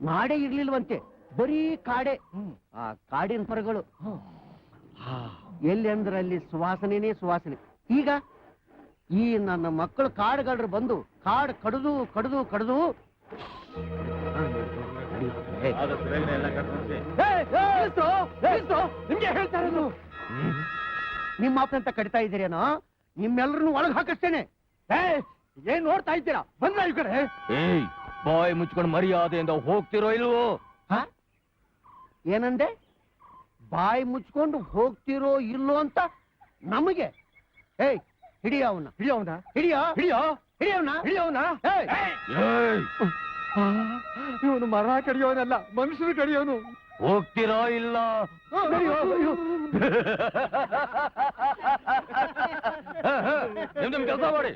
ನಾಡೇ ಇರ್ಲಿಲ್ವಂತೆ, ಬರೀ ಕಾಡೆ. ಆ ಕಾಡಿನ ಪರಗಳು ಎಲ್ಲಿ ಅಂದ್ರೆ ಅಲ್ಲಿ ಸುವಾಸನೆನೇ ಸುವಾಸನೆ. ಈಗ ಈ ನನ್ನ ಮಕ್ಕಳು ಕಾಡುಗಳ್ರು ಬಂದು ಕಾಡು ಕಡಿದು ಕಡಿದು ಕಡಿದು ನಿಮ್ಗೆ ಹೇಳ್ತಾ ಇರೋದು. ನಿಮ್ಮ ಅಪ್ಪನಂತ ಕಡಿತಾ ಇದ್ದೀರೇನೋ, ನಿಮ್ಮೆಲ್ಲರನ್ನು ಒಳಗೆ ಹಾಕಿಸ್ತೇನೆ. ಏನ್ ನೋಡ್ತಾ ಇದ್ದೀರಾ? ಬಂದ್ರ ಈ ಕಡೆ. ಬಾಯ್ ಮುಚ್ಕೊಂಡು ಮರ್ಯಾದೆಯಿಂದ ಹೋಗ್ತಿರೋ ಇಲ್ವೋ? ಏನಂದೆ? ಬಾಯಿ ಮುಚ್ಕೊಂಡು ಹೋಗ್ತಿರೋ ಇಲ್ಲೋ ಅಂತ ನಮಗೆ? ಹಿಡಿಯ ಅವನ, ಹಿಡಿಯವನ, ಹಿಡಿಯ ಹಿಡಿಯ ಹಿಡಿಯವನ, ಹಿಡಿಯವನ. ಇವನು ಮರ ಕಡಿಯೋನಲ್ಲ, ಮನುಷ್ಯರು ಕಡಿಯೋನು. ಹೋಗ್ತಿರೋ ಇಲ್ಲ? ನಿಮ್ ಕೆಲಸ ಮಾಡಿ.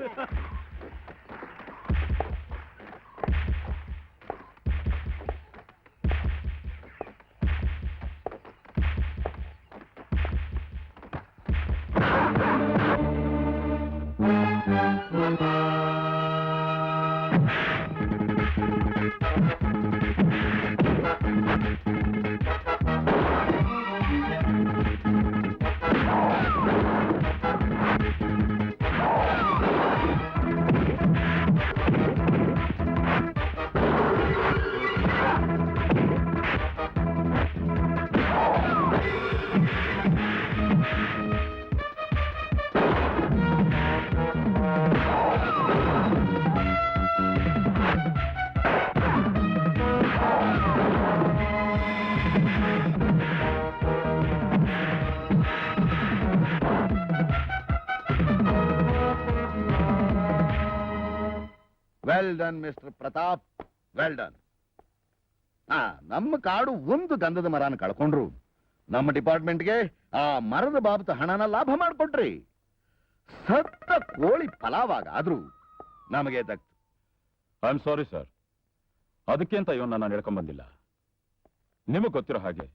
Well done mister Pratap, well done. ನಮ್ಮ ಕಾಡು ಒಂದು ಗಂಧದ ಮರನ ಕಳ್ಕೊಂಡ್ರು, ನಮ್ಮ ಡಿಪಾರ್ಟ್ಮೆಂಟ್ಗೆ ಆ ಮರದ ಬಾಬತ ಹಣನ ಲಾಭ ಮಾಡಿಕೊಟ್ರಿ. ಸತ್ತ ಕೋಳಿ ಫಲಾವಾಗಾದ್ರೂ ನಮಗೆ ದಕ್ತು. ಐ ಆಮ್ ಸಾರಿ ಸರ್, ಅದಕ್ಕೆ ಅಂತ ಇವನ್ನ ನಾನು ಹೇಳ್ಕೊಂಡ್ ಬಂದಿಲ್ಲ. ನಿಮಗೆ ಗೊತ್ತಿರೋ ಹಾಗೆ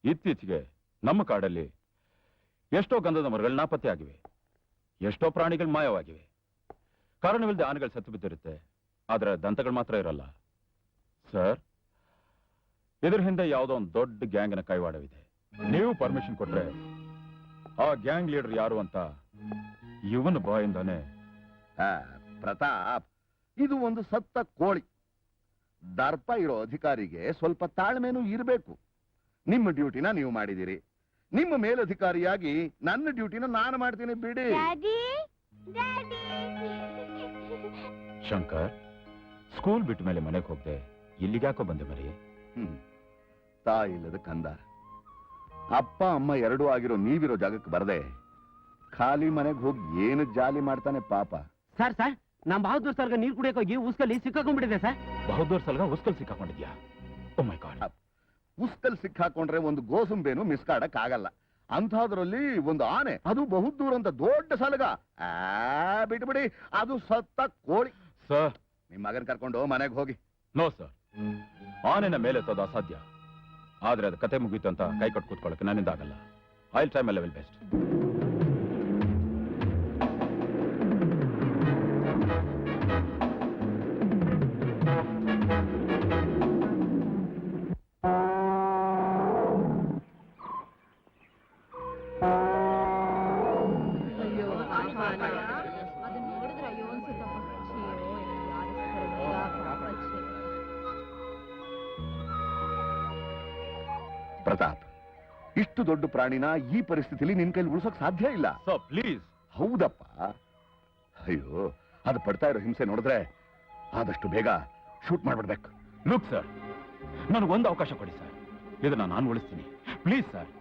ಇತ್ತೀಚೆಗೆ ನಮ್ಮ ಕಾಡಲ್ಲಿ ಎಷ್ಟೋ ಗಂಧದ ಮರಗಳು ನಾಪತ್ತೆ ಆಗಿವೆ, ಎಷ್ಟೋ ಪ್ರಾಣಿಗಳು ಮಾಯವಾಗಿವೆ. ಕಾರಣವಿಲ್ಲದೆ ಆನೆಗಳು ಸತ್ತು ಬಿದ್ದಿರುತ್ತೆ, ಆದ್ರೆ ದಂತಗಳು ಮಾತ್ರ ಇರಲ್ಲ. ಸರ್, ಇದ್ರ ಹಿಂದೆ ಯಾವುದೋ ಒಂದು ದೊಡ್ಡ ಗ್ಯಾಂಗ್ನ ಕೈವಾಡವಿದೆ. ನೀವು ಪರ್ಮಿಷನ್ ಕೊಟ್ರೆ ಆ ಗ್ಯಾಂಗ್ ಲೀಡರ್ ಯಾರು ಅಂತ ಇವನ ಬಾಯಿಂದಾನೆ. ಪ್ರತಾಪ್, ಇದು ಒಂದು ಸತ್ತ ಕೋಳಿ. ದರ್ಪ ಇರೋ ಅಧಿಕಾರಿಗೆ ಸ್ವಲ್ಪ ತಾಳ್ಮೆನೂ ಇರಬೇಕು. ನಿಮ್ಮ ಡ್ಯೂಟಿನ ನೀವು ಮಾಡಿದಿರಿ, ನಿಮ್ಮ ಮೇಲಧಿಕಾರಿಯಾಗಿ ನನ್ನ ಡ್ಯೂಟಿನ ನಾನು ಮಾಡ್ತೀನಿ ಬಿಡಿ. ಶಂಕರ್, ಸ್ಕೂಲ್ ಬಿಟ್ಟ ಮೇಲೆ ಮನೆಗೆ ಹೋಗ್ದೆ ಇಲ್ಲಿಗ್ಯಾಕೋ ಬಂದೆ ಮರಿ? ತಾಯಿಲ್ಲದ ಕಂದ, ಅಪ್ಪ ಅಮ್ಮ ಎರಡೂ ಆಗಿರೋ ನೀವಿರೋ ಜಾಗಕ್ಕೆ ಬರದೆ ಖಾಲಿ ಮನೆಗೆ ಹೋಗಿ ಏನು ಜಾಲಿ ಮಾಡ್ತಾನೆ ಪಾಪ. ಸರ್ ಸರ್, ನಮ್ಮ ಬಹದ್ದೂರ್ ಸರ್ಗ ನೀರು ಕುಡಿಯಕ್ಕೆ ಹೋಗಿ ಉಸ್ಕಲ್ಲಿ ಸಿಕ್ಕಾಕೊಂಡ್ಬಿಟ್ಟಿದೆ sir. Bahadur ಸಲ್ಗ ಉಸ್ಕಲ್ ಸಿಕ್ಕಾಕೊಂಡಿದ್ಯಾ? O my god. ಉಸ್ಕಲ್ ಸಿಕ್ಕಾಕೊಂಡ್ರೆ ಒಂದು ಗೋಸುಂಬೇನು ಮಿಸ್ಕಾಡಕ್ ಆಗಲ್ಲ. ಅಂಥದ್ರಲ್ಲಿ ಒಂದು ಆನೆ, ಅದು ಬಹುದೂರ ಅಂತ ದೊಡ್ಡ ಸಲಗ. ಬಿಟ್ಬಿಡಿ, ಅದು ಸತ್ತ ಕೋಳಿ. ಸರ್, ನಿಮ್ ಮಗನ್ ಕರ್ಕೊಂಡು ಮನೆಗೆ ಹೋಗಿ. ನೋ ಸರ್, ಆನೆನ ಮೇಲೆ ಎತ್ತೋದು ಅಸಾಧ್ಯ. ಆದ್ರೆ ಅದು ಕತೆ ಮುಗೀತು ಅಂತ ಕೈ ಕಟ್ ಕೂತ್ಕೊಳ್ಳಕ್ಕೆ ನನ್ನಿಂದ ಆಗಲ್ಲ. I will try my level best. Pratap, ಇಷ್ಟು ದೊಡ್ಡ ಪ್ರಾಣಿನ ಈ ಪರಿಸ್ಥಿತಿಲಿ ನಿನ್ ಕೈಲಿ ಉಳಿಸೋಕ್ ಸಾಧ್ಯ ಇಲ್ಲ. ಪ್ಲೀಸ್. ಹೌದಪ್ಪ. ಅಯ್ಯೋ, ಅದು ಪಡ್ತಾ ಇರೋ ಹಿಂಸೆ ನೋಡಿದ್ರೆ ಆದಷ್ಟು ಬೇಗ ಶೂಟ್ ಮಾಡ್ಬಿಡ್ಬೇಕು. ಲುಕ್ ಸರ್, ನನಗೊಂದು ಅವಕಾಶ ಕೊಡಿ ಸರ್, ಇದನ್ನ ನಾನು ಉಳಿಸ್ತೀನಿ. Please sir.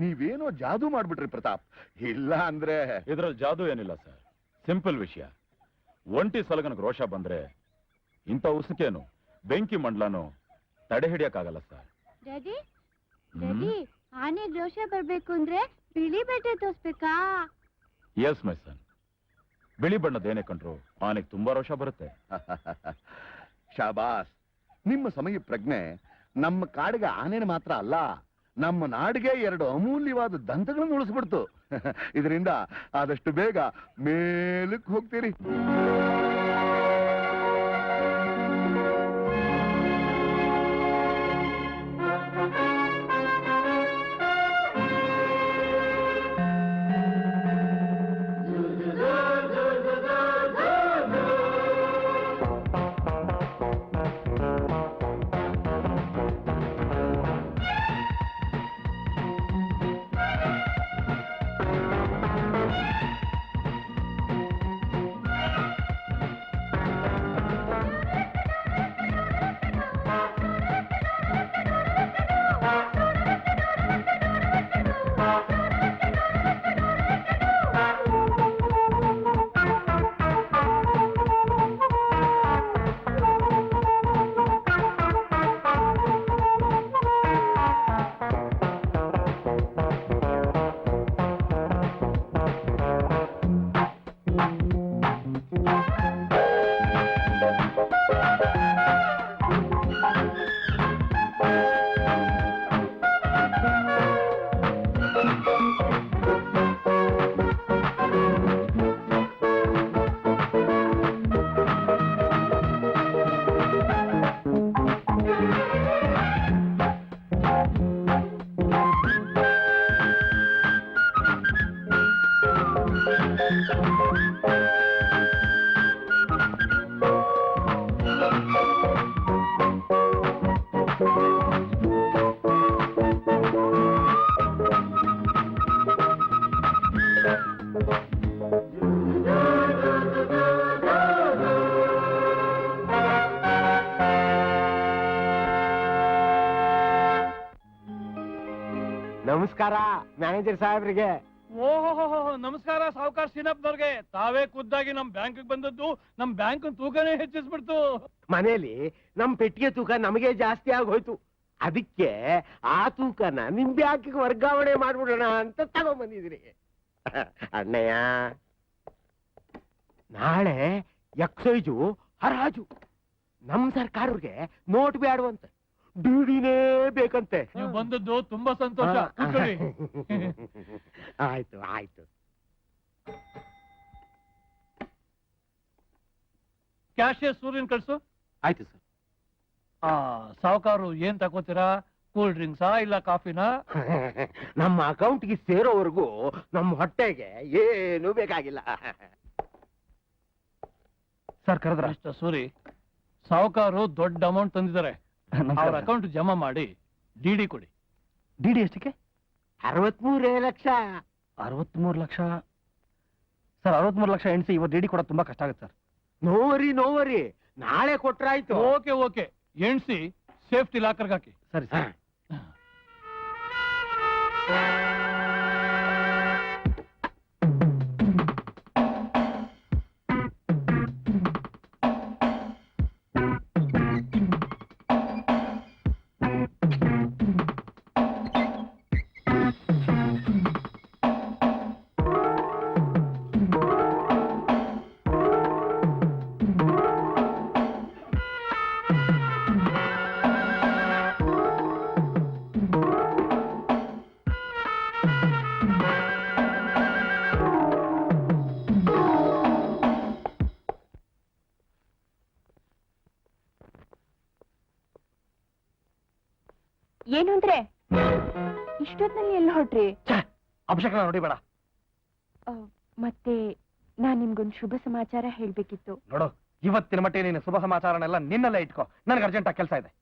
ನೀವೇನೋ ಜಾದೂ ಮಾಡ್ಬಿಟ್ರಿ ಪ್ರತಾಪ್. ಇಲ್ಲ ಅಂದ್ರೆ ಇದ್ರಲ್ಲಿ ಜಾದೂ ಏನಿಲ್ಲ ಸರ್, ಸಿಂಪಲ್ ವಿಷಯ. ಒಂಟಿ ಸಲಗನಕ್ಕೆ ರೋಷ ಬಂದ್ರೆ ಇಂಥ ಉಸುಕೇನು ಬೆಂಕಿ ಮಂಡ್ಲನು ತಡೆ ಹಿಡಿಯಕ್ಕಾಗಲ್ಲ ಸರ್. ಡ್ಯಾಡಿ ಡ್ಯಾಡಿ, ಆನೆಗೆ ರೋಷ ಬರ್ಬೇಕು ಅಂದ್ರೆ ಬಿಳಿ ಬಟ್ಟೆ ತೋರ್ಸ್ಬೇಕಾ? ಎಸ್ ಮೈ ಸನ್, ಬಿಳಿ ಬಣ್ಣದ ಏನೇ ಕಂಡ್ರು ಆನೆಗೆ ತುಂಬಾ ರೋಷ ಬರುತ್ತೆ. ಶಾಬಾಸ್, ನಿಮ್ಮ ಸಮಯ ಪ್ರಜ್ಞೆ ನಮ್ಮ ಕಾಡಿಗೆ ಆನೆನ ಮಾತ್ರ ಅಲ್ಲ, ನಮ್ಮ ನಾಡಿಗೆ 2 ಅಮೂಲ್ಯವಾದ ದಂತಗಳನ್ನು ಉಳಿಸ್ಬಿಡ್ತು. ಇದರಿಂದ ಆದಷ್ಟು ಬೇಗ ಮೇಲಕ್ಕೆ ಹೋಗ್ತೀರಿ. ನಮಸ್ಕಾರ ಮ್ಯಾನೇಜರ್ ಸಾಹೇಬ್ರಿಗೆ. ಓಹೋ, ನಮಸ್ಕಾರ ಸಾವುಕಾರ ಸೀನಪ್ಪನವ್ರಿಗೆ. ತಾವೇ ಖುದ್ದಾಗಿ ನಮ್ ಬ್ಯಾಂಕ್ ಬಂದದ್ದು ನಮ್ ಬ್ಯಾಂಕ್ ತೂಕನೇ ಹೆಚ್ಚಿಸ್ಬಿಡ್ತು. ಮನೇಲಿ ನಮ್ ಪೆಟ್ಟಿಗೆ ತೂಕ ನಮಗೆ ಜಾಸ್ತಿ ಆಗೋಯ್ತು. ಅದಕ್ಕೆ ಆ ತೂಕನ ನಿಮ್ ಬ್ಯಾಂಕಿಗೆ ವರ್ಗಾವಣೆ ಮಾಡ್ಬಿಡೋಣ ಅಂತ ತಗೊಂಡ್ಬಂದಿದ್ರಿ. ಅಣ್ಣಯ್ಯ, ನಾಳೆ ಎಕ್ಸೈಜು ಹರಾಜು. ನಮ್ ಸರ್ಕಾರವ್ರಿಗೆ ನೋಟ್ ಬೇಡವಂತೆ, ಡಿಡಿನೇ ಬೇಕಂತೆ. ನೀವು ಬಂದದ್ದು ತುಂಬಾ ಸಂತೋಷ. ಕೂತ್ಕೊಳ್ಳಿ. ಆಯ್ತು ಆಯ್ತು. ಕ್ಯಾಶಿಯರ್ ಸೂರ್ಯನ್ ಕಳ್ಸು. ಆಯ್ತು ಸರ್. ಸಾವುಕಾರು ಏನ್ ತಗೋತೀರಾ? ಕೂಲ್ ಡ್ರಿಂಕ್ಸಾ ಇಲ್ಲ ಕಾಫಿನಾ? ನಮ್ಮ ಅಕೌಂಟ್ಗೆ ಸೇರೋವರೆಗೂ ನಮ್ಮ ಹೊಟ್ಟೆಗೆ ಏನು ಬೇಕಾಗಿಲ್ಲ. ಸರ್ ಕರೆದ್ರ? ಮಿಸ್ಟರ್ ಸೂರಿ, ಸಾವುಕಾರು ದೊಡ್ಡ ಅಮೌಂಟ್ ತಂದಿದ್ದಾರೆ. ಅವ್ರ ಅಕೌಂಟ್ ಜಮಾ ಮಾಡಿ ಡಿಡಿ ಕೊಡಿ. ಡಿಡಿ ಎಷ್ಟಕ್ಕೆ? 63 ಲಕ್ಷ. 63 ಲಕ್ಷ? ಸರ್ 63 ಲಕ್ಷ ಎಣಿಸಿ ಇವತ್ತು ಡಿಡಿ ಕೊಡೋದು ತುಂಬಾ ಕಷ್ಟ ಆಗುತ್ತೆ ಸರ್. ನೋವರಿ ನಾಳೆ ಕೊಟ್ರಾಯ್ತು. ಓಕೆ ಎಣಿಸಿ ಸೇಫ್ಟಿ ಲಾಕರ್ಗೆ ಹಾಕಿ. ಸರಿ ಸರ್. ಏನು ಅಂದ್ರೆ ಇಷ್ಟೊತ್ತಿನಲ್ಲಿ ಎಲ್ಲಿ ಹೊರಟ್ರಿ? ಅಭಿಷೇಕ ನೋಡಿಬೇಡ. ಮತ್ತೆ ನಾನ್ ನಿಮ್ಗೊಂದು ಶುಭ ಸಮಾಚಾರ ಹೇಳ್ಬೇಕಿತ್ತು. ನೋಡು, ಇವತ್ತಿನ ಮಟ್ಟಿಗೆ ನೀನು ಶುಭ ಸಮಾಚಾರನೆಲ್ಲ ನಿನ್ನಲ್ಲೇ ಇಟ್ಕೋ. ನನಗೆ ಅರ್ಜೆಂಟ್ ಆಗಿ ಕೆಲಸ ಇದೆ.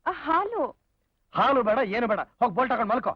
ಹಾಲು ಬೇಡ, ಏನು ಬೇಡ, ಹೋಗಿ ಬೋಲ್ಟ್ ಹಾಕೊಂಡು ಮಲ್ಕೋ.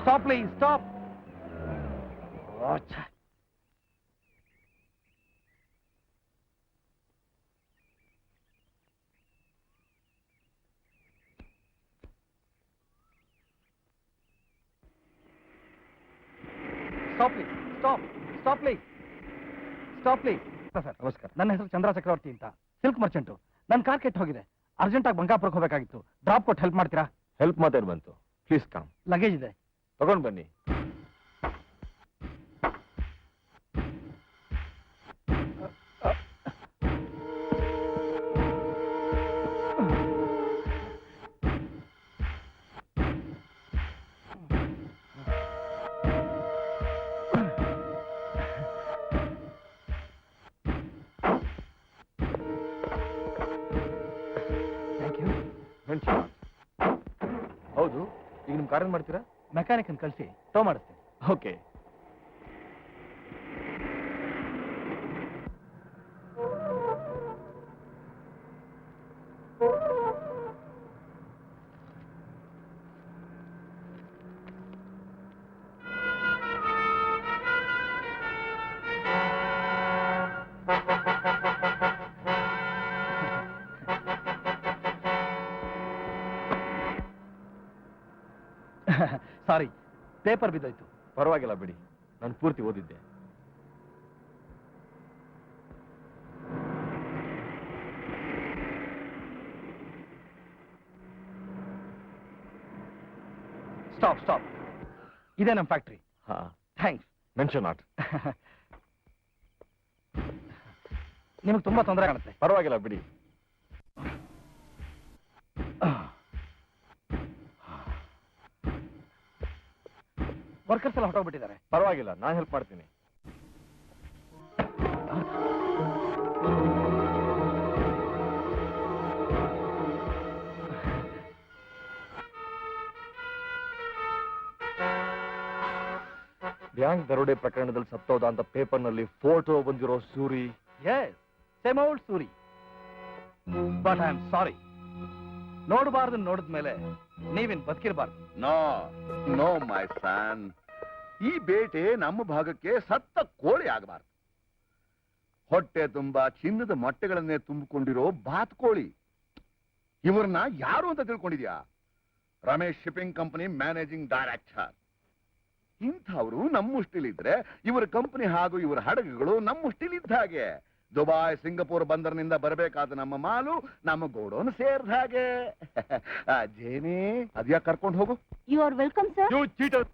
Stop, please, stop. Oh, ಛೆ. Stop, please. Stop. Stop, please. Stop, please. Sir ನಮಸ್ಕಾರ. ನನ್ನ ಹೆಸರು ಚಂದ್ರ ಚಕ್ರವರ್ತಿ ಅಂತ, ಸಿಲ್ಕ್ ಮರ್ಚೆಂಟು. ನನ್ನ ಕಾರ್ ಕೆಟ್ಟು ಹೋಗಿದೆ, ಅರ್ಜೆಂಟಾಗಿ ಬಂಗಾಪುರಕ್ಕೆ ಹೋಗಬೇಕಾಗಿತ್ತು. ಡ್ರಾಪ್ ಕೊಟ್ಟು ಹೆಲ್ಪ್ ಮಾಡ್ತೀರಾ? ಹೆಲ್ಪ್ ಮಾತಾಡಿ ಬಂತು. Please come. ಲಗೇಜ್ ಇದೆ, ತಗೊಂಡು ಬನ್ನಿ. ಹೌದು, ಈಗ ನಿಮ್ ಕಾರ್ ಏನ್ ಮಾಡ್ತೀರಾ? ಮೆಕ್ಯಾನಿಕ್ ಅನ್ನು ಕಳಿಸಿ ಟೋ ಮಾಡಿಸ್ತೀನಿ. ಓಕೆ. ಸಾರಿ, ಪೇಪರ್ ಬಿದ್ದೋಯ್ತು. ಪರವಾಗಿಲ್ಲ ಬಿಡಿ, ನಾನು ಪೂರ್ತಿ ಓದಿದ್ದೆ. ಸ್ಟಾಪ್ ಸ್ಟಾಪ್, ಇದೇ ನಮ್ಮ ಫ್ಯಾಕ್ಟ್ರಿ. ಹಾ, ಥ್ಯಾಂಕ್ಸ್. Mention not. ನಿಮಗೆ ತುಂಬಾ ತೊಂದರೆ ಕಾಣುತ್ತೆ. ಪರವಾಗಿಲ್ಲ ಬಿಡಿ. ವರ್ಕರ್ಸ್ ಎಲ್ಲ ಹೊರಟೋಗ್ಬಿಟ್ಟಿದ್ದಾರೆ. ಪರವಾಗಿಲ್ಲ, ನಾನು ಹೆಲ್ಪ್ ಮಾಡ್ತೀನಿ. ಬ್ಯಾಂಕ್ ದರೋಡೆ ಪ್ರಕರಣದಲ್ಲಿ ಸತ್ತೋದ ಅಂತ ಪೇಪರ್ನಲ್ಲಿ ಫೋಟೋ ಬಂದಿರೋ Suri. Yes, same old Suri. But I am sorry, ನೋಡಬಾರ್ದು ನೋಡಿದ್ಮೇಲೆ ನೀವಿನ್ ಬದುಕಿರಬಾರ್ದು. ನೋ ನೋ ಮೈ ಸನ್, ಈ ಬೇಟೆ ನಮ್ಮ ಭಾಗಕ್ಕೆ ಸತ್ತ ಕೋಳಿ ಆಗಬಾರ್ದು. ಹೊಟ್ಟೆ ತುಂಬಾ ಚಿನ್ನದ ಮೊಟ್ಟೆಗಳನ್ನೇ ತುಂಬಿಕೊಂಡಿರೋ ಬಾತ್ಕೋಳಿ. ಇವ್ರನ್ನ ಯಾರು ಅಂತ ತಿಳ್ಕೊಂಡಿದ್ಯಾ? Ramesh shipping company managing director. ಇಂಥವ್ರು ನಮ್ಮ ಮುಷ್ಟಿಲಿದ್ರೆ ಇವರ ಕಂಪನಿ ಹಾಗೂ ಇವರ ಹಡಗುಗಳು ನಮ್ಮ ಮುಷ್ಟಿಲಿದ್ದ ಹಾಗೆ. ದುಬಾಯ್ ಸಿಂಗಪೂರ್ ಬಂದರಿನಿಂದ ಬರಬೇಕಾದ ನಮ್ಮ ಮಾಲು ನಮ್ಮ ಗೋಡೌನ್ ಸೇರ್ದ ಹಾಗೆ. ಜೇನಿ, ಅದ್ಯಾಕೆ ಕರ್ಕೊಂಡು ಹೋಗು. You are welcome sir. ನೀವು ಚೀಟರ್,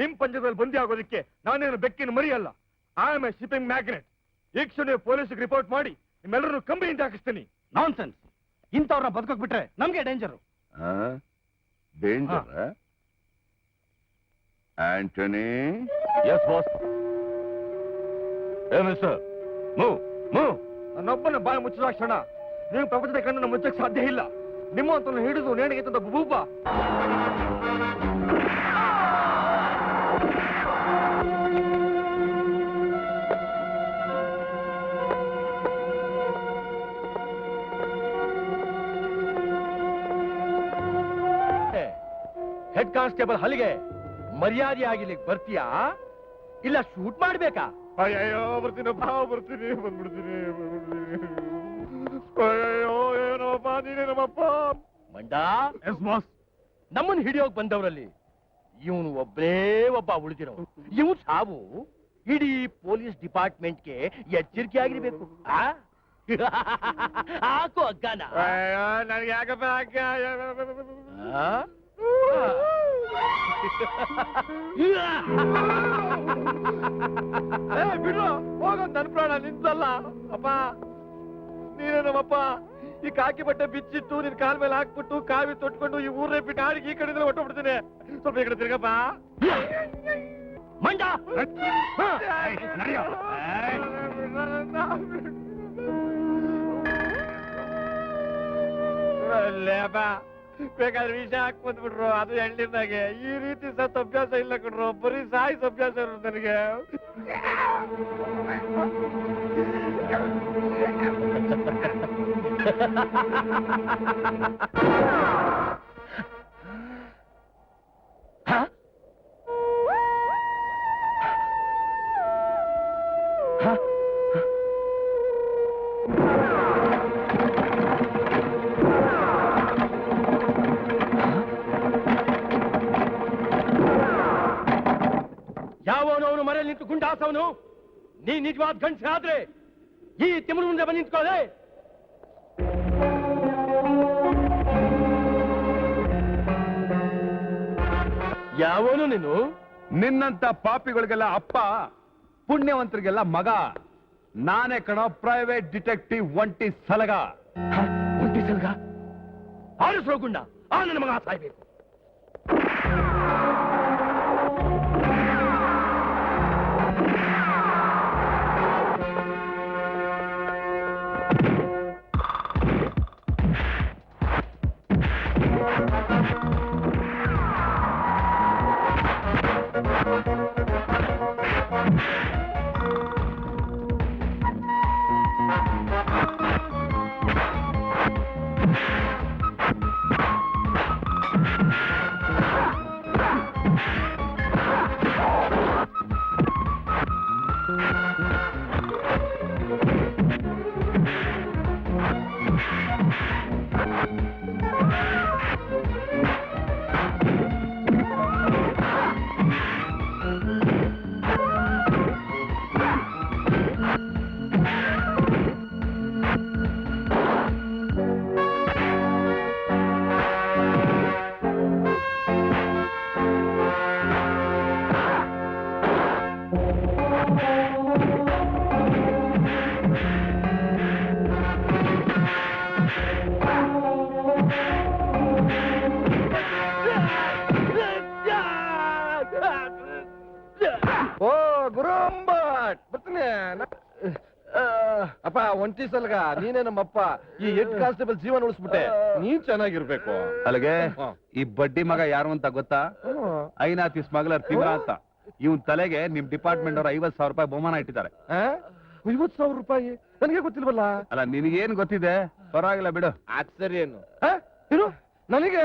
ನಿಮ್ ಪಂಜರದಲ್ಲಿ ಬಂದಿ ಆಗೋದಕ್ಕೆ ನಾನೇನು ಬೆಕ್ಕಿನ ಮರಿ ಅಲ್ಲ. I am a shipping magnate. ಈಗ ನೀವು ಪೊಲೀಸ್ಗೆ ರಿಪೋರ್ಟ್ ಮಾಡಿ ನಿಮ್ಮೆಲ್ಲರೂ ಕಂಪನಿಯಿಂದ ಹಾಕಿಸ್ತೀನಿ. ನಾನ್ಸೆನ್ಸ್. ಇಂಥವ್ರನ್ನ ಬದುಕೋಕ್ ಬಿಟ್ರೆ ನಮ್ಗೆ danger. Danger? Antony, yes boss. ಏ ಮಿಸ್ಟರ್, ಮೂವ್ ಮೂವ್. ನನ್ನೊಬ್ಬನ ಬಾಯಿ ಮುಚ್ಚಿದ ಕ್ಷಣ ನೀವು ಪ್ರಪಂಚದ ಕಣ್ಣನ್ನು ಮುಚ್ಚಕ್ಕೆ ಸಾಧ್ಯ ಇಲ್ಲ. ನಿಮ್ಮಂತನ್ನು ಹಿಡಿದು ನೇಣಿಗೆ ತಂದ ಬೂಬ. ಹೆಡ್ ಕಾನ್ಸ್ಟೇಬಲ್ ಹಲಿಗೆ ಮರ್ಯಾದೆಯಾಗಿ ಇಲ್ಲಿಗೆ ಬರ್ತೀಯಾ ಇಲ್ಲ ಶೂಟ್ ಮಾಡ್ಬೇಕಾ? ಅಯ್ಯೋ ಬರ್ತೀನಿ ಬರ್ತೀನಿ ಬಂದ್ಬಿಡ್ತೀನಿ. ಅಯ್ಯೋ ಏನೋಪ್ಪ ನೀನೇ ನಮ್ಮಪ್ಪ. ಮಂಡ, ಎಸ್ ಬಾಸ್. ನಮ್ಮನ್ನು ಹಿಡಿಯೋಕ್ ಬಂದವರಲ್ಲಿ ಇವನು ಒಬ್ಬನೇ ಒಬ್ಬ ಉಳಿದಿರೋ. ಇವನು ಸಾವು ಇಡೀ ಪೊಲೀಸ್ ಡಿಪಾರ್ಟ್ಮೆಂಟ್ಗೆ ಎಚ್ಚರಿಕೆ ಆಗಿರ್ಬೇಕು. ಹಾಕು ಅಗ್ಗಾನ. ನನಗೆ ಯಾಕಪ್ಪ ಬಿಡು ಹೋಗ. ನನ್ ಪ್ರಾಣ ನಿಂತಲ್ಲ ಅಪ್ಪ. ನೀನೇ ನಮ್ಮಪ್ಪ. ಈ ಕಾಕಿ ಬಟ್ಟೆ ಬಿಚ್ಚಿಟ್ಟು ನಿನ್ ಕಾಲ್ ಮೇಲೆ ಹಾಕ್ಬಿಟ್ಟು ಕಾವಿ ತೊಟ್ಕೊಂಡು ಈ ಊರೇ ಬಿಟ್ಟು ಆಡಿಗೆ ಈ ಕಡೆ ಹೊಟ್ಟೋಗ್ಬಿಡ್ತೀನಿ. ಸ್ವಲ್ಪ ಈ ಕಡೆ ತಿರ್ಗಪ್ಪ. ಮಂಡ ಅಲ್ಲೇಪ್ಪ. ಬೇಕಾದ್ರೆ ವಿಷ ಹಾಕಿ ಬಂದ್ಬಿಟ್ರು, ಅದು ಎಳ್ಳಿನಾಗೆ. ಈ ರೀತಿ ಸತ್ ಅಭ್ಯಾಸ ಇಲ್ಲ ಕೊಡ್ರು, ಬರೀ ಸಾಯಿಸ್ ಅಭ್ಯಾಸ ಇರು ನನಗೆ. ಯಾವನವನು ಮರೆಯಲ್ಲಿ ನಿಂತು ಗುಂಡಾಸವನು. ನೀ ನಿಜವಾದ ಗಂಡಸ ಆದ್ರೆ ಈ ತಿಮ್ಮನ ಮುಂದೆ ಬಂದು ನಿಂತ್ಕೊಳ್ಳೆ. ಯಾವನು ನೀನು? ನಿನ್ನಂತ ಪಾಪಿಗಳಿಗೆಲ್ಲ ಅಪ್ಪ, ಪುಣ್ಯವಂತರಿಗೆಲ್ಲ ಮಗ. ನಾನೇ ಕಣೋ ಪ್ರೈವೇಟ್ ಡಿಟೆಕ್ಟಿವ್ ಒಂಟಿ ಸಲಗ. ಒಂಟಿ ಸಲ್ಗ ಆರಿಸೋ ಗುಂಡ. ಆ ನನ್ನ ಮಗ ಸಾಯ್ಬೇಕು. ಒಂಟಿ ಸಲ್ಗ ನೀನೇ ನಮ್ಮಪ್ಪ ಈ ಹೆಡ್ ಕಾನ್ಸ್ಟೇಬಲ್ ಜೀವನ ಉಳಿಸ್ಬಿಟ್ಟೆ ನೀನ್ ಚೆನ್ನಾಗಿರ್ಬೇಕು. ಅಲ್ಲಿಗೆ ಈ ಬಡ್ಡಿ ಮಗ ಯಾರು ಅಂತ ಗೊತ್ತಾ? ಐನಾಥಿ ಸ್ಮಗ್ಲರ್ ತಿಮ್ರ ಅಂತ. ಇವನ್ ತಲೆಗೆ ನಿಮ್ ಡಿಪಾರ್ಟ್ಮೆಂಟ್ ಅವ್ರು 50,000 ರೂಪಾಯಿ ಬಹುಮಾನ ಇಟ್ಟಿದ್ದಾರೆ. 50,000 ರೂಪಾಯಿ ನನಗೆ ಗೊತ್ತಿಲ್ವಲ್ಲ. ಅಲ್ಲ ನಿನಗೇನ್ ಗೊತ್ತಿದೆ? ಪರವಾಗಿಲ್ಲ ಬಿಡು. ಅದ್ ಸರಿ ಏನು ನನಗೆ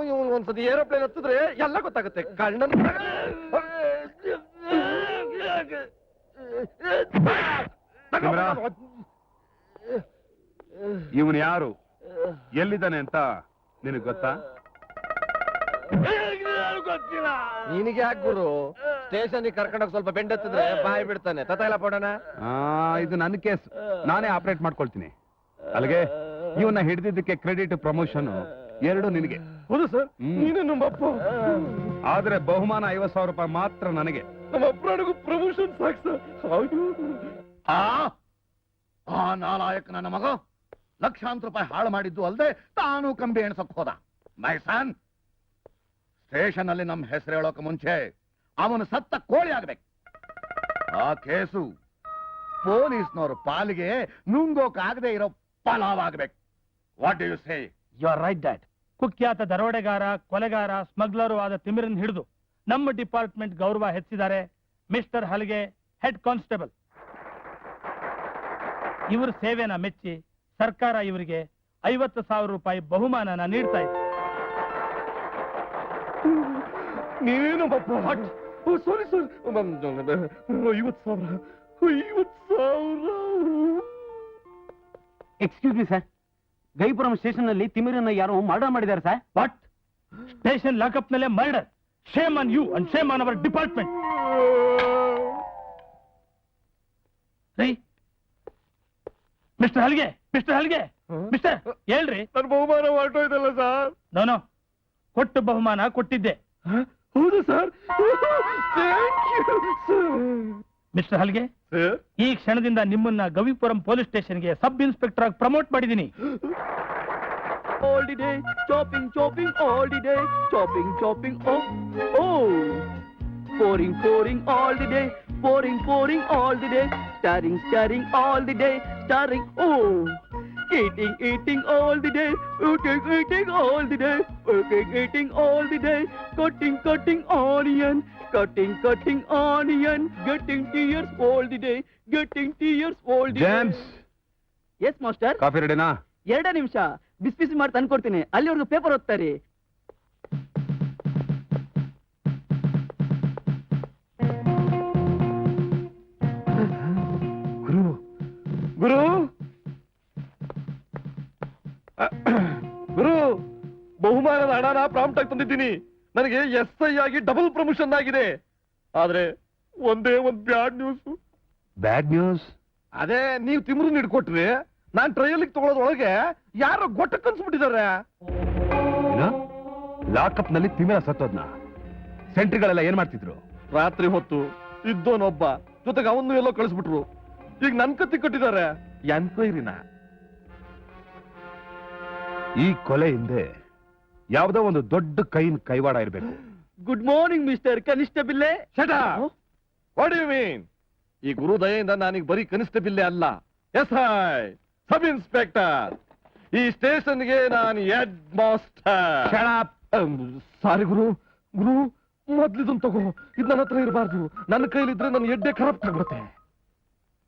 ಇವನು ಒಂದ್ಸತಿ ಏರೋಪ್ಲೇನ್ ಹತ್ತಿದ್ರೆ ಎಲ್ಲ ಗೊತ್ತಾಗುತ್ತೆ. ಕಣ್ಣನ್ ಇವನ್ ಯಾರು, ಎಲ್ಲಿದ್ದಾನೆ ಅಂತ ನಿನಗ್ ಗೊತ್ತಾ? ನಿನಗೆ ಯಾಕೆ ಗುರು? ಸ್ಟೇಷನ್ ಕರ್ಕೊಂಡೋಗಿ ಸ್ವಲ್ಪ ಬೆಂಡೆತ್ತಿದ್ರೆ ಬಾಯಿ ಬಿಡ್ತಾನೆ. ತತಾಯಿಲ್ಲ ಪಡೋಣ. ಇದು ನನ್ನ ಕೇಸ್, ನಾನೇ ಆಪರೇಟ್ ಮಾಡ್ಕೊಳ್ತೀನಿ. ಅಲ್ಲಿಗೆ ಇವನ್ನ ಹಿಡಿದಿದ್ದಕ್ಕೆ ಕ್ರೆಡಿಟ್, ಪ್ರಮೋಷನ್ ಎರಡು ನಿನಗೆ. ಹೌದು ಸರ್, ನೀನು ನಮ್ಮಪ್ಪ. ಆದ್ರೆ ಬಹುಮಾನ 50,000 ರೂಪಾಯಿ ಮಾತ್ರ ನನಗೆ. ನಮ್ಮ ಅಪ್ಪನಿಗೂ ಪ್ರಮೋಷನ್ ಸಾಕು ಸರ್. ಆ ನಾಲಾಯಕ ನನ್ನ ಮಗ ಲಕ್ಷಾಂತರ ರೂಪಾಯಿ ಹಾಳು ಮಾಡಿದ್ದು ಅಲ್ಲದೆ ತಾನು ಕಂಬಿ ಎಣ್ಸಕ್ ಹೋದ. ಮೈಸಾನ್, ಸ್ಟೇಷನ್ ಅಲ್ಲಿ ನಮ್ಮ ಹೆಸರು ಹೇಳೋಕೆ ಮುಂಚೆ ಅವನು ಸತ್ತ ಕೋಳಿ ಆಗ್ಬೇಕು. ಆ ಕೇಸು ಪೊಲೀಸ್ನವ್ರ ಪಾಲಿಗೆ ನುಂಗೋಕಾಗದೆ ಇರೋ ಪಲಾವ್ ಆಗ್ಬೇಕು. What do you say? You are right dad. ಕುಖ್ಯಾತ ದರೋಡೆಗಾರ, ಕೊಲೆಗಾರ, ಸ್ಮಗ್ಲರು ಆದ ತಿಮಿರನ್ ಹಿಡಿದು ನಮ್ಮ ಡಿಪಾರ್ಟ್ಮೆಂಟ್ ಗೌರವ ಹೆಚ್ಚಿದ್ದಾರೆ ಮಿಸ್ಟರ್ ಹಲ್ಗೆ, ಹೆಡ್ ಕಾನ್ಸ್ಟೇಬಲ್. ಇವ್ರ ಸೇವೆನ ಮೆಚ್ಚಿ ಸರ್ಕಾರ ಇವರಿಗೆ 50,000 ರೂಪಾಯಿ ಬಹುಮಾನನ ನೀಡ್ತಾ ಇದೆ. ನೀನು sorry sir, 50,000. Excuse me sir, Gaipuram station ನಲ್ಲಿ ತಿಮಿರನ್ನ ಯಾರೋ ಮರ್ಡರ್ ಮಾಡಿದ್ದಾರೆ ಸರ್. ವಾಟ್? ಸ್ಟೇಷನ್ ಲಾಕಪ್ ನಲ್ಲೇ murder? Shame on you and shame on our department. Mister Halge, mister ಹೇಳ್ರಿ. ನನ್ನ ಬಹುಮಾನ ಹೊರಟೋಯ್ತಲ್ಲ ಸರ್. ನೋನೋ, ಕೊಟ್ಟು ಬಹುಮಾನ ಕೊಟ್ಟಿದ್ದೆ. ಹೌದು ಸರ್. ಮಿಸ್ಟರ್ ಹಲ್ಗೆ, ಈ ಕ್ಷಣದಿಂದ ನಿಮ್ಮನ್ನ ಗವಿಪುರಂ ಪೊಲೀಸ್ ಸ್ಟೇಷನ್ಗೆ ಸಬ್ ಇನ್ಸ್ಪೆಕ್ಟರ್ ಆಗಿ ಪ್ರಮೋಟ್ ಮಾಡಿದ್ದೀನಿ. All the day, chopping, all the day, chopping, oh. Pouring, all the day, pouring, all the day, staring, all the day, staring, oh. Eating all the day, eating all the day, eating all the day, cutting onion, getting tears all the day, James, Yes, master. Coffee ರೆಡಿನಾ? 2 ನಿಮಿಷ ಬಿಸಿ ಮಾಡಿ ತಂದ್ಕೊಡ್ತೀನಿ. ಅಲ್ಲಿವರೆಗೂ paper ಓದ್ತಾರೆ. ಗುರು ಬಹುಮಾನದ ಹಣನ prompt ಆಗಿ ತಂದಿದ್ದೀನಿ. ನನಗೆ SI ಆಗಿ ಡಬಲ್ ಪ್ರಮೋಷನ್ ಆಗಿದೆ. ಆದ್ರೆ ಒಂದೇ ಒಂದು ಬ್ಯಾಡ್ ನ್ಯೂಸ್. ಅದೇ ನೀವು ತಿಮ್ರನ್ ಹಿಡ್ಕೊಟ್ರಿ, ನಾನ್ ಟ್ರಯಲ್ ತಗೊಳ್ಳೋದ್ರೊಳಗೆ ಯಾರೋ ಗೊಟ್ಟ ಕನ್ಸ್ಬಿಟ್ಟಿದ್ದಾರೆ. ಲಾಕಪ್ ನಲ್ಲಿ ತಿಮಿರ ಸತ್ತೋದ್ನ ಸೆಂಟ್ರಿಗಳೆಲ್ಲ ಏನ್ ಮಾಡ್ತಿದ್ರು? ರಾತ್ರಿ ಹೊತ್ತು ಇದ್ದೋನೊಬ್ಬ, ಜೊತೆಗೆ ಅವನು ಎಲ್ಲೋ ಕಳಿಸ್ಬಿಟ್ರು. ಈಗ ನನ್ ಕತ್ತಿ ಕಟ್ಟಿದ್ದಾರೆ. ಎನ್ಕ್ವೈರಿನ ಈ ಕೊಲೆ ಹಿಂದೆ ಯಾವ್ದೋ ಒಂದು ದೊಡ್ಡ ಕೈವಾಡ ಇರ್ಬೇಕು. ಗುಡ್ ಮಾರ್ನಿಂಗ್ ಮಿಸ್ಟರ್ ಕನಿಷ್ಠಬಿಲ್. What you mean? ಈ ಗುರು ದಯೆಯಿಂದ ನಾನೀಗ ಬರೀ ಕನಿಷ್ಠಬಿಲ್ಲೆ ಅಲ್ಲ, SI ಸಬ್ ಇನ್ಸ್ಪೆಕ್ಟರ್. ಈ ಸ್ಟೇಷನ್ಗೆ ನಾನು ಹೆಡ್ ಮಾಸ್ಟರ್. ಸಾರಿ ಗುರು, ಮೊದ್ಲಿದನ್ ತಗೋ. ಇದು ನನ್ನ ಹತ್ರ ಇರಬಾರ್ದು. ನನ್ನ ಕೈಲಿದ್ರೆ ನನ್ನ ಎಡ್ಡೆ ಖರಾಬ್ ತಗೊಳುತ್ತೆ.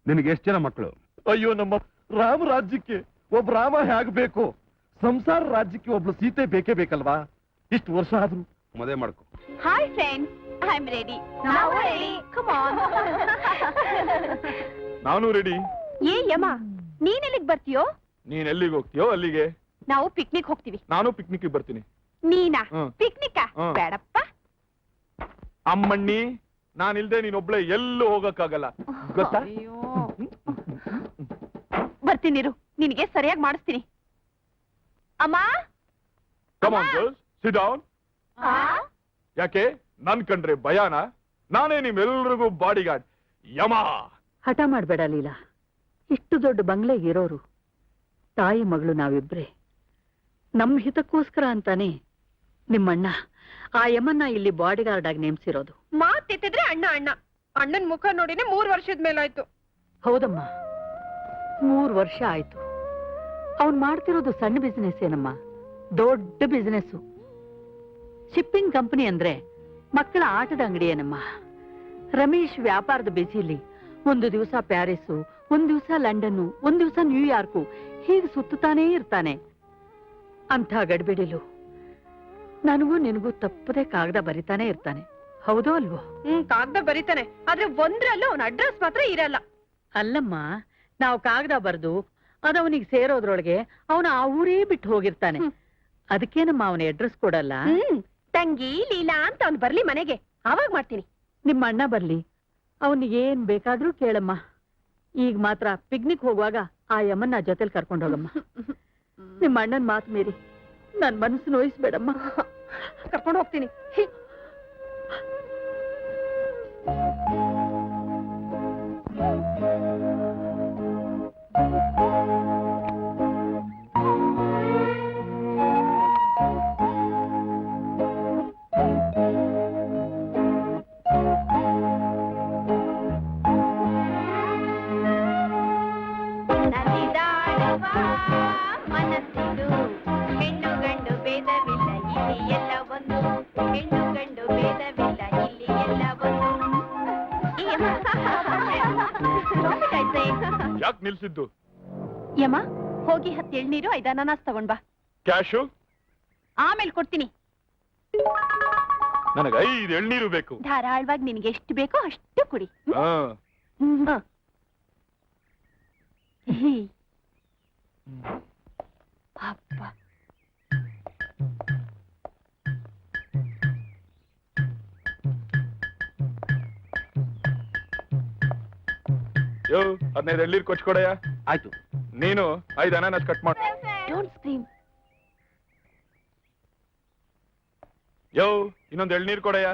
ನಿನಗೆ ಎಷ್ಟು ಜನ ಮಕ್ಕಳು? ಅಯ್ಯೋ, ನಮ್ಮ ರಾಮ ರಾಜ್ಯಕ್ಕೆ ಒಬ್ಬ ರಾಮ ಹೇಗಬೇಕು, ಸಂಸಾರ ರಾಜ್ಯಕ್ಕೆ ಒಬ್ಳು ಸೀತೆ ಬೇಕೇ ಬೇಕಲ್ವಾ? ಇಷ್ಟು ವರ್ಷ ಆದ್ರೂ ಮದುವೆ ಮಾಡ್ಕೊ. Hi friends, I'm ready. Now ready. Come on. ನಾನು ರೆಡಿ. ಏ ಯಮ, ನೀನ್ ಎಲ್ಲಿಗೆ ಬರ್ತೀಯೋ? ನೀನ್ ಎಲ್ಲಿಗೆ ಹೋಗ್ತೀಯೋ ಅಲ್ಲಿಗೆ. ನಾವು ಪಿಕ್ನಿಕ್ ಹೋಗ್ತೀವಿ. ನಾನು ಪಿಕ್ನಿಕ್ ಬರ್ತೀನಿ. ನೀನಾ? ಹ್ಮ್. ಪಿಕ್ನಿಕ್ ಹ್ಮ್. ಬೇಡಪ್ಪ. ಅಮ್ಮಣ್ಣಿ, ನಾನಿಲ್ದೆ ನೀನೊಬ್ಳೆ ಎಲ್ಲೂ ಹೋಗಕ್ಕಾಗಲ್ಲ, ಗೊತ್ತಾ? ಅಯ್ಯೋ. ಬರ್ತೀನಿರು, ನಿನಗೆ ಸರಿಯಾಗಿ ಮಾಡಿಸ್ತೀನಿ. ಅಮ್ಮ, come on girls, sit down. ಆ? ಯಾಕೆ ನನ್ ಕಂಡ್ರೆ ಭಯಾನ? ನಾನೇ ನಿಮ್ಮೆಲ್ರಿಗೂ ಬಾಡಿ ಗಾರ್ಡ್, ಯಮ. ಹಠ ಮಾಡ್ಬೇಡ ಲೀಲಾ. ಇಷ್ಟು ದೊಡ್ಡ ಬಂಗ್ಲೆಗೆ ಇರೋರು ತಾಯಿ ಮಗಳು ನಾವಿಬ್ರೆ. ನಮ್ ಹಿತಕ್ಕೋಸ್ಕರ ಅಂತಾನೆ ನಿಮ್ಮಣ್ಣ ಆ ಯಮನ್ನ ಇಲ್ಲಿ ಬಾಡಿಗಾರ್ಡ್ ಆಗಿ ನೇಮಿಸಿರೋದು. ಮಾತೆತ್ತಿದ್ರೆ ಅಣ್ಣ ಅಣ್ಣನ್ ಮುಖ ನೋಡಿನೇ 3 ವರ್ಷದ ಮೇಲಾಯ್ತು. ಹೌದಮ್ಮ, 3 ವರ್ಷ ಆಯ್ತು. ಅವನ್ ಮಾಡ್ತಿರೋದು ಸಣ್ಣ ಬಿಸ್ನೆಸ್ ಏನಮ್ಮ, ದೊಡ್ಡ ಬಿಸ್ನೆಸ್. ಶಿಪ್ಪಿಂಗ್ ಕಂಪನಿ ಅಂದ್ರೆ ಮಕ್ಕಳ ಆಟದ ಅಂಗಡಿ ಏನಮ್ಮ. ರಮೇಶ್ ವ್ಯಾಪಾರದ ಬಿಸಿಲಿ ಒಂದು ದಿವಸ ಪ್ಯಾರಿಸ್, ಒಂದ್ ದಿವಸ ಲಂಡನ್, ಒಂದ್ ದಿವಸ ನ್ಯೂಯಾರ್ಕು, ಹೀಗೆ ಸುತ್ತಾನೇ ಇರ್ತಾನೆ. ಅಂಥ ಗಡ್ಬಿಡಿಲು ನನಗೂ ನಿನಗೂ ತಪ್ಪದೆ ಕಾಗದ ಬರಿತಾನೆ ಇರ್ತಾನೆ. ಹೌದೋ ಅಲ್ವೋ? ಕಾಗದ ಬರೀತಾನೆ, ಆದ್ರೆ ಒಂದ್ರಲ್ಲೂ ಅವನ ಅಡ್ರೆಸ್ ಮಾತ್ರ ಇರಲ್ಲ. ಅಲ್ಲಮ್ಮ, ನಾವು ಕಾಗದ ಬರೆದು ಅದವನಿಗೆ ಸೇರೋದ್ರೊಳಗೆ ಅವನು ಆ ಊರೇ ಬಿಟ್ಟು ಹೋಗಿರ್ತಾನೆ. ಅದಕ್ಕೇನಮ್ಮ ಅವನ ಅಡ್ರೆಸ್ ಕೊಡಲ್ಲ? ತಂಗಿ ಲೀಲಾ ಅಂತ ಅವ್ನು ಬರ್ಲಿ ಮನೆಗೆ, ಅವಾಗ ಮಾಡ್ತೀನಿ. ನಿಮ್ಮ ಅಣ್ಣ ಬರ್ಲಿ, ಅವನಿಗೆ ಏನ್ ಬೇಕಾದ್ರೂ ಕೇಳಮ್ಮ. ಈಗ ಮಾತ್ರ ಪಿಕ್ನಿಕ್ ಹೋಗುವಾಗ ಆ ಯಮ್ಮನ್ನ ಜೊತೆಲಿ ಕರ್ಕೊಂಡು ಹೋಗಮ್ಮ. ನಿಮ್ಮ ಅಣ್ಣನ ಮಾತು ಮೀರಿ ನನ್ ಮನಸ್ಸು ನೋಯಿಸ್ಬೇಡಮ್ಮ. ಕರ್ಕೊಂಡು ಹೋಗ್ತೀನಿ. ಮನಸ್ಸಿದು ಹೆಣ್ಣು ಗಂಡು ಭೇದವಿಲ್ಲ, ಇಲ್ಲಿ ಎಲ್ಲ ಒಂದು. ಹೆಣ್ಣು ಗಂಡು ಭೇದವಿಲ್ಲ, ಇಲ್ಲಿ ಎಲ್ಲ ಒಂದು. ಯಾಕೆ ನಿಲ್ಸಿದ್ದು? ಯಮ್ಮ, ಹೋಗಿ 10 ಎಳ್ನೀರು 5 ಅನಾನಸ್ ತಗೊಂಡ್ ಬಾ. ಕ್ಯಾಶು ಆಮೇಲೆ ಕೊಡ್ತೀನಿ. ನನಗೆ 5 ಎಳ್ನೀರು ಬೇಕು. ಧಾರಾಳವಾಗಿ ನಿನ್ಗೆ ಎಷ್ಟು ಬೇಕೋ ಅಷ್ಟು ಕುಡಿ. ಅಪ್ಪ, ಯೋ 15 ಎಳ್ನೀರು ಕೊಚ್ಕೊಡಯ್ಯ. ಆಯ್ತು. ನೀನು 5 ಅನಾನಸ್ ಕಟ್ ಮಾಡು. Don't scream. ಯೋ ಇನ್ನೊಂದು ಎಳ್ನೀರು ಕೊಡಯ್ಯ.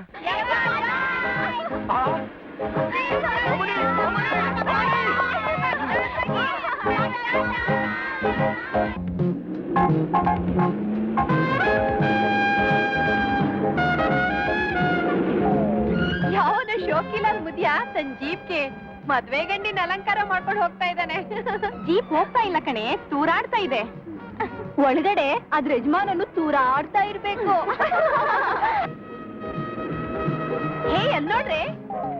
ಯಾವನ ಶೋಕಿಲಾಲ್ ಮುದಿಯ ತನ್ ಜೀಪ್ಗೆ ಮದ್ವೆ ಗಂಡಿನ ಅಲಂಕಾರ ಮಾಡ್ಕೊಂಡು ಹೋಗ್ತಾ ಇದ್ದಾನೆ. ಜೀಪ್ ಹೋಗ್ತಾ ಇಲ್ಲ ಕಣೆ, ತೂರಾಡ್ತಾ ಇದೆ. ಒಳಗಡೆ ಅದ್ರ ಯಜಮಾನನು ತೂರಾಡ್ತಾ ಇರ್ಬೇಕು. ಹೇ, ಅಲ್ ನೋಡ್ರೆ,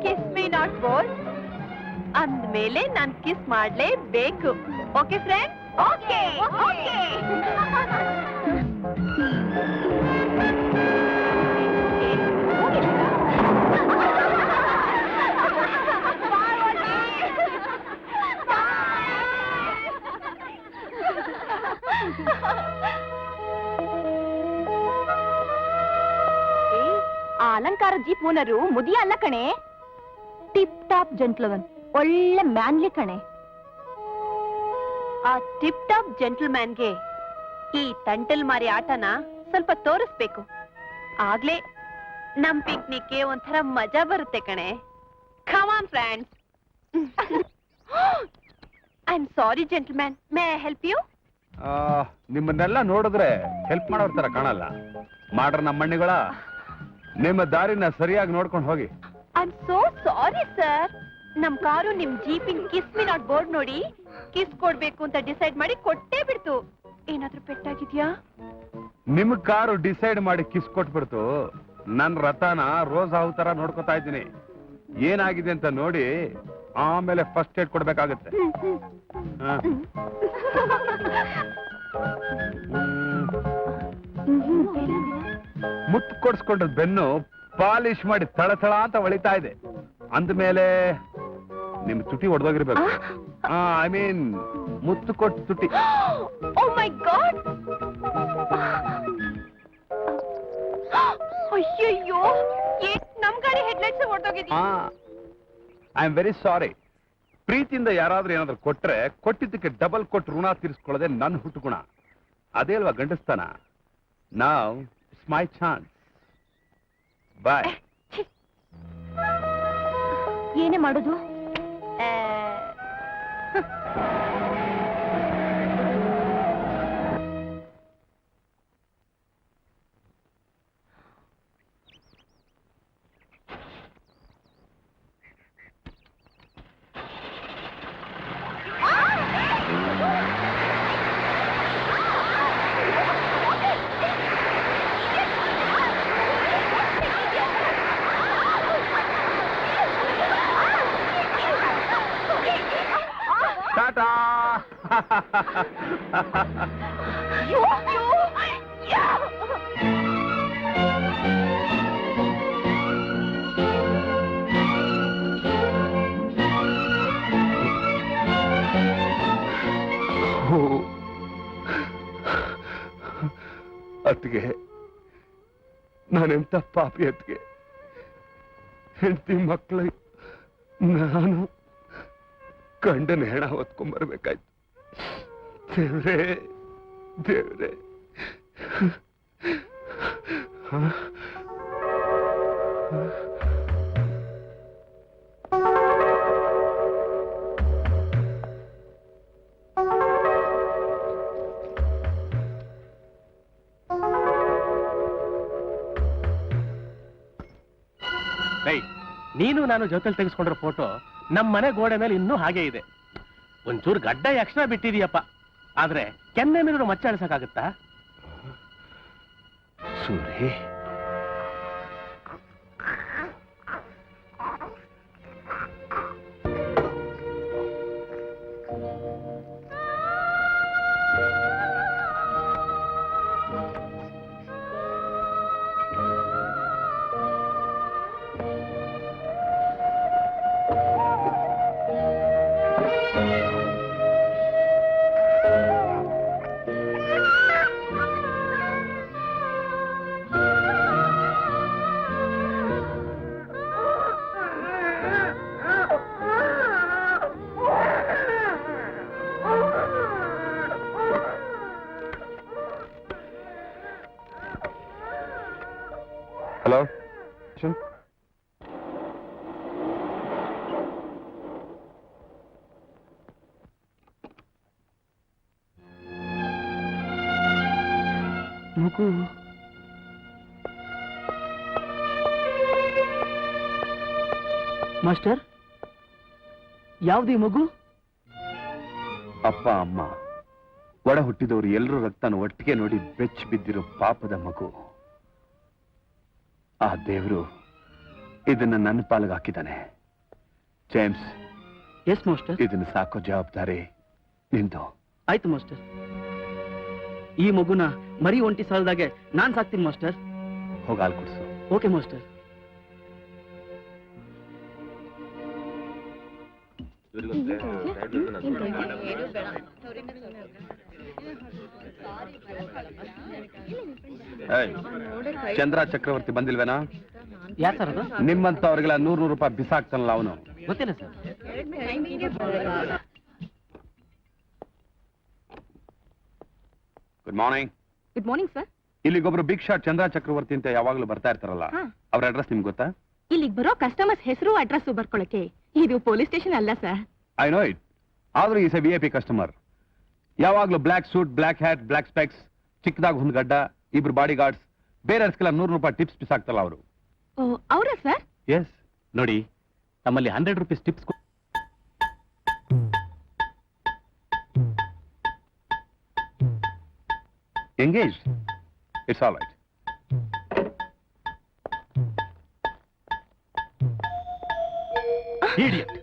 ಕಿಸ್ ಮೀ ನಾಟ್ ಬೋಲ್ ಅಂದ್ಮೇಲೆ ನಾನ್ ಕಿಸ್ ಮಾಡ್ಲೇಬೇಕು. Okay friend? Okay okay. ಆ ಅಲಂಕಾರ ಜೀಪ್ ಓನರು ಮುದಿಯ ಅಲ್ಲ ಕಣೆ, ಟಿಪ್ ಟಾಪ್ ಜೆಂಟ್ಲ್ಮನ್, ಒಳ್ಳೆ ಮ್ಯಾನ್ಲಿ ಕಣೆ. ಆ ಟಿಪ್ ಟಾಪ್ ಜೆಂಟ್ಲ್ಮ್ಯಾನ್ಗೆ ಈ ತಂಟಲ್ ಮಾರಿ ಆಟನ ಸ್ವಲ್ಪ ತೋರಿಸ್ಬೇಕು. ಆಗ್ಲೇ ನಮ್ ಪಿಕ್ನಿಕ್ಗೆ ಒಂಥರ ಮಜಾ ಬರುತ್ತೆ ಕಣೆ. Come on friends. I am sorry gentleman, may I help you? ನಿಮ್ಮನ್ನೆಲ್ಲ ನೋಡಿದ್ರೆ ಹೆಲ್ಪ್ ಮಾಡೋರ್ ತರ ಕಾಣಲ್ಲ. ಮಾಡ್ರ ನಮ್ಮಣ್ಣಿಗಳ, ನಿಮ್ಮ ದಾರಿನ ಸರಿಯಾಗಿ ನೋಡ್ಕೊಂಡು ಹೋಗಿ. I am so sorry sir. ನಮ್ ಕಾರು ನಿಮ್ ಜೀಪಿನ್ ಕಿಸ್ ಮಿ ನಾಟ್ ಬೋರ್ಡ್ ನೋಡಿ ಕಿಸ್ ಕೊಡ್ಬೇಕು ಅಂತ ಡಿಸೈಡ್ ಮಾಡಿ ಕೊಟ್ಟೇ ಬಿಡ್ತು. ಏನಾದ್ರೂ ಪೆಟ್ಟಾಗಿದ್ಯಾ? ನಿಮ್ ಕಾರು ಡಿಸೈಡ್ ಮಾಡಿ ಕಿಸ್ ಕೊಟ್ಬಿಡ್ತು. ನನ್ ರಥನ ರೋಸ್ ಹಾವು ತರ ನೋಡ್ಕೊತಾ ಇದ್ದೀನಿ. ಏನಾಗಿದೆ ಅಂತ ನೋಡಿ ಆಮೇಲೆ ಫಸ್ಟ್ ಏಡ್ ಕೊಡ್ಬೇಕಾಗತ್ತೆ. ಮುತ್ತು ಕೊಡ್ಸ್ಕೊಂಡ್ರ ಬೆನ್ನು ಪಾಲಿಶ್ ಮಾಡಿ ಥಳಥಳ ಅಂತ ಹೊಳಿತಾ ಇದೆ. ಅಂದ್ಮೇಲೆ ನಿಮ್ ತುಟಿ ಹೊಡೆದೋಗಿರ್ಬೇಕು. ಐ ಮೀನ್ ಮುತ್ತು ಕೊಟ್ಟು ತುಟಿ. Oh my god! ಅಯ್ಯಯ್ಯೋ, ನಮ್ ಗಾಡಿ ಹೆಡ್ಲೈಟ್ಸ್ ಹೊಡೆದೋಗಿದ್ಯಾ? I am very sorry. ಪ್ರೀತಿಯಿಂದ ಯಾರಾದ್ರೂ ಏನಾದ್ರೂ ಕೊಟ್ರೆ ಕೊಟ್ಟಿದ್ದಕ್ಕೆ ಡಬಲ್ ಕೊಟ್ಟು ಋಣ ತೀರಿಸ್ಕೊಳ್ಳೋದೆ ನನ್ನ ಹುಟ್ಟು ಗುಣ. ಅದೇ ಅಲ್ವಾ ಗಂಡಸ್ತಾನ. ನಾವ್ ಇಟ್ಸ್ ಮೈ ಚಾನ್ಸ್. ಬಾಯ್. ಏನೇ ಮಾಡೋದು? ಅತ್ತಿಗೆ ನಾನೆಂತ ಪಾಪಿ ಅತ್ತಿಗೆ. ಹೆಂಡತಿ ಮಕ್ಕಳು ನಾನು ಗಂಡನ ಹೆಣ ಹೊತ್ಕೊಂಡ್ಬರ್ಬೇಕಾಯ್ತು. ದೇವ್ರೇ ದೇವ್ರೇ. ನೀನು ನಾನು ಜೊತೆಲಿ ತೆಗೆಸ್ಕೊಂಡಿರೋ ಫೋಟೋ ನಮ್ಮ ಮನೆ ಗೋಡೆ ಮೇಲೆ ಇನ್ನೂ ಹಾಗೆ ಇದೆ. ಒಂಚೂರು ಗಡ್ಡ ಎಕ್ಸ್ಟ್ರಾ ಬಿಟ್ಟಿದೀಯಪ್ಪ, ಆದ್ರೆ ಕೆನ್ನೆ ಮೇಲಿರೋ ಮಚ್ಚ ಅಳಿಸಕ್ಕಾಗತ್ತಾ? ಸೂರಿ, ಹಲೋ ಮಗು ಮಾಸ್ಟರ್, ಯಾವ್ದು ಈ ಮಗು? ಅಪ್ಪ ಅಮ್ಮ ಒಡ ಹುಟ್ಟಿದವರು ಎಲ್ಲರೂ ರಕ್ತನ ಒಟ್ಟಿಗೆ ನೋಡಿ ಬೆಚ್ಚ ಬಿದ್ದಿರೋ ಪಾಪದ ಮಗು. ಆ ದೇವರು ಇದನ್ನ ನನ್ನ ಪಾಲಿಗೆ ಹಾಕಿದ್ದಾನೆ. James, S master. ಇದನ್ನ ಸಾಕೋ ಜವಾಬ್ದಾರಿ ನಿಂದು. ಆಯ್ತು ಮಾಸ್ಟರ್. ಈ ಮಗುನ ಮರಿ ಒಂಟಿ ಸಾಲದಾಗೆ ನಾನ್ ಸಾಕ್ತೀನಿ ಮಾಸ್ಟರ್. ಹೋಗಿ ಹಾಲು ಕುಡಿಸು. Okay master. ಚಂದ್ರ ಚಕ್ರವರ್ತಿ ಬಂದಿಲ್ವೇನಾ? ಯಾರು ಸರ್ ಅದು? ನಿಮ್ಮಂತವ್ರಿಗೆಲ್ಲ 100 ರೂಪಾಯಿ ಬಿಸಾಕ್ತಾನಲ್ಲ ಅವನು. ಗೊತ್ತಿಲ್ಲ sir. Good morning. Good morning sir. ಇಲ್ಲಿಗೊಬ್ರು ಬಿಗ್ ಶಾಟ್ ಚಂದ್ರ ಚಕ್ರವರ್ತಿ ಅಂತ ಯಾವಾಗ್ಲೂ ಬರ್ತಾ ಇರ್ತಾರಲ್ಲ, ಅವ್ರ ಅಡ್ರೆಸ್ ನಿಮ್ಗೆ ಗೊತ್ತಾ? ಇಲ್ಲಿಗೆ ಬರೋ ಕಸ್ಟಮರ್ಸ್ ಹೆಸರು ಅಡ್ರೆಸ್ ಬರ್ಕೊಳಕ್ಕೆ ಇದು ಪೊಲೀಸ್ ಸ್ಟೇಷನ್ ಅಲ್ಲ ಸರ್. I know it. ಆದ್ರೂ ಈಸ್ ಎ VIP ಕಸ್ಟಮರ್. ಯಾವಾಗ್ಲೂ black suit, black hat, black specs, ಚಿಕ್ಕದಾಗ ಒಂದು ಗಡ್ಡ, ಇಬ್ರು ಬಾಡಿ ಗಾರ್ಡ್ಸ್, ಬೇರೆಯವ್ರಿಗೆಲ್ಲ 100 ರೂಪಾಯಿ ಟಿಪ್ಸ್ ಬಿಸಾಕ್ತಲ್ಲ ಅವರು. ಅವರ ಸರ್? ಎಸ್. ನೋಡಿ, ನಮ್ಮಲ್ಲಿ 100 rupees tips. Engage. It's all right. Idiot.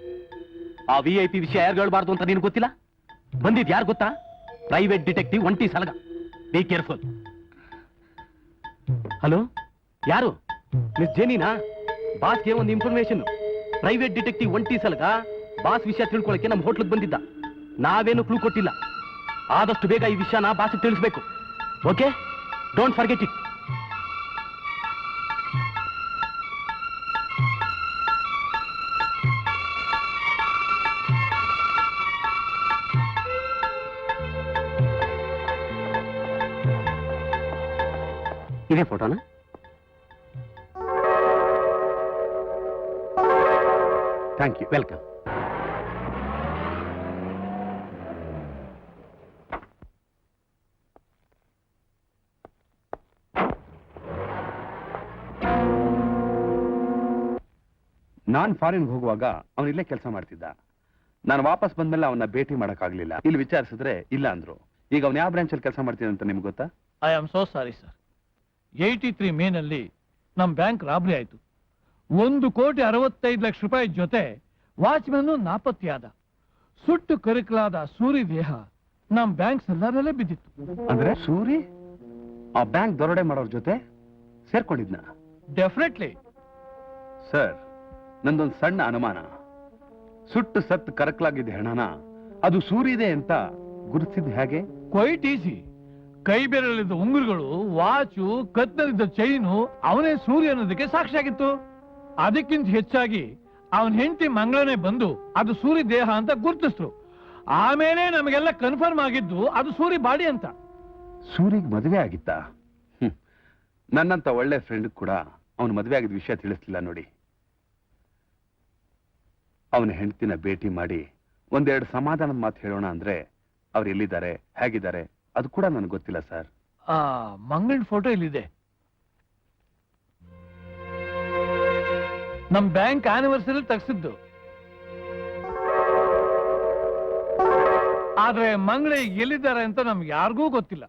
ಆ VIP ವಿಷಯ ಯಾರು ಹೇಳ್ಬಾರ್ದು ಅಂತ ನಿನ್ಗೆ ಗೊತ್ತಿಲ್ಲ? ಬಂದಿದ್ ಯಾರು ಗೊತ್ತಾ? Private detective Onti Salaga. Be careful. Hello, ಯಾರು? ಮಿಸ್ ಜೇನಿನಾ? ಬಾಸ್ಗೆ ಒಂದು ಇನ್ಫಾರ್ಮೇಶನ್. ಪ್ರೈವೇಟ್ ಡಿಟೆಕ್ಟಿವ್ ಒಂಟಿ ಸಲಗ ಬಾಸ್ ವಿಷಯ ತಿಳ್ಕೊಳಕ್ಕೆ ನಮ್ಮ ಹೋಟ್ಲಿಗೆ ಬಂದಿದ್ದ. ನಾವೇನು ಕ್ಲೂ ಕೊಟ್ಟಿಲ್ಲ. ಆದಷ್ಟು ಬೇಗ ಈ ವಿಷಯನ ಬಾಸ್ಗೆ ತಿಳಿಸ್ಬೇಕು. Okay, don't forget it. ಇದೇ ಫೋಟೋನಾ? Thank you. ವೆಲ್ಕಮ್. ನಾನ್ ಫಾರಿನ್ ಹೋಗುವಾಗ ಅವನು ಇಲ್ಲೇ ಕೆಲಸ ಮಾಡ್ತಿದ್ದ. ನಾನು ವಾಪಸ್ ಬಂದ್ಮೇಲೆ ಅವನ್ನ ಭೇಟಿ ಮಾಡಕ್ಕಾಗ್ಲಿಲ್ಲ. ಇಲ್ಲಿ ವಿಚಾರಿಸಿದ್ರೆ ಇಲ್ಲ ಅಂದ್ರು. ಈಗ ಅವ್ನು ಯಾವ ಬ್ರಾಂಚ್ ಅಲ್ಲಿ ಕೆಲಸ ಮಾಡ್ತಿದ್ದ ಅಂತ ನಿಮ್ಗೆ ಗೊತ್ತಾ? I am so sorry sir. 83 ಮೇನಲ್ಲಿ ನಮ್ ಬ್ಯಾಂಕ್ ರಾಬರಿ ಆಯ್ತು. 1,65,00,000 ರೂಪಾಯಿ ಜೊತೆ ವಾಚ್ಮನ್ ನಾಪತ್ತೆಯಾದ. ಸುಟ್ಟು ಕರಕಲಾದ ಸೂರಿ ದೇಹ ನಮ್ ಬ್ಯಾಂಕ್ ಎಲ್ಲರಲ್ಲೇ ಬಿದ್ದಿತ್ತು. ಅಂದ್ರೆ ಸೂರಿ ಆ ಬ್ಯಾಂಕ್ ದರೋಡೆ ಮಾಡೋರ್ ಜೊತೆ ಸೇರ್ಕೊಂಡಿದ್ನ? ಡೆಫಿನೆಟ್ಲಿ. ಸರ್, ನಂದೊಂದು ಸಣ್ಣ ಅನುಮಾನ. ಸುಟ್ಟು ಸತ್ತು ಕರಕಲಾಗಿದ್ದ ಹೆಣನ ಅದು ಸೂರಿದೆ ಅಂತ ಗುರುತಿಸಿದ್ ಹೇಗೆ? Quite easy. ಕೈ ಬೆರಳಿದ್ದ ಉಂಗುರುಗಳು, ವಾಚು, ಕತ್ತರಿದ್ದ ಚೈನು ಅವನೇ ಸೂರ್ಯ ಅನ್ನೋದಕ್ಕೆ ಸಾಕ್ಷಿಯಾಗಿತ್ತು. ಅದಕ್ಕಿಂತ ಹೆಚ್ಚಾಗಿ ಅವನ ಹೆಂಡತಿ ಮಂಗಳನೇ ಬಂದು ಅದು ಸೂರಿ ದೇಹ ಅಂತ ಗುರುತಿಸ್ರು. ಆಮೇಲೆ ನಮಗೆಲ್ಲ ಕನ್ಫರ್ಮ್ ಆಗಿದ್ದು ಅದು ಸೂರಿ ಬಾಡಿ ಅಂತ. ಸೂರಿಗೆ ಮದುವೆ ಆಗಿತ್ತ? ನನ್ನಂತ ಒಳ್ಳೆ ಫ್ರೆಂಡ್ ಕೂಡ ಅವನು ಮದುವೆ ಆಗಿದ್ದ ವಿಷಯ ತಿಳಿಸ್ಲಿಲ್ಲ ನೋಡಿ. ಅವನ ಹೆಂಡತಿನ ಭೇಟಿ ಮಾಡಿ ಒಂದೆರಡು ಸಮಾಧಾನದ ಮಾತು ಹೇಳೋಣ ಅಂದ್ರೆ ಅವ್ರು ಎಲ್ಲಿದ್ದಾರೆ, ಹೇಗಿದ್ದಾರೆ ಅದು ಕೂಡ ನನಗೆ ಗೊತ್ತಿಲ್ಲ ಸರ್. ಆ ಮಂಗಳನ್ ಫೋಟೋ ಇಲ್ಲಿದೆ. ನಮ್ ಬ್ಯಾಂಕ್ ಆನಿವರ್ಸರಿ ತೆಗ್ಸಿದ್ದು. ಆದ್ರೆ ಮಂಗಳ ಈಗ ಎಲ್ಲಿದ್ದಾರೆ ಅಂತ ನಮ್ಗೆ ಯಾರಿಗೂ ಗೊತ್ತಿಲ್ಲ.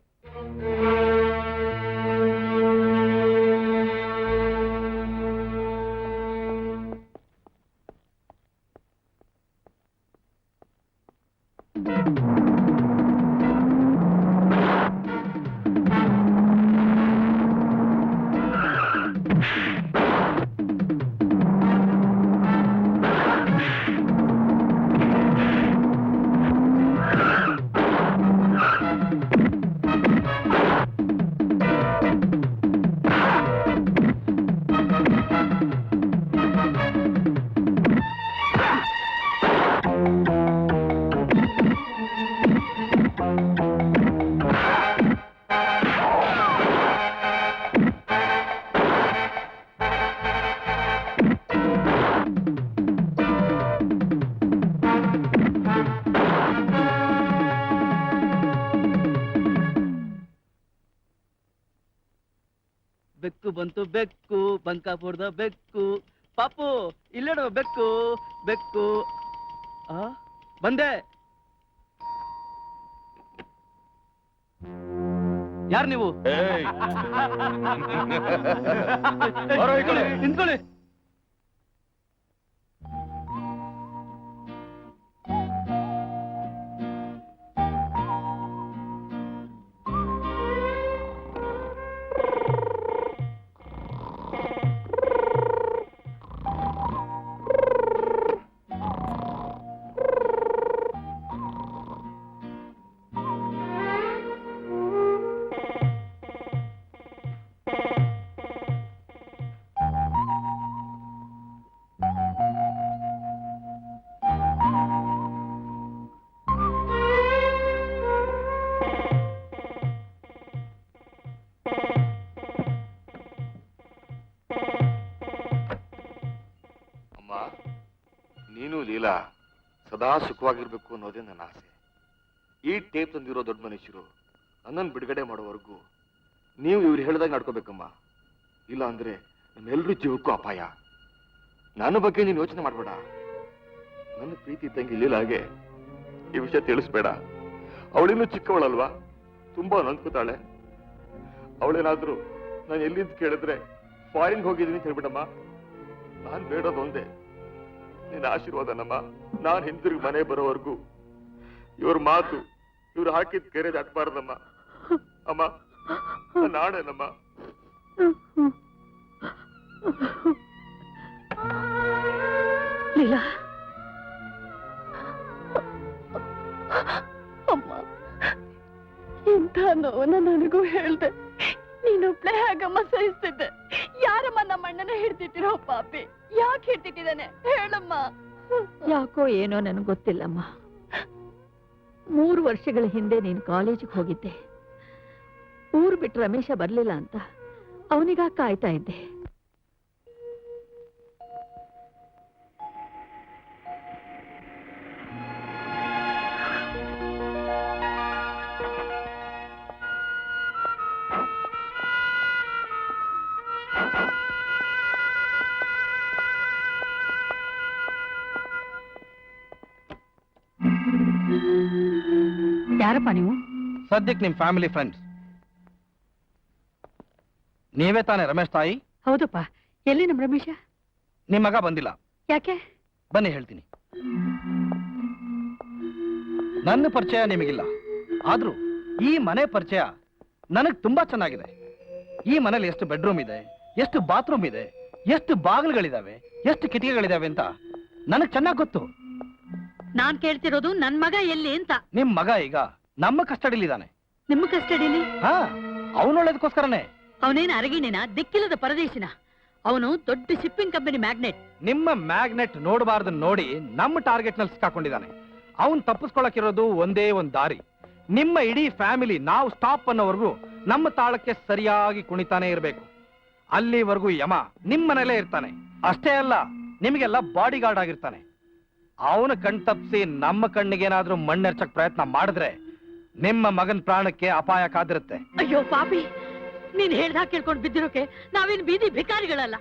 ಬೆಕ್ಕು ಬಂತು ಬೆಕ್ಕು, ಬಂಕಾಪುರದ ಬೆಕ್ಕು. ಪಾಪು ಇಲ್ಲೇಡು ಬೆಕ್ಕು ಬೆಕ್ಕು. ಬಂದೆ. ಯಾರು ನೀವು? ನಿಂತ್ಕೊಳ್ಳಿ. ನೀನು ಲೀಲಾ ಸದಾ ಸುಖವಾಗಿರ್ಬೇಕು ಅನ್ನೋದೇ ನನ್ನ ಆಸೆ. ಈ ಟೇಪ್ ತಂದಿರೋ ದೊಡ್ಡ ಮನುಷ್ಯರು ನನ್ನನ್ನು ಬಿಡುಗಡೆ ಮಾಡೋವರೆಗೂ ನೀವು ಇವ್ರು ಹೇಳ್ದಾಗ ನಡ್ಕೋಬೇಕಮ್ಮ. ಇಲ್ಲ ಅಂದ್ರೆ ನಮ್ಮೆಲ್ಲರೂ ಜೀವಕ್ಕೂ ಅಪಾಯ. ನನ್ನ ಬಗ್ಗೆ ನೀನು ಯೋಚನೆ ಮಾಡಬೇಡ. ನನ್ನ ಪ್ರೀತಿ ಇದ್ದಂಗೆ ಲೀಲಾಗೆ ಈ ವಿಷಯ ತಿಳಿಸ್ಬೇಡ. ಅವಳಿನ್ನೂ ಚಿಕ್ಕವಳಲ್ವಾ, ತುಂಬಾ ನೊಂದ್ಕೋತಾಳೆ. ಅವಳೇನಾದ್ರೂ ನಾನು ಎಲ್ಲಿಂದ ಕೇಳಿದ್ರೆ ಫಾರಿನ್ ಹೋಗಿದ್ದೀನಿ ಅಂತ ಹೇಳ್ಬಿಡಮ್ಮ. ನಾನ್ ಬೇಡೋದು ಒಂದೇ, ನಿನ್ನ ಆಶೀರ್ವಾದನಮ್ಮ. ನಾನ್ ಹಿಂದಿರುಗಿ ಮನೆ ಬರೋವರೆಗೂ ಇವ್ರ ಮಾತು, ಇವ್ರು ಹಾಕಿದ ಕೆರೆ ದಾಟಬಾರ್ದಮ್ಮ. ಅಮ್ಮ, ನಾಡೇನಮ್ಮ. ಲೀಲಾ, ಅಮ್ಮ, ಇಂಥ ನೋವನ್ನ ನನಗೂ ಹೇಳ್ದೆ. ನೀನೊಬ್ಳೆ ಹೇಗಮ್ಮ ಸಹಿಸ್ತಿದ್ದೆ? ಯಾರಮ್ಮ ನಮ್ಮ ಅಣ್ಣನ ಹಿಡ್ತಿಟ್ಟಿರೋ ಪಾಪಿ? ಯಾಕೆ ಹಿಡ್ತಿಟ್ಟಿದ್ದಾನೆ ಹೇಳಮ್ಮ. ಯಾಕೋ ಏನೋ ನನಗೆ ಗೊತ್ತಿಲ್ಲಮ್ಮ. 3 ವರ್ಷಗಳ ಹಿಂದೆ ನೀನು ಕಾಲೇಜಿಗೆ ಹೋಗಿದ್ದೆ. ಊರು ಬಿಟ್ಟು ರಮೇಶ ಬರ್ಲಿಲ್ಲ ಅಂತ ಅವನಿಗ ಕಾಯ್ತಾ ಇದ್ದೆ. ಯಾರಪ್ಪ ನೀವು? ಸದ್ಯಕ್ಕೆ ನಿಮ್ ಫ್ಯಾಮಿಲಿ ಫ್ರೆಂಡ್ಸ್. ನೀವೇ ತಾನೇ ರಮೇಶ್ ತಾಯಿ? ಹೌದಪ್ಪ. ಎಲ್ಲಿ ನಮ್ಮ ರಮೇಶ? ನಿಮ್ ಮಗ ಬಂದಿಲ್ಲ. ಯಾಕೆ? ಬನ್ನಿ ಹೇಳ್ತೀನಿ. ನನ್ನ ಪರಿಚಯ ನಿಮಗಿಲ್ಲ, ಆದ್ರೂ ಈ ಮನೆ ಪರಿಚಯ ನನಗ್ ತುಂಬಾ ಚೆನ್ನಾಗಿದೆ. ಈ ಮನೇಲಿ ಎಷ್ಟು ಬೆಡ್ರೂಮ್ ಇದೆ, ಎಷ್ಟು ಬಾತ್ರೂಮ್ ಇದೆ, ಎಷ್ಟು ಬಾಗಿಲುಗಳಿದಾವೆ, ಎಷ್ಟು ಕಿಟಕಿಗಳಿದಾವೆ ಅಂತ ನನಗ್ ಚೆನ್ನಾಗ್ ಗೊತ್ತು. ನಾನ್ ಕೇಳ್ತಿರೋದು ನನ್ ಮಗ ಎಲ್ಲಿ ಅಂತ. ನಿಮ್ ಮಗ ಈಗ ನಮ್ಮ ಕಸ್ಟಡಿಲಿದ್ದಾನೆ. ನಿಮ್ಮ ಕಸ್ಟಡಿಲಿ? ಹಾ, ಅವನೊಳ್ಳೇದಕ್ಕೋಸ್ಕರನೇ. ಅವನೇನು ಅರಗಿಣಿನ, ದಿಕ್ಕಿಲ್ಲದ ಪರದೇಶಿನ? ಅವನು ದೊಡ್ಡ ಶಿಪ್ಪಿಂಗ್ ಕಂಪನಿ ಮ್ಯಾಗ್ನೆಟ್. ನಿಮ್ಮ ಮ್ಯಾಗ್ನೆಟ್ ನೋಡಬಾರ್ದು ನೋಡಿ ನಮ್ಮ ಟಾರ್ಗೆಟ್ ನಲ್ಲಿ ಸಿಕ್ಕಾಕೊಂಡಿದ್ದಾನೆ. ಅವನ್ ತಪ್ಪಿಸ್ಕೊಳಕಿರೋದು ಒಂದೇ ಒಂದ್ ದಾರಿ. ನಿಮ್ಮ ಇಡೀ ಫ್ಯಾಮಿಲಿ ನಾವು ಸ್ಟಾಪ್ ಅನ್ನೋವರೆಗೂ ನಮ್ಮ ತಾಳಕ್ಕೆ ಸರಿಯಾಗಿ ಕುಣಿತಾನೆ ಇರಬೇಕು. ಅಲ್ಲಿವರೆಗೂ ಯಮ ನಿಮ್ಮನೇಲೇ ಇರ್ತಾನೆ. ಅಷ್ಟೇ ಅಲ್ಲ, ನಿಮಗೆಲ್ಲ ಬಾಡಿ ಗಾರ್ಡ್ ಆಗಿರ್ತಾನೆ. ಅವನ ಕಣ್ ತಪ್ಪಿಸಿ ನಮ್ಮ ಕಣ್ಣಿಗೇನಾದ್ರೂ ಮಣ್ಣೆರ್ಚಕ್ ಪ್ರಯತ್ನ ಮಾಡಿದ್ರೆ ನಿಮ್ಮ ಮಗನ್ ಪ್ರಾಣಕ್ಕೆ ಅಪಾಯ ಕಾದಿರುತ್ತೆ. ಅಯ್ಯೋ ಪಾಪಿ, ನೀನ್ ಹೇಳ್ದಾಗ ಕೇಳ್ಕೊಂಡು ಬಿದ್ದಿರೋಕೆ ನಾವೇನು ಬೀದಿ ಭಿಕಾರಿಗಳಲ್ಲ.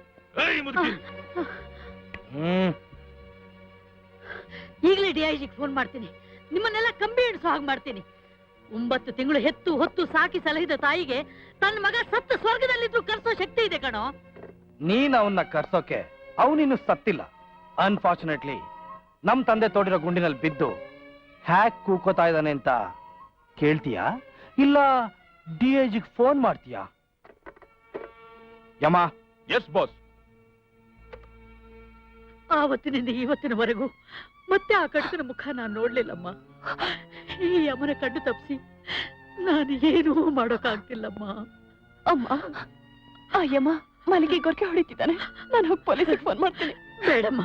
ಈಗಲೇ DIGಗೆ ಫೋನ್ ಮಾಡ್ತೀನಿ. ನಿಮ್ಮನ್ನೆಲ್ಲ ಕಂಬಿ ಹಿಡಿಸೋ ಹಾಗೆ ಮಾಡ್ತೀನಿ. 9 ತಿಂಗಳು ಹೆತ್ತು ಹೊತ್ತು ಸಾಕಿ ಸಲಹಿದ ತಾಯಿಗೆ ತನ್ನ ಮಗ ಸತ್ತ ಸ್ವರ್ಗದಲ್ಲಿದ್ರು ಕರ್ಸೋ ಶಕ್ತಿ ಇದೆ ಕಣೋ. ನೀನ್ ಅವನ್ನ ಕರ್ಸೋಕೆ ಅವನಿನ್ನು ಸತ್ತಿಲ್ಲ. ಅನ್ಫಾರ್ಚುನೇಟ್ಲಿ ನಮ್ ತಂದೆ ತೋಡಿರೋ ಗುಂಡಿನಲ್ಲಿ ಬಿದ್ದು ಹ್ಯಾಕ್ ಕೂಕೋತಾ ಇದ್ದಾನೆ ಅಂತ ಕೇಳ್ತೀಯಾ, ಇಲ್ಲ DIGಗೆ ಫೋನ್ ಮಾಡ್ತೀಯಾ? ಯಮ. Yes boss. ಆವತ್ತಿನಿಂದ ಇವತ್ತಿನವರೆಗೂ ಮತ್ತೆ ಆ ಕಡಕನ ಮುಖ ನಾನು ನೋಡ್ಲಿಲ್ಲಮ್ಮ. ಈ ಯಮನ ಕಣ್ಣು ತಪ್ಪಿಸಿ ನಾನು ಏನೂ ಮಾಡೋಕ್ಕಾಗ್ತಿಲ್ಲಮ್ಮ. ಅಮ್ಮ, ಆ ಯಮ ಮನೆಗೆ ಗೊರಕೆ ಹೊಡಿತಿದ್ದಾನೆ. ನಾನು ಹೋಗಿ ಪೊಲೀಸಿಗೆ ಫೋನ್ ಮಾಡ್ತೀನಿ. ಬೇಡಮ್ಮ,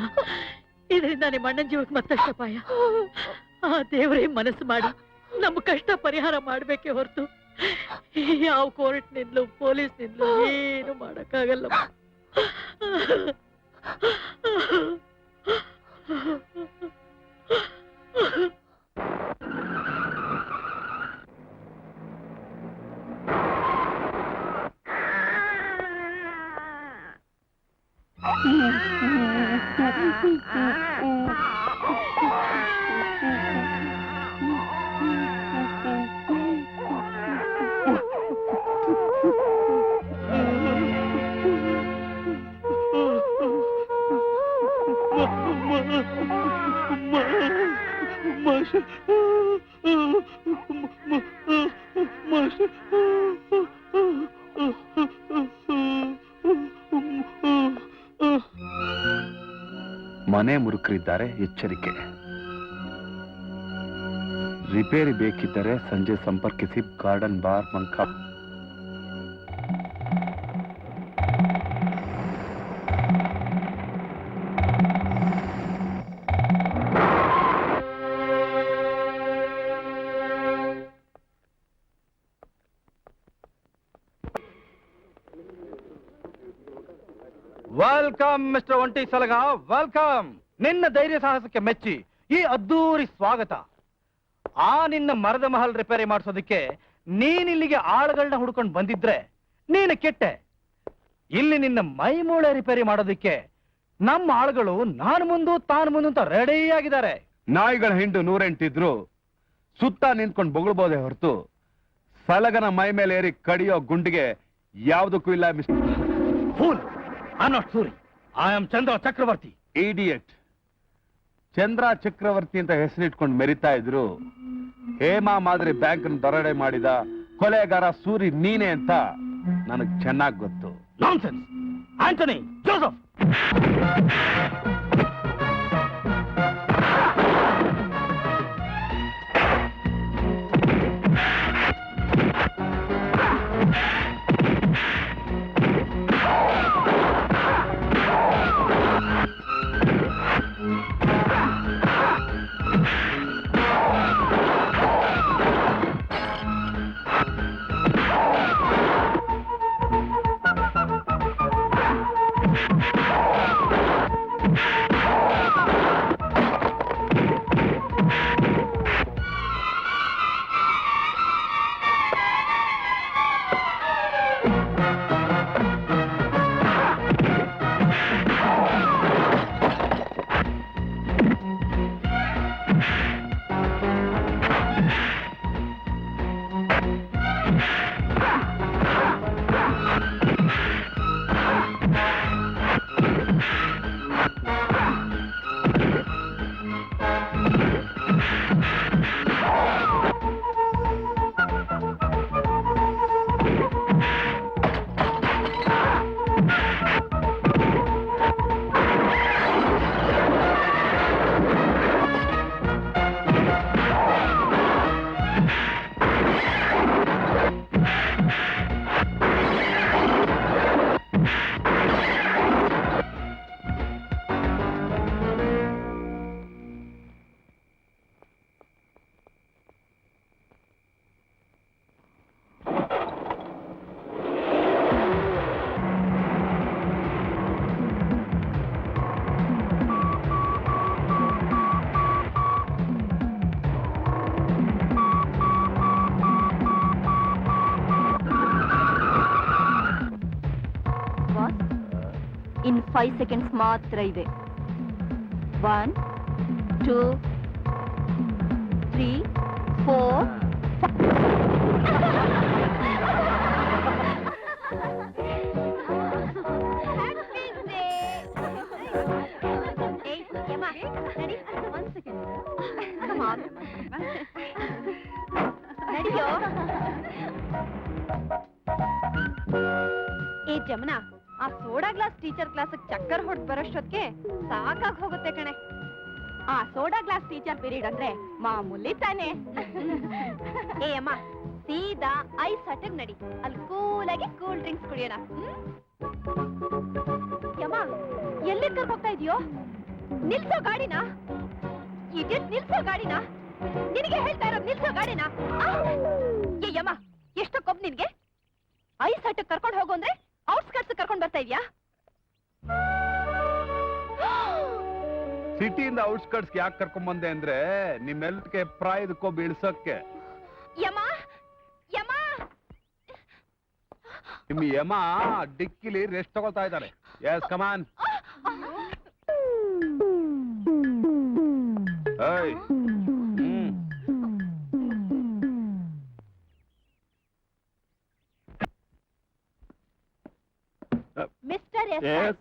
ಇದರಿಂದ ನಿಮ್ಮ ಅಣ್ಣನ ಜೀವಕ್ಕೆ ಮತ್ತಷ್ಟು ಅಪಾಯ. ಆ ದೇವರೇ ಮನಸ್ಸು ಮಾಡಿ ನಮ್ಮ ಕಷ್ಟ ಪರಿಹಾರ ಮಾಡ್ಬೇಕೆ ಹೊರತು ಯಾವ ಕೋರ್ಟ್ನಿಂದಲೂ ಪೊಲೀಸ್ನಿಂದಲೂ ಏನು ಮಾಡಕ್ಕಾಗಲ್ಲಮ್ಮ. ಮನೆ ಮುರುಕರಿದ್ದಾರೆ, ಎಚ್ಚರಿಕೆ. ರಿಪೇರಿ ಬೇಕಿದ್ದರೆ ಸಂಜೆ ಸಂಪರ್ಕಿಸಿ. ಗಾರ್ಡನ್ ಬಾರ್ ಮಂಕ. Welcome mister Onti Salaga, welcome. ನಿನ್ನ ಧೈರ್ಯ ಸಾಹಸಕ್ಕೆ ಮೆಚ್ಚಿ ಈ ಅದ್ದೂರಿ ಸ್ವಾಗತ. ಆ ನಿನ್ನ ಮರದ ಮಹಲ್ ರಿಪೇರಿ ಮಾಡಿಸೋದಕ್ಕೆ ನೀನಿಲ್ಲಿಗೆ ಆಳುಗಳನ್ನ ಹುಡ್ಕೊಂಡು ಬಂದಿದ್ರೆ ನೀನು ಕೆಟ್ಟೆ. ಇಲ್ಲಿ ನಿನ್ನ ಮೈ ಮೂಳೆ ರಿಪೇರಿ ಮಾಡೋದಕ್ಕೆ ನಮ್ಮ ಆಳುಗಳು ನಾನು ಮುಂದು ತಾನು ಮುಂದು ಅಂತ ರೆಡಿ ಆಗಿದ್ದಾರೆ. ನಾಯಿಗಳ ಹಿಂಡು 108 ಇದ್ರು ಸುತ್ತ ನಿಂತ್ಕೊಂಡು ಬೊಗಳ್ಬೋದೇ ಹೊರತು ಸಲಗನ ಮೈ ಮೇಲೆ ಏರಿ ಕಡಿಯೋ ಗುಂಡಿಗೆ ಯಾವುದಕ್ಕೂ ಇಲ್ಲ mister. Fool, I am not Suri. I am Chandra Chakravarthi. Idiot. Chandra Chakravarthi ಅಂತ ಹೆಸರಿಟ್ಕೊಂಡು ಮೆರಿತಾ ಇದ್ರು ಹೇಮಾ ಮಾದರಿ ಬ್ಯಾಂಕ್ ದರೋಡೆ ಮಾಡಿದ ಕೊಲೆಗಾರ ಸೂರಿ ನೀನೆ ಅಂತ ನನಗ್ ಚೆನ್ನಾಗ್ ಗೊತ್ತು. Nonsense. Antony Joseph. In 5 seconds ಮಾತ್ರ ಇದೆ. 1 2 3 4 ನಡಿಯೋ. ಏ ಜಮುನಾ, ಆ ಸೋಡಾ ಗ್ಲಾಸ್ ಟೀಚರ್ ಕ್ಲಾಸ್ ಚಕ್ಕರ್ ಹೊಡ್ ಬರೋಷ್ಟೊತ್ತಿಗೆ ಸಾಕಾಗ್ ಹೋಗುತ್ತೆ ಕಣೆ. ಆ ಸೋಡಾ ಗ್ಲಾಸ್ ಟೀಚರ್ ಪೀರಿಯಡ್ ಅಂದ್ರೆ ಮಾಮೂಲಿ ತಾನೆ. ಏ ಅಮ್ಮ, ಸೀದಾ ಐಸ್ ಹಟ್ಟಗ್ ನಡಿ, ಅಲ್ಲಿ ಕೂಲಾಗಿ ಕೂಲ್ ಡ್ರಿಂಕ್ಸ್ ಕುಡಿಯೋಣ. ಯಮ್ಮ, ಎಲ್ಲಿ ಕರ್ಕೊಂಡು ಹೋಗ್ತಾ ಇದೀಯೋ? ನಿಲ್ಸೋ ಗಾಡಿನ, ನಿಲ್ಸೋ ಗಾಡಿನ. ನಿನಗೆ ಹೇಳ್ತಾ ಇರೋದು ನಿಲ್ಸೋ ಗಾಡಿನ. ಏ ಯಮ್ಮ, ಎಷ್ಟು ಕೊಬ್ಬು ನಿನ್ಗೆ? ಐಸ್ ಹಟ್ಟಗ್ ಕರ್ಕೊಂಡು ಹೋಗು ಅಂದ್ರೆ ಔಟ್ಸ್ಕರ್ಟ್ಸ್ ಕರ್ಕೊಂಡು ಬರ್ತಾ ಇದ್ಯಾ? ಸಿಟಿಯಿಂದ ಔಟ್ಸ್ಕರ್ಟ್ಸ್ ಯಾಕೆ ಕರ್ಕೊಂಡ್ ಬಂದೆ ಅಂದ್ರೆ ನಿಮ್ಮೆಲ್ಲಕ್ಕೆ ಪ್ರಾಯದ ಕೊಬ್ಬು ಇಳಿಸೋಕ್ಕೆ. ಯಮ್ಮ ಯಮ್ಮ, ನಿಮ್ ಯಮ ಡಿಕ್ಕಿಲಿ ರೆಸ್ಟ್ ತಗೊಳ್ತಾ ಇದ್ದಾರೆ. Yes come on. Mister yes.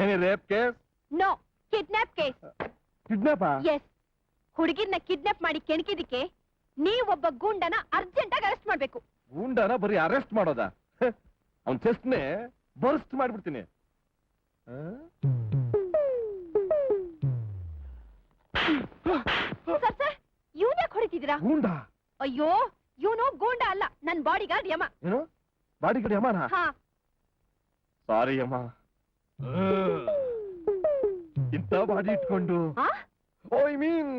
Any rape case? No, kidnap case. Kidnap? Yes. ಹುಡುಗಿರ್ನ ಕಿಡ್ನಾಪ್ ಮಾಡಿ ಕೆಣಕಿದಕ್ಕೆ ನೀವೊಬ್ಬ ಗೂಂಡನ ಅರ್ಜೆಂಟ್ ಆಗಿ ಅರೆಸ್ಟ್ ಮಾಡ್ಬೇಕು. ಗೂಂಡನ ಬರೀ ಅರೆಸ್ಟ್ ಮಾಡೋದಾ? ಅವ್ನ್ ಚೆಸ್ಟ್ನೇ ಬರ್ಸ್ಟ್ ಮಾಡ್ಬಿಡ್ತೀನಿ. ಸರ್ ಸರ್, ಇವ್ನ ಯಾಕೆ ಹೊಡಿತಿದ್ದೀರಾ? ಗೂಂಡ? ಅಯ್ಯೋ, ಇವನು ಗೂಂಡ ಅಲ್ಲ, ನನ್ ಬಾಡಿ ಗಾರ್ಡ್ ಯಮ. ಏನು ಬಾಡಿ ಗಾರ್ಡ್ ಯಮನ? ಹಾ. ಸಾರಿ ಯಮ. ಇಂಥ ಬಾಡಿ ಇಟ್ಕೊಂಡು, ಐ ಮೀನ್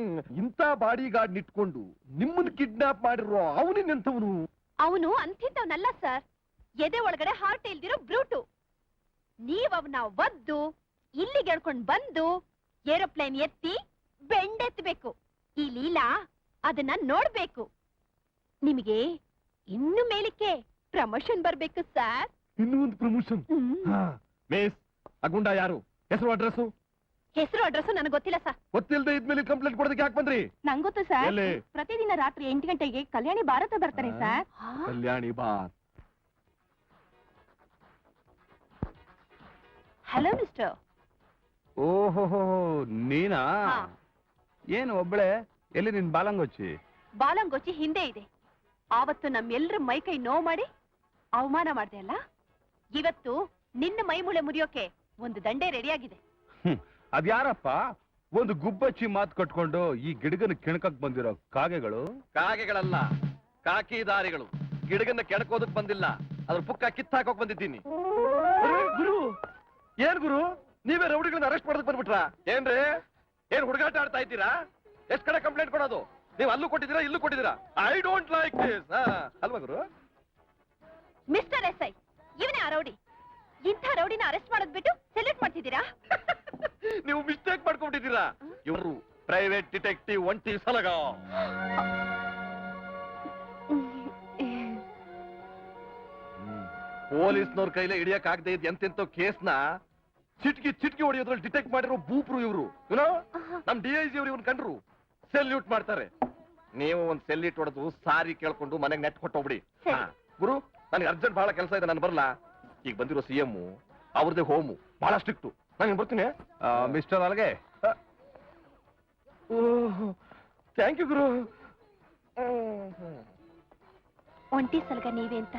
ಇಂಥ ಬಾಡಿ ಗಾರ್ಡ್ ಇಟ್ಕೊಂಡು ನಿಮ್ಮನ್ನ ಕಿಡ್ನಾಪ್ ಮಾಡಿರೋ ಅವನಿನೆಂತವನು? ಅವನು ಅಂತಿದ್ದವನಲ್ಲ ಸರ್, ಎದೆ ಒಳಗಡೆ ಹಾರ್ಟ್ ಇಲ್ದಿರೋ ಬ್ರೂಟು. ನೀವ್ ಅವನ ಒದ್ದು ಇಲ್ಲಿಗೆ ಎಳ್ಕೊಂಡ್ ಬಂದು ಏರೋಪ್ಲೇನ್ ಎತ್ತಿ ಬೆಂಡೆತ್ತಬೇಕು. ಈ ಲೀಲಾ ಅದನ್ನ ನೋಡ್ಬೇಕು. ನಿಮಗೆ ಇನ್ನು ಮೇಲಕ್ಕೆ ಪ್ರಮೋಷನ್ ಬರ್ಬೇಕು ಸರ್. ಇನ್ನೂ ಒಂದು ಪ್ರಮೋಷನ್? ಮಿಸ್, ಆ ಗುಂಡ ಯಾರು? ಹೆಸರು ಅಡ್ರೆಸ್ಸು? ಹೆಸರು ಅಡ್ರೆಸ್ ನನಗೆ ಗೊತ್ತಿಲ್ಲ ಸರ್. ಗೊತ್ತಿಲ್ಲದೆ ಇದ್ಮೇಲೆ ಕಂಪ್ಲೇಂಟ್ ಕೊಡೋದಕ್ಕೆ ಯಾಕೆ ಬಂದ್ರಿ? ನಂಗೊತ್ತು ಸರ್. ಎಲ್ಲಿ? ಪ್ರತಿದಿನ ರಾತ್ರಿ 8 ಗಂಟೆಗೆ ಕಲ್ಯಾಣಿ ಭಾರತ ಬರ್ತಾರೆ ಸರ್. ಕಲ್ಯಾಣಿ ಬಾರ್. Hello mister. ಓಹೋ, ನೀನಾ? ಹಾ. ಏನು ಒಬ್ಳೆ? ಎಲ್ಲಿ ನಿನ್ ಬಾಲಂಗೊಚ್ಚಿ? ಬಾಲಂಗೊಚ್ಚಿ ಹಿಂದೆ ಇದೆ. ಆವತ್ತು ನಮ್ಮೆಲ್ಲರ ಮೈ ಕೈ ನೋವು ಮಾಡಿ ಅವಮಾನ ಮಾಡ್ದೆ ಅಲ್ಲ, ಇವತ್ತು ನಿನ್ನ ಮೈ ಮುಳೆ ಮುರಿಯೋಕೆ ಒಂದು ದಂಡೆ ರೆಡಿಯಾಗಿದೆ. ಅದ್ಯಾರಪ್ಪ ಒಂದು ಗುಬ್ಬಚ್ಚಿ ಮಾತು ಕಟ್ಕೊಂಡು ಈ ಗಿಡಗನ ಕೆಣಕಕ್ ಬಂದಿರೋ ಕಾಗೆಗಳು? ಕಾಗೆಗಳಲ್ಲ, ಕಾಕಿದಾರಿಗಳು. ಗಿಡಗನ್ನ ಕೆಣಕೋದಕ್ ಬಂದಿಲ್ಲ, ಅದ್ರ ಪುಕ್ಕ ಕಿತ್ತಾಕೋಕ್ ಬಂದಿದ್ದೀನಿ. ಗುರು, ಏನ್ ಗುರು, ನೀವೇ ರೌಡಿಗಳನ್ನ ಅರೆಸ್ಟ್ ಮಾಡೋದಕ್ಕೆ ಬಂದ್ಬಿಟ್ರಾ? ಏನ್ರಿ, ಏನ್ ಹುಡುಗಾಟ ಆಡ್ತಾ ಇದ್ದೀರಾ? ಎಷ್ಟ್ ಕಡೆ ಕಂಪ್ಲೇಂಟ್ ಕೊಡೋದು? ನೀವು ಅಲ್ಲೂ ಕೊಟ್ಟಿದ್ದೀರಾ, ಇಲ್ಲೂ ಕೊಟ್ಟಿದ್ದೀರಾ. I don't like this. ಅಲ್ವಾ ಗುರು? ಮಿಸ್ಟರ್ ಎಸ್ ಐ, ಇವನೇ ಆ ರೌಡಿ. ಇಂಥ ರೌಡಿನ ಅರೆಸ್ಟ್ ಮಾಡೋದ್ ಬಿಟ್ಟು ಸೆಲ್ಯೂಟ್ ಮಾಡ್ತಿದ್ದೀರಾ? ನೀವು ಮಿಸ್ಟೇಕ್ ಮಾಡ್ಕೊಂಡಿದ್ದೀರಾ. ಇವರು ಪ್ರೈವೇಟ್ ಡಿಟೆಕ್ಟಿವ್ ಒಂಟಿ ಸಲಗ. ಪೊಲೀಸ್ನವ್ರ ಕೈಲೇ ಹಿಡಿಯಕ್ ಆಗದೆ ಇದ್ ಎಂತೆಂತೋ ಕೇಸ್ನ ಚಿಟ್ಕಿ ಹೊಡೆಯೋದ್ರಲ್ಲಿ ಡಿಟೆಕ್ಟ್ ಮಾಡಿರೋ ಬೂಪ್ರು ಇವರು. ನಮ್ DIG ಅವ್ರು ಇವ್ನ ಕಂಡ್ರು ಸೆಲ್ಯೂಟ್ ಮಾಡ್ತಾರೆ. ನೀವು ಒಂದ್ ಸೆಲ್ಯೂಟ್ ಹೊಡೆದು ಸಾರಿ ಕೇಳ್ಕೊಂಡು ಮನೆಗೆ ನೆಟ್ ಕೊಟ್ಟೋಗ್ಬಿಡಿ. ಗುರು, ನನಗೆ ಅರ್ಜೆಂಟ್ ಬಹಳ ಕೆಲಸ ಇದೆ, ನಾನು ಬರಲ್ಲ. ಈಗ ಬಂದಿರೋ CM ಅವ್ರದೇ ಹೋಮು, ಬಹಳ ಸ್ಟ್ರಿಕ್ಟು. ನಾನು ಬರ್ತೀನಿ. ಮಿಸ್ಟರ್ ಅಲ್ಗೆ, ಥ್ಯಾಂಕ್ ಯು ಗುರು. ಒಂಟಿ ಸಲಗ ನೀವೇ ಅಂತ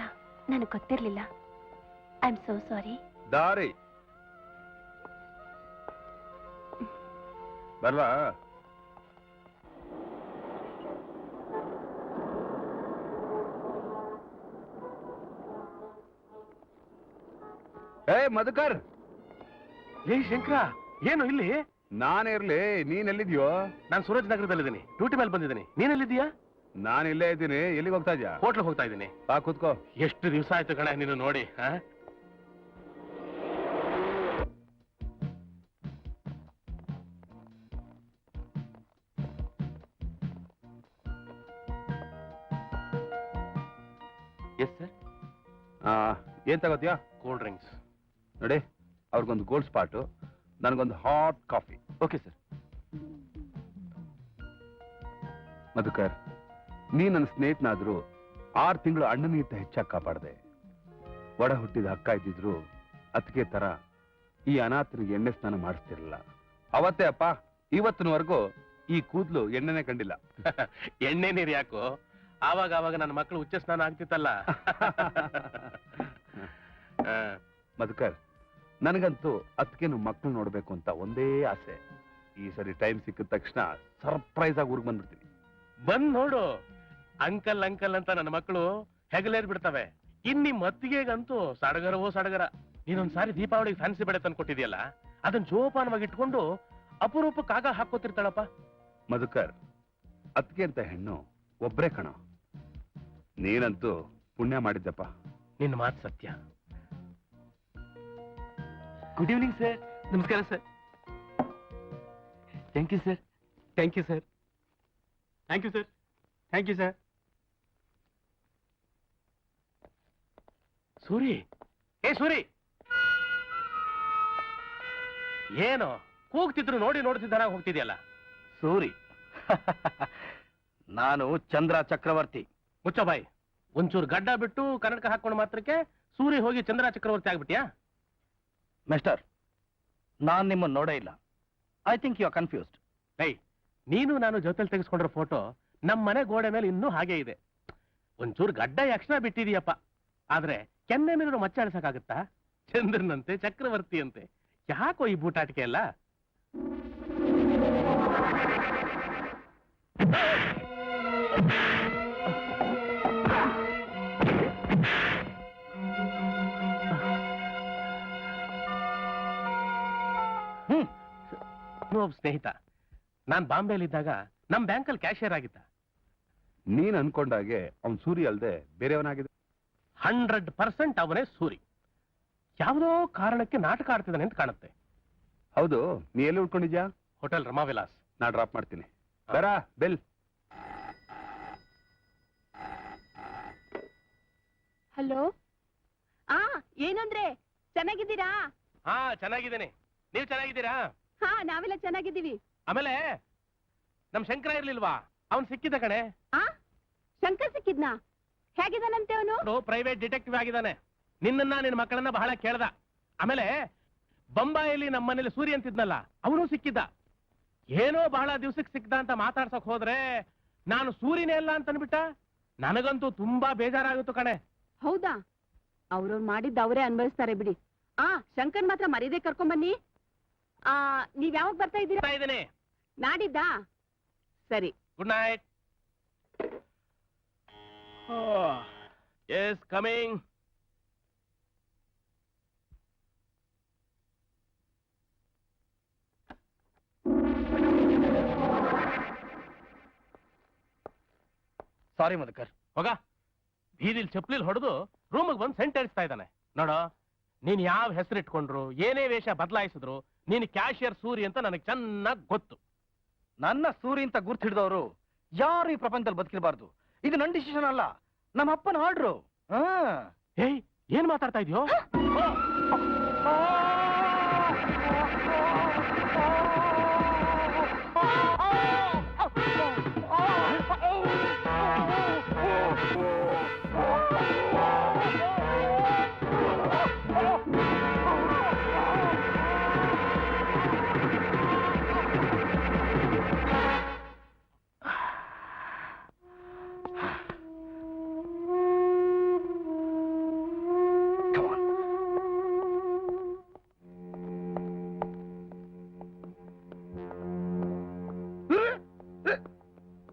ನನಗೆ ಗೊತ್ತಿರ್ಲಿಲ್ಲ. ಐ ಆಮ್ ಸೋ ಸಾರಿ. ದಾರಿ ಬರ್ವಾ? ಏ ಮಧುಕರ್. ಏ ಶಂಕರ, ಏನು ಇಲ್ಲಿ? ನಾನಿರ್ಲಿ, ನೀನ್ ಎಲ್ಲಿದ್ಯೋ? ನಾನು ಸೂರಜ್ ನಗರದಲ್ಲಿದ್ದೀನಿ, ಡ್ಯೂಟಿ ಮೇಲೆ ಬಂದಿದ್ದೀನಿ. ನೀನೆಲ್ಲಿದ್ದೀಯಾ? ನಾನು ಇಲ್ಲೇ ಇದ್ದೀನಿ. ಎಲ್ಲಿಗೆ ಹೋಗ್ತಾ ಇದ್ಯಾ? ಹೋಟ್ಲ್ ಹೋಗ್ತಾ ಇದ್ದೀನಿ. ಬಾ ಕೂತ್ಕೋ. ಎಷ್ಟು ದಿವಸ ಆಯ್ತು ಕಣ ನೀನು ನೋಡಿ. Yes sir. ಏನ್ ತಗೋತೀಯಾ? Cool drinks. ನೋಡಿ, ಅವ್ರಿಗೊಂದು ಗೋಲ್ಡ್ ಸ್ಪಾಟು, ನನಗೊಂದು hot coffee. Okay sir. Madhukar, ನೀ ನನ್ನ ಸ್ನೇಹಿತನಾದ್ರೂ 6 ತಿಂಗಳು ಅಣ್ಣನಿಗಿಂತ ಹೆಚ್ಚಾಗಿ ಕಾಪಾಡಿದೆ. ಒಡ ಹುಟ್ಟಿದ ಅಕ್ಕ ಇದ್ದಿದ್ರು ಅದಕ್ಕೆ ತರ ಈ ಅನಾಥನಿಗೆ ಎಣ್ಣೆ ಸ್ನಾನ ಮಾಡಿಸ್ತಿರಲಿಲ್ಲ. ಅವತ್ತೇ ಅಪ್ಪ, ಇವತ್ತಿನವರೆಗೂ ಈ ಕೂದಲು ಎಣ್ಣೆನೆ ಕಂಡಿಲ್ಲ. ಎಣ್ಣೆ ನೀರು ಯಾಕೋ, ಆವಾಗ ನನ್ನ ಮಕ್ಕಳು ಉಚ್ಚ ಸ್ನಾನ ಆಗ್ತಿತ್ತಲ್ಲ. ಮಧುಕರ್, ನನಗಂತೂ ಅದಕ್ಕೇನು ಮಕ್ಕಳು ನೋಡ್ಬೇಕು ಅಂತ ಒಂದೇ ಆಸೆ. ಈ ಸರಿ ಟೈಮ್ ಸಿಕ್ಕಿದ ತಕ್ಷಣ ಸರ್ಪ್ರೈಸ್ ಆಗಿ ಊರಿಗೆ ಬಂದ್ಬಿಡ್ತೀನಿ. ಬಂದ್ ನೋಡು, ಅಂಕಲ್ ಅಂತ ನನ್ನ ಮಕ್ಕಳು ಹೆಗಲೇರ್ ಬಿಡ್ತವೆ. ಇನ್ನಿ ಮತ್ತಿಗೆಗಂತೂ ಸಡಗರವೋ ಸಡಗರ. ನೀನೊಂದ್ಸಾರಿ ದೀಪಾವಳಿಗೆ ಫ್ಯಾನ್ಸಿ ಬೆಳೆ ತಂದು ಕೊಟ್ಟಿದ್ಯಲ್ಲ, ಅದನ್ನ ಜೋಪಾನವಾಗಿ ಇಟ್ಕೊಂಡು ಅಪರೂಪಕ್ಕಾಗ ಹಾಕೋತಿರ್ತಾಳಪ್ಪ. ಮಧುಕರ್, ಅದಕ್ಕೆ ಅಂತ ಹೆಣ್ಣು ಒಬ್ರೇ ಕಣ. ನೀನಂತೂ ಪುಣ್ಯ ಮಾಡಿದ್ದಪ್ಪ. ನಿನ್ನ ಮಾತು ಸತ್ಯ. Good evening sir. ನಮಸ್ಕಾರ sir. Thank you sir. Thank you sir. Thank you sir. Thank you sir. Suri, ಏ ಸೂರಿ, ಏನು ಕೂಗ್ತಿದ್ರು ನೋಡ್ತಿದ್ದಾರ ಹೋಗ್ತಿದ್ಯಲ್ಲ? ಸೂರಿ, ನಾನು ಚಂದ್ರ ಚಕ್ರವರ್ತಿ. ಮುಚ್ಚ ಬಾಯ್. ಒಂಚೂರು ಗಡ್ಡ ಬಿಟ್ಟು ಕನ್ನಡಕ ಹಾಕೊಂಡು ಮಾತ್ರಕ್ಕೆ ಸೂರಿ ಹೋಗಿ ಚಂದ್ರ ಚಕ್ರವರ್ತಿ ಆಗ್ಬಿಟ್ಯಾ? ಮಿಸ್ಟರ್, ನಾನ್ ನಿಮ್ಮನ್ನು ನೋಡೇ ಇಲ್ಲ. I think you are confused. ನೀನು ನಾನು ಜೊತೆಲಿ ತೆಗೆಸ್ಕೊಂಡ್ರ ಫೋಟೋ ನಮ್ಮ ಮನೆ ಗೋಡೆ ಮೇಲೆ ಇನ್ನೂ ಹಾಗೆ ಇದೆ. ಒಂಚೂರು ಗಡ್ಡ ಯಕ್ಷಣ ಬಿಟ್ಟಿದೀಯಪ್ಪ, ಆದ್ರೆ ಕೆನ್ನೆ ಮೇಲಿರೋ ಮಚ್ಚ ಅಳಿಸಕ್ಕಾಗತ್ತಾ? ಚಂದ್ರನಂತೆ ಚಕ್ರವರ್ತಿ ಅಂತೆ. ಯಾಕೋ ಈ ಬೂಟಾಟಿಕೆ ಎಲ್ಲ? ಒಬ್ಬ ಸ್ನೇಹಿತ, ನಾನ್ ಬಾಂಬೆಲಿದ್ದಾಗ ನಮ್ ಬ್ಯಾಂಕಲ್ಲಿ ಕ್ಯಾಶಿಯರ್ ಆಗಿದ್ದ. ನೀನ್ ಅನ್ಕೊಂಡಾಗೆ ಅವ್ನ್ ಸೂರಿ ಅಲ್ದೆ ಬೇರೆಯವನಾಗಿದೆ. 100% ಅವನೇ ಸೂರಿ. ಯಾವುದೋ ಕಾರಣಕ್ಕೆ ನಾಟಕ ಆಡ್ತಿದ್ದಾನೆ ಅಂತ ಕಾಣುತ್ತೆ. ಹೌದು, ನೀ ಎಲ್ಲಿ ಉಳ್ಕೊಂಡಿದ್ಯಾ? ಹೋಟೆಲ್ ರಮಾವಿಲಾಸ್. ನಾ ಡ್ರಾಪ್ ಮಾಡ್ತೀನಿ. ಬರಾ ಬೆಲ್. ಹಲೋ. ಏನಂದ್ರೆ ಚೆನ್ನಾಗಿದ್ದೀರಾ? ಹಾ, ಚೆನ್ನಾಗಿದ್ದೇನೆ. ನೀವ್ ಚೆನ್ನಾಗಿದ್ದೀರಾ? ಹಾ, ನಾವೆಲ್ಲ ಚೆನ್ನಾಗಿದ್ದೀವಿ. ಆಮೇಲೆ ನಮ್ ಶಂಕರ ಇರ್ಲಿಲ್ವಾ? ಅವನ್ ಸಿಕ್ಕಿದ ಕಣೆ. ಶಂಕರ್ ಸಿಕ್ಕಿದ್ನಾ? ಹೇಗಿದ್ದಾನಂತೆ ಅವನು? ಪ್ರೈವೇಟ್ ಡಿಟೆಕ್ಟಿವ್ ಆಗಿದ್ದಾನೆ. ನಿನ್ನ ಮಕ್ಕಳನ್ನ ಬಹಳ ಕೇಳ್ದ. ಆಮೇಲೆ ಬೊಂಬಾಯಲ್ಲಿ ನಮ್ಮ ಮನೇಲಿ ಸೂರಿ ಅಂತಿದ್ನಲ್ಲ, ಅವನು ಸಿಕ್ಕಿದ್ದ. ಏನೋ ಬಹಳ ದಿವ್ಸಕ್ಕೆ ಸಿಕ್ಕಿದ ಅಂತ ಮಾತಾಡ್ಸಕ್ ಹೋದ್ರೆ ನಾನು ಸೂರಿನೇ ಅಲ್ಲ ಅಂತ ಅನ್ಬಿಟ್ಟ. ನನಗಂತೂ ತುಂಬಾ ಬೇಜಾರಾಗುತ್ತು ಕಣೆ. ಹೌದಾ? ಅವ್ರವ್ರು ಮಾಡಿದ್ದ ಅವರೇ ಅನ್ಭವಿಸ್ತಾರೆ ಬಿಡಿ. ಶಂಕರ್ ಮಾತ್ರ ಮರೀದೆ ಕರ್ಕೊಂಬನ್ನಿ. ನೀವ್ ಯಾವಾಗ ಬರ್ತಾ ಇದ್ದೀರಾ? ಇದ್ದೇನೆ. ನಾಡಿದ್ದಾ? ಸರಿ. Good night. Yes, coming. Sorry Madhukar. ಹೋಗ. ಬೀದಿಲ್ ಚಪ್ಲಿಲ್ ಹೊಡೆದು ರೂಮಿಗೆ ಬಂದು ಸೆಂಟ್ ಅಡಿಸ್ತಾ ಇದ್ದಾನೆ. ನೋಡೋ, ನೀನ್ ಯಾವ ಹೆಸರಿಟ್ಕೊಂಡ್ರು, ಏನೇ ವೇಷ ಬದಲಾಯಿಸಿದ್ರು, ನೀನ್ ಕ್ಯಾಶಿಯರ್ ಸೂರಿ ಅಂತ ನನಗೆ ಚೆನ್ನಾಗಿ ಗೊತ್ತು. ನನ್ನ ಸೂರಿ ಅಂತ ಗುರ್ತು ಹಿಡಿದವರು ಯಾರು ಈ ಪ್ರಪಂಚದಲ್ಲಿ ಬದುಕಿರಬಾರ್ದು. ಇದು ನನ್ನ ಡಿಸಿಷನ್ ಅಲ್ಲ, ನಮ್ಮ ಅಪ್ಪನ ಆರ್ಡ್ರು. ಏಯ್, ಏನ್ ಮಾತಾಡ್ತಾ ಇದೆಯೋ?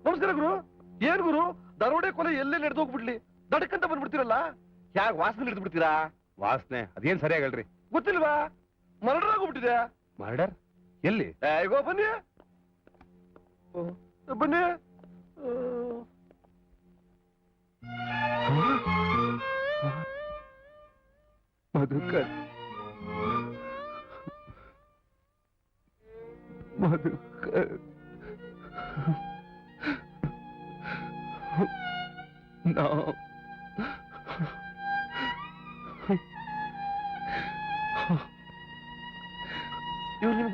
ನಮಸ್ಕಾರ ಗುರು. ಏನ್ ಗುರು, ದರೋಡೆ ಕೊಲೆ ಎಲ್ಲೇ ನಡೆದೋಗ್ಬಿಡ್ಲಿ ದಡಕ್ಕಂತ ಬಂದ್ಬಿಡ್ತೀರಲ್ಲ? ಯಾಕೆ ವಾಸನೆ ಹಿಡಿದು ಬಿಡ್ತೀರಾ? ವಾಸನೆ ಅದೇನ್ ಸರಿಯಾಗಲ್ರಿ. ಗೊತ್ತಿಲ್ವಾ? ಮರ್ಡರ್ ಆಗೋಗ್ಬಿಟ್ಟಿದೆ. ಮರ್ಡರ್? ಎಲ್ಲಿ? ಈಗ ಬನ್ನಿ ಬನ್ನಿ. ಮಧುಕರ್, ಮಧುಕರ್, ನಾವು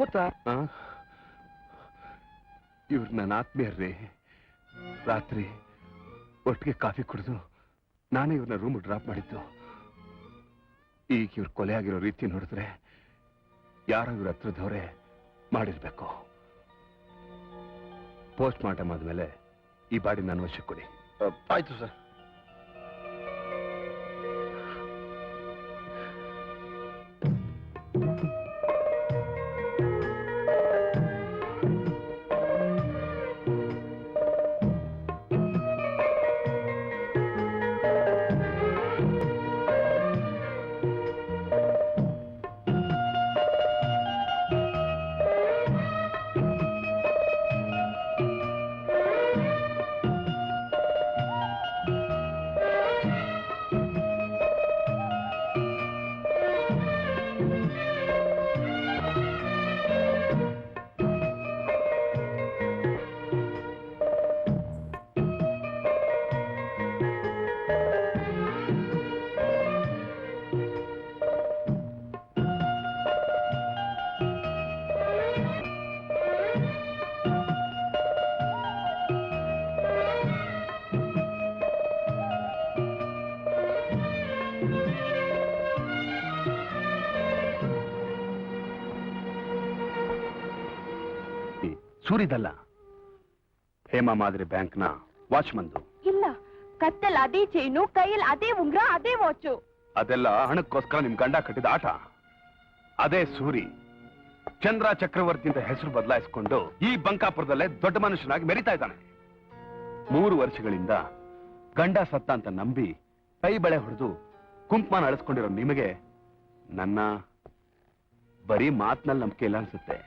ಗೊತ್ತಾ? ಇವ್ರು ನನ್ನ ಆತ್ಮೀಯರ್ರಿ. ರಾತ್ರಿ ಒಟ್ಟಿಗೆ ಕಾಫಿ ಕುಡಿದು ನಾನೇ ಇವ್ರನ್ನ ರೂಮ್ ಡ್ರಾಪ್ ಮಾಡಿದ್ದು. ಈಗ ಇವ್ರು ಕೊಲೆ ಆಗಿರೋ ರೀತಿ ನೋಡಿದ್ರೆ ಯಾರೋ ಇವ್ರ ಹತ್ರದವರೇ ಮಾಡಿರ್ಬೇಕು. ಪೋಸ್ಟ್ ಮಾರ್ಟಮ್ ಆದ್ಮೇಲೆ ಈ ಬಾಡಿ ನನ್ನ ವಶಕ್ಕೆ ಕೊಡಿ. ಆಯ್ತು ಸರ್. ಸೂರಿದಲ್ಲ, ಹೇಮಾ ಮಾದರಿ ಬ್ಯಾಂಕ್ನ ವಾಚ್ಮನ್ದು. ಇಲ್ಲ, ಕತ್ತಲ್ ಅದೇ ಚೈನು, ಕೈಯಲ್ಲಿ ಅದೇ ಉಂಗ್ರ, ಅದೇ ವಾಚು. ಅದೆಲ್ಲ ಹಣಕ್ಕೋಸ್ಕರ ನಿಮ್ ಗಂಡ ಕಟ್ಟಿದ ಆಟ. ಅದೇ ಸೂರಿ ಚಂದ್ರ ಚಕ್ರವರ್ತಿ ಅಂತ ಹೆಸರು ಬದಲಾಯಿಸಿಕೊಂಡು ಈ ಬಂಕಾಪುರದಲ್ಲೇ ದೊಡ್ಡ ಮನುಷ್ಯನಾಗಿ ಮೆರಿತಾ ಇದ್ದಾನೆ. 3 ವರ್ಷಗಳಿಂದ ಗಂಡ ಸತ್ತ ಅಂತ ನಂಬಿ ಕೈ ಬಳೆ ಹೊಡೆದು ಕುಂಕುಮನ ಅಳಿಸ್ಕೊಂಡಿರೋ ನಿಮಗೆ ನನ್ನ ಬರೀ ಮಾತಿನಲ್ಲಿ ನಂಬಿಕೆ ಇಲ್ಲ ಅನ್ಸುತ್ತೆ.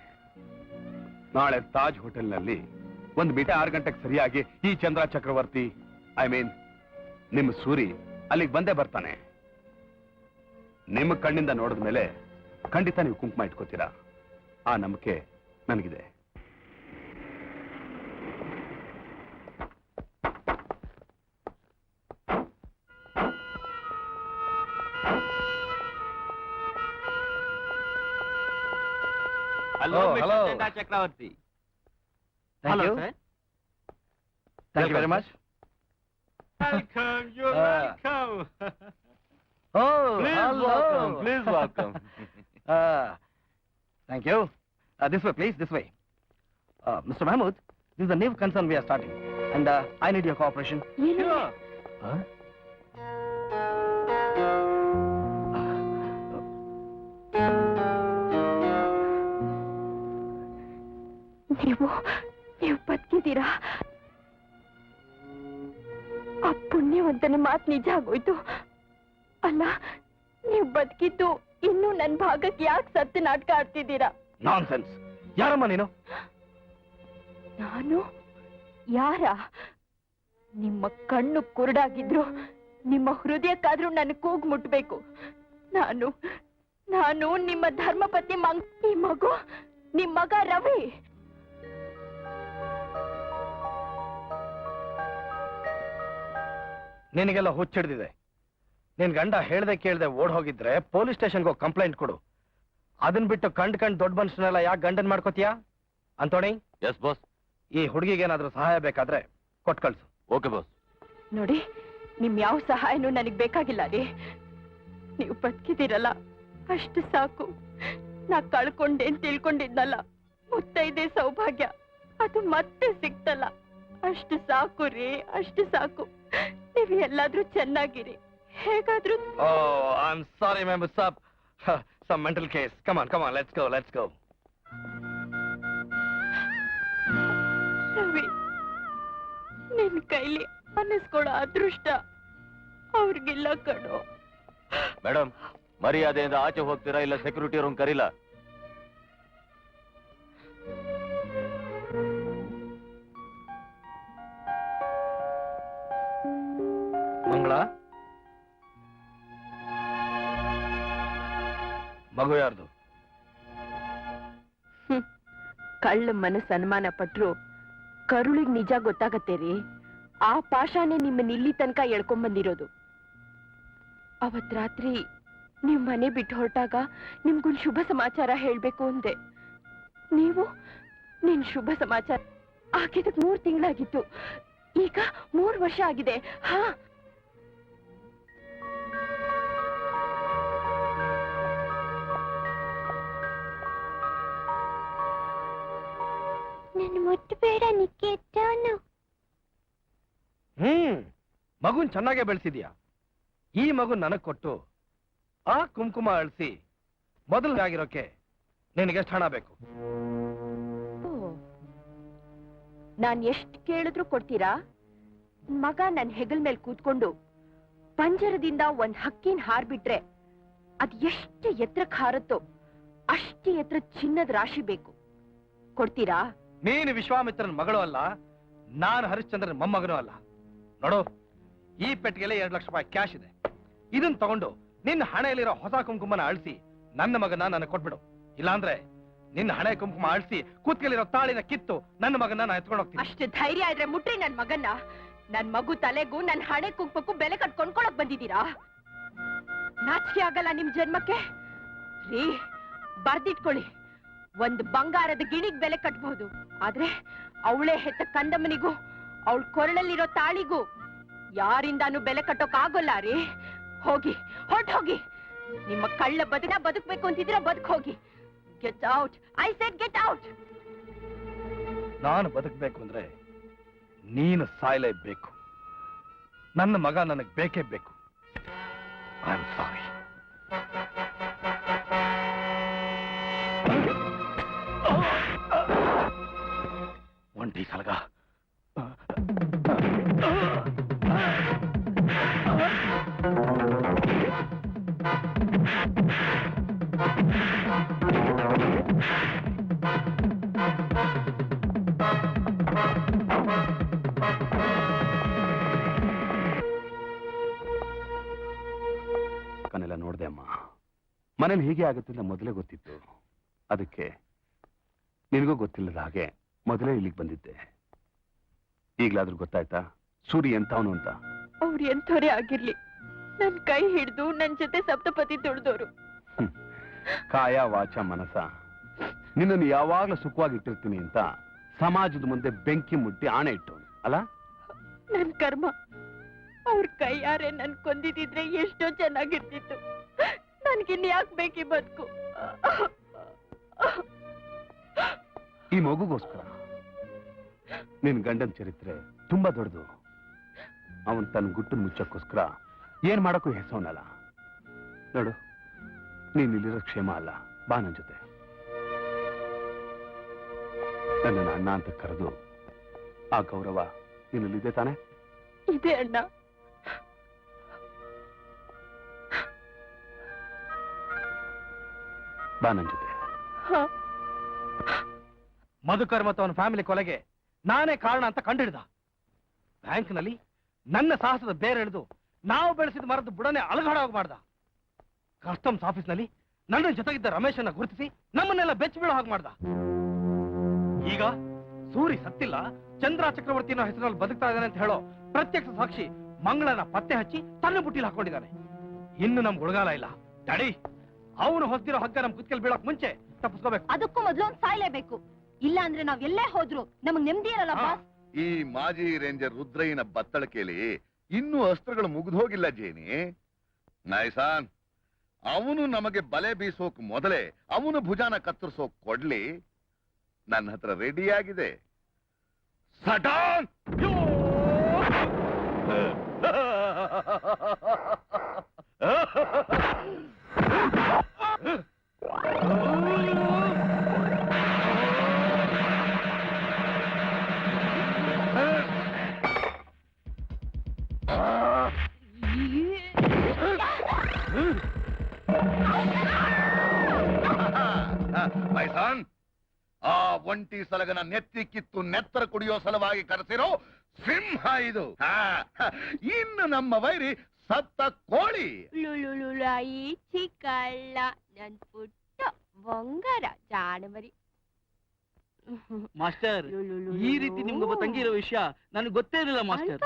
ನಾಳೆ ತಾಜ್ ಹೋಟೆಲ್ನಲ್ಲಿ ಒಂದು ಮೀಟೆ 6 ಗಂಟೆಗೆ ಸರಿಯಾಗಿ ಈ ಚಂದ್ರ ಚಕ್ರವರ್ತಿ ನಿಮ್ಮ ಸೂರಿ ಅಲ್ಲಿಗೆ ಬಂದೇ ಬರ್ತಾನೆ. ನಿಮ್ಮ ಕಣ್ಣಿಂದ ನೋಡಿದ ಮೇಲೆ ಖಂಡಿತ ನೀವು ಕುಂಕುಮ ಇಟ್ಕೋತೀರಾ. ಆ ನಂಬಿಕೆ ನನಗಿದೆ. Hello Chandra Chakravarti. Hello, sir. Thank you very much. Welcome, you're welcome. Oh, Please hello. welcome, please welcome. Thank you. This way, please, this way. Mr. Mahmood, this is a new concern we are starting, and I need your cooperation. Sure. Huh? ನೀವು ಬದುಕಿದ್ದೀರಾ? ಆ ಪುಣ್ಯವಂತನ ಮಾತು ನಿಜ ಆಗೋಯ್ತು. ಅಲ್ಲ, ನೀವು ಬದುಕಿದ್ದು ಇನ್ನೂ ನನ್ನ ಭಾಗಕ್ಕೆ ಯಾಕೆ ಸತ್ತು ನಾಟಕ ಆಡ್ತಿದ್ದೀರಾ? ನಾನ್ಸೆನ್ಸ್. ಯಾರಮ್ಮ ನೀನು? ನಾನು ಯಾರ? ನಿಮ್ಮ ಕಣ್ಣು ಕುರುಡಾಗಿದ್ರು ನಿಮ್ಮ ಹೃದಯಕ್ಕಾದ್ರೂ ನನ್ನ ಕೂಗು ಮುಟ್ಬೇಕು. ನಾನು ನಿಮ್ಮ ಧರ್ಮಪತ್ನಿ ಈ ಮಗು, ನಿಮ್ಮ ಮಗ ರವಿ. ನಿನಗೆಲ್ಲ ಹುಚ್ಚಿಡ್ದಿದೆ. ನಿನ್ ಗಂಡ ಹೇಳ್ದೆ ಕೇಳ್ದೆ ಓಡ್ ಹೋಗಿದ್ರೆ ಪೊಲೀಸ್ ಸ್ಟೇಷನ್ಗೆ ಹೋಗಿ ಕಂಪ್ಲೇಂಟ್ ಕೊಡು. ಅದನ್ ಬಿಟ್ಟು ಕಂಡ್ ದೊಡ್ಡ ಮನುಷ್ಯನೆಲ್ಲ ಯಾಕೆ ಗಂಡನ್ ಮಾಡ್ಕೋತೀಯಾ? ಅಂತೋಣಿ. Yes boss. ಈ ಹುಡುಗಿಗೆ ಏನಾದ್ರೂ ಸಹಾಯ ಬೇಕಾದ್ರೆ ಕೊಟ್ ಕಳ್ಸು. Okay boss. ನೋಡಿ, ನಿಮ್ ಯಾವ ಸಹಾಯನೂ ನನಗ್ ಬೇಕಾಗಿಲ್ಲ ರೀ. ನೀವು ಬದುಕಿದ್ದೀರಲ್ಲ ಅಷ್ಟು ಸಾಕು. ನಾ ಕಳ್ಕೊಂಡೆ ಅಂತ ತಿಳ್ಕೊಂಡಿದ್ನಲ್ಲ, ಮುತ್ತೈದೆ ಸೌಭಾಗ್ಯ, ಅದು ಮತ್ತೆ ಸಿಕ್ತಲ್ಲ, ಅಷ್ಟು ಸಾಕು ರೀ, ಅಷ್ಟು ಸಾಕು. ನೀವು ಎಲ್ಲಾದ್ರೂ ಚೆನ್ನಾಗಿರಿ, ಹೇಗಾದ್ರೂ. I am sorry ma'am, some mental case. Come on, let's go. Ravi, ನಿನ್ ಕೈಲಿ ಅನ್ನಿಸ್ಕೊಳ್ಳೋ ಅದೃಷ್ಟ ಅವ್ರಿಗಿಲ್ಲ ಕಣೋ. ಮೇಡಮ್, ಮರ್ಯಾದೆಯಿಂದ ಆಚೆ ಹೋಗ್ತೀರಾ ಇಲ್ಲ ಸೆಕ್ಯೂರಿಟಿ ರೂಮ್ ಕರೀಲ? ಮಂಗಳ, ಮಗು ಯಾರ್ದು? ಕಳ್ಳ ಮನಸ್ಸು ಅನುಮಾನ ಪಟ್ರು ಕರುಳಿಗ್ ನಿಜ ಗೊತ್ತಾಗತ್ತೆ ರೀ. ಆ ಪಾಶಾನೆ ನಿಮ್ಮನ್ನ ಇಲ್ಲಿ ತನಕ ಎಳ್ಕೊಂಡ್ಬಂದಿರೋದು. ಅವತ್ ರಾತ್ರಿ ನೀವ್ ಮನೆ ಬಿಟ್ಟು ಹೊರಟಾಗ ನಿಮ್ಗೊಂದು ಶುಭ ಸಮಾಚಾರ ಹೇಳ್ಬೇಕು ಅಂದೆ. ನೀವು ನಿನ್ ಶುಭ ಸಮಾಚಾರ ಆಗಿದ್ದಕ್ಕೆ 3 ತಿಂಗಳಾಗಿತ್ತು, ಈಗ 3 ವರ್ಷ ಆಗಿದೆ. ಹಾ, ನನ್ನ ಮುಟ್ಟು ಬೇಡ ನಿಕ್ಕೇಟವನು. ಮಗುನ್ ಚೆನ್ನಾಗೇ ಬೆಳೆಸಿದ್ಯಾ. ಈ ಮಗು ನನಗ್ ಕೊಟ್ಟು ಆ ಕುಂಕುಮ ಅಳಿಸಿ ಮೊದಲಾಗಿರೋಕೆ ನಿನಗೆಷ್ಟು ಹಣ ಬೇಕು? ನಾನ್ ಎಷ್ಟ್ ಕೇಳಿದ್ರು ಕೊಡ್ತೀರಾ? ಮಗ ನನ್ ಹೆಗಲ್ ಮೇಲೆ ಕೂತ್ಕೊಂಡು ಪಂಜರದಿಂದ ಒಂದ್ ಹಕ್ಕಿನ ಹಾರ್ಬಿಟ್ರೆ ಅದ್ ಎಷ್ಟು ಎತ್ತರಕ್ಕೆ ಹಾರುತ್ತೋ ಅಷ್ಟು ಎತ್ತರ ಚಿನ್ನದ ರಾಶಿ ಬೇಕು. ಕೊಡ್ತೀರಾ? ನೀನು ವಿಶ್ವಾಮಿತ್ರನ ಮಗಳು ಅಲ್ಲ, ನಾನು ಹರಿಶ್ಚಂದ್ರನ ಮೊಮ್ಮಗನೂ ಅಲ್ಲ. ನೋಡು, ಈ ಪೆಟ್ಟಿಗೆಲೆ 2 ಲಕ್ಷ ರೂಪಾಯಿ ಕ್ಯಾಶ್ ಇದೆ. ಇದನ್ನ ತಗೊಂಡು ನಿನ್ನ ಹಣೆಯಲ್ಲಿರೋ ಹೊಸ ಕುಂಕುಮನ ಅಳಿಸಿ ನನ್ನ ಮಗನ ನನಗೆ ಕೊಟ್ಬಿಡು. ಇಲ್ಲಾಂದ್ರೆ ನಿನ್ನ ಹಣೆ ಕುಂಕುಮ ಅಳಿಸಿ ಕೂತ್ಕಲಿರೋ ತಾಳಿನ ಕಿತ್ತು ನನ್ನ ಮಗನ ನಾನು ಎತ್ಕೊಂಡು ಹೋಗ್ತೀನಿ. ಅಷ್ಟು ಧೈರ್ಯ ಇದ್ರೆ ಮುಟ್ರಿ ನನ್ ಮಗನ್ನ. ನನ್ ಮಗು ತಲೆಗೂ ನನ್ ಹಣೆ ಕುಂಕುಮಕ್ಕೂ ಬೆಲೆ ಕಟ್ಕೊಂಡ್ಕೊಳಕ್ ಬಂದಿದ್ದೀರಾ? ನಾಚಿಕೆ ಆಗಲ್ಲ ನಿಮ್ ಜನ್ಮಕ್ಕೆ? ರೀ, ಬರ್ದಿಟ್ಕೊಳ್ಳಿ, ಒಂದು ಬಂಗಾರದ ಗಿಣಿಗ್ ಬೆಲೆ ಕಟ್ಬಹುದು, ಆದ್ರೆ ಅವಳೇ ಹೆತ್ತ ಕಂದಮ್ಮನಿಗೂ ಅವಳ ಕೊರಳಲ್ಲಿರೋ ತಾಳಿಗೂ ಯಾರಿಂದಾನು ಬೆಲೆ ಕಟ್ಟೋಕ್ ಆಗೋಲ್ಲ ರೀ. ಹೋಗಿ, ಹೊರಟೋಗಿ. ನಿಮ್ಮ ಕಳ್ಳ ಬದುಕಬೇಕು ಅಂತಿದ್ರೆ ಬದುಕ್ ಹೋಗಿ. Get out, I said get out. ನಾನು ಬದುಕಬೇಕು ಅಂದ್ರೆ ನೀನು ಸಾಯಲೇಬೇಕು. ನನ್ನ ಮಗ ನನಗೆ ಬೇಕೇ ಬೇಕು. ಐ ಆಮ್ ಸಾರಿ. ಒಂಟಿ ಸಲಗ ಕನೆಲ್ಲ ನೋಡ್ದೆ ಅಮ್ಮ. ಮನೇಲಿ ಹೀಗೆ ಆಗುತ್ತೆ ಅಂತ ಮೊದಲೇ ಗೊತ್ತಿತ್ತು. ಅದಕ್ಕೆ ನಿನಗೂ ಗೊತ್ತಿಲ್ಲದ ಹಾಗೆ ಮೊದಲೇ ಇಲ್ಲಿಗೆ ಬಂದಿದ್ದೆ. ಈಗ್ಲಾದ್ರೂ ಗೊತ್ತಾಯ್ತಾ ಸೂರಿ ಎಂತವನು ಅಂತ? ಅವ್ರು ಎಂಥವ್ರೇ ಆಗಿರ್ಲಿ, ನನ್ ಕೈ ಹಿಡಿದು ನನ್ ಜೊತೆ ಸಪ್ತಪತಿ ತುಳಿದೋರು. ಕಾಯ ವಾಚ ಮನಸ ನಿನ್ನನ್ನು ಯಾವಾಗ್ಲೂ ಸುಖವಾಗಿಟ್ಟಿರ್ತೀನಿ ಅಂತ ಸಮಾಜದ ಮುಂದೆ ಬೆಂಕಿ ಮುಟ್ಟಿ ಆಣೆ ಇಟ್ಟವನು ಅಲ್ಲ? ನನ್ ಕರ್ಮ. ಅವ್ರ ಕೈಯಾರೆ ನನ್ ಕೊಂದಿದ್ರೆ ಎಷ್ಟೋ ಚೆನ್ನಾಗಿರ್ತಿತ್ತು. ನನ್ಗಿನ್ ಯಾಕೆ ಬೇಕಿ ಬದುಕು? ಈ ಮಗುಗೋಸ್ಕರ ನಿನ್ ಗಂಡನ ಚರಿತ್ರೆ ತುಂಬಾ ದೊಡ್ಡದು. ಅವನ್ ತನ್ನ ಗುಟ್ಟನ್ ಮುಚ್ಚಕ್ಕೋಸ್ಕರ ಏನ್ ಮಾಡಕ್ಕೂ ಹೆಸವನಲ್ಲ. ನೋಡು, ನೀನ್ ಇಲ್ಲಿರೋ ಕ್ಷೇಮ ಅಲ್ಲ, ಬಾ ನನ್ ಜೊತೆ. ನನ್ನ ಅಣ್ಣ ಅಂತ ಕರೆದು ಆ ಗೌರವ ನಿನ್ನಲ್ಲಿದೆ ತಾನೆ? ಇದೆ ಅಣ್ಣ. ಬಾ ನನ್ ಜೊತೆ. ಮಧುಕರ್ ಮತ್ತು ಅವನ ಫ್ಯಾಮಿಲಿ ಕೊಲೆಗೆ ನಾನೇ ಕಾರಣ ಅಂತ ಕಂಡಿಡ್ದ. ಬ್ಯಾಂಕ್ನಲ್ಲಿ ನನ್ನ ಸಾಹಸದ ಬೇರೆ ಹಿಡಿದು ನಾವು ಬೆಳೆಸಿದ ಮರದ ಬುಡನೆ ಅಲಗಾಡೋಗಿ ಮಾಡ್ದ. ಕಸ್ಟಮ್ಸ್ ಆಫೀಸ್ನಲ್ಲಿ ನನ್ನ ಜೊತೆಗಿದ್ದ ರಮೇಶನ್ನ ಗುರುತಿಸಿ ನಮ್ಮನ್ನೆಲ್ಲ ಬೆಚ್ಚ ಬೀಳೋ ಹಾಗೆ ಮಾಡ್ದ. ಈಗ ಸೂರಿ ಸತ್ತಿಲ್ಲ, ಚಂದ್ರ ಚಕ್ರವರ್ತಿ ಅನ್ನೋ ಹೆಸರಲ್ಲಿ ಬದುಕ್ತಾ ಇದ್ದಾನೆ ಅಂತ ಹೇಳೋ ಪ್ರತ್ಯಕ್ಷ ಸಾಕ್ಷಿ ಮಂಗಳನ ಪತ್ತೆ ಹಚ್ಚಿ ತನ್ನ ಬುಟ್ಟಿಲಿ ಹಾಕೊಂಡಿದ್ದಾನೆ. ಇನ್ನು ನಮ್ಗೆ ಉಳಗಾಲ ಇಲ್ಲ. ತಡಿ, ಅವನು ಹೊಸ್ದಿರೋ ಹಗ್ಗ ನಮ್ ಕುತ್ಕಲ್ ಬೀಳೋಕ್ ಮುಂಚೆ ತಪ್ಪಿಸ್ಕೋಬೇಕು. ಅದಕ್ಕೂ ಮೊದಲು ಒಂದು ಸಾಯ್ಲೇಬೇಕು, ಇಲ್ಲ ಅಂದ್ರೆ ನಾವ್ ಎಲ್ಲೇ ಹೋದ್ರು ನಮಗ್ ನೆಮ್ಮದಿ ಇರಲ್ಲ ಬಾಸ್. ಈ ಮಾಜಿ ರೇಂಜರ್ ರುದ್ರಯ್ಯನ ಬತ್ತಳಿಕೆಯಲ್ಲಿ ಇನ್ನೂ ಅಸ್ತ್ರಗಳು ಮುಗಿದೋಗಿಲ್ಲ ಜೇನಿ. ನಾಯ್ಸಾನ್, ಅವನು ನಮಗೆ ಬಲೆ ಬೀಸೋಕ್ ಮೊದಲೇ ಅವನು ಭುಜಾನ ಕತ್ತರಿಸೋಕ್ ಕೊಡ್ಲಿ. ನನ್ನ ಹತ್ರ ರೆಡಿಯಾಗಿದೆ. ಸಟಾನ್! ಮೈಸಾನ್, ಆ ಒಂಟಿ ಸಲಗನ ನೆತ್ತಿ ಕಿತ್ತು ನೆತ್ತರ ಕುಡಿಯೋ ಸಲುವಾಗಿ ಕರೆಸಿರೋ ಸಿಂಹ ಇದು. ಇನ್ನು ನಮ್ಮ ವೈರಿ ಸತ್ತ ಕೋಳಿ. ಲುಳುಳುಳಾಯಿ ಚಿಕ್ಕಳ್ಳ ನನ್ ಪುಟ್ಟ ಬಂಗಾರ ಜಾಣಮರಿ. ಮಾಸ್ಟರ್, ಈ ರೀತಿ ನಿಮ್ಗೊಬ್ಬ ತಂಗಿ ಇರೋ ವಿಷಯ ನನಗೆ ಗೊತ್ತೇ ಇರಲಿಲ್ಲ ಮಾಸ್ಟರ್.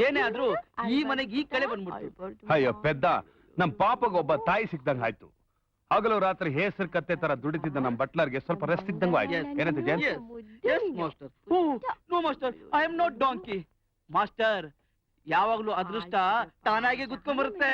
ಏನೇ ಆದ್ರೂ ಈ ಮನೆಗೆ ಈ ಕಡೆ ಬಂದ್ಬಿಡ್ತು. ಅಯ್ಯೋ ಪೆದ್ದ, ನಮ್ ಪಾಪಗೊಬ್ಬ ತಾಯಿ ಸಿಕ್ದಂಗ ಆಯ್ತು. ಹಗಲು ರಾತ್ರಿ ಹೇಸರು ಕತ್ತೆ ತರ ದುಡಿತಿದ್ದ ನಮ್ಮ ಬಟ್ಲರ್ಗೆ ಸ್ವಲ್ಪ ರೆಸ್ಟ್ ಇದ್ದಂಗೂ ಆಯ್ತು. ಏನಂತ James? Yes, master. Oh, no, master. I am not donkey. Master, ಯಾವಾಗ್ಲೂ ಅದೃಷ್ಟ ತಾನಾಗೆ ಗುದ್ಕೊಂಡ್ಬರುತ್ತೆ.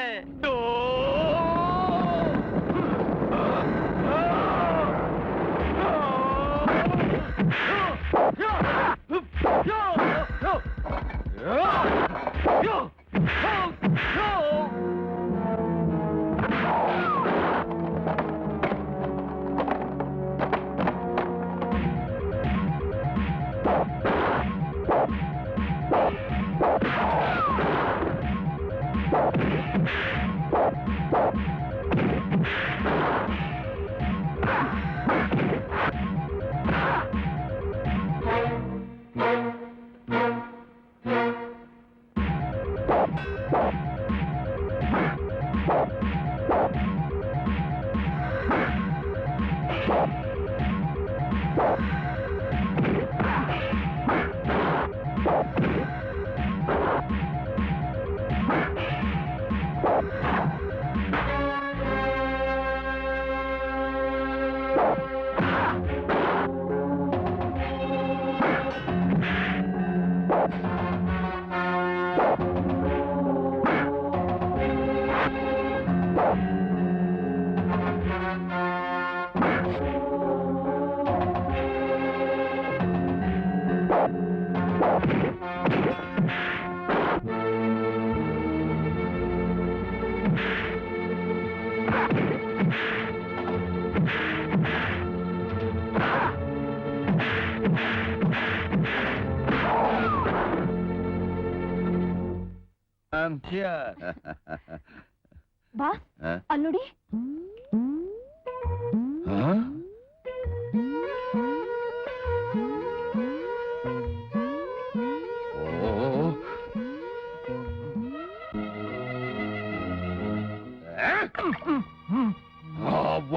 ಬಾಸ್, ಅಲ್ಲಿ ನೋಡಿ.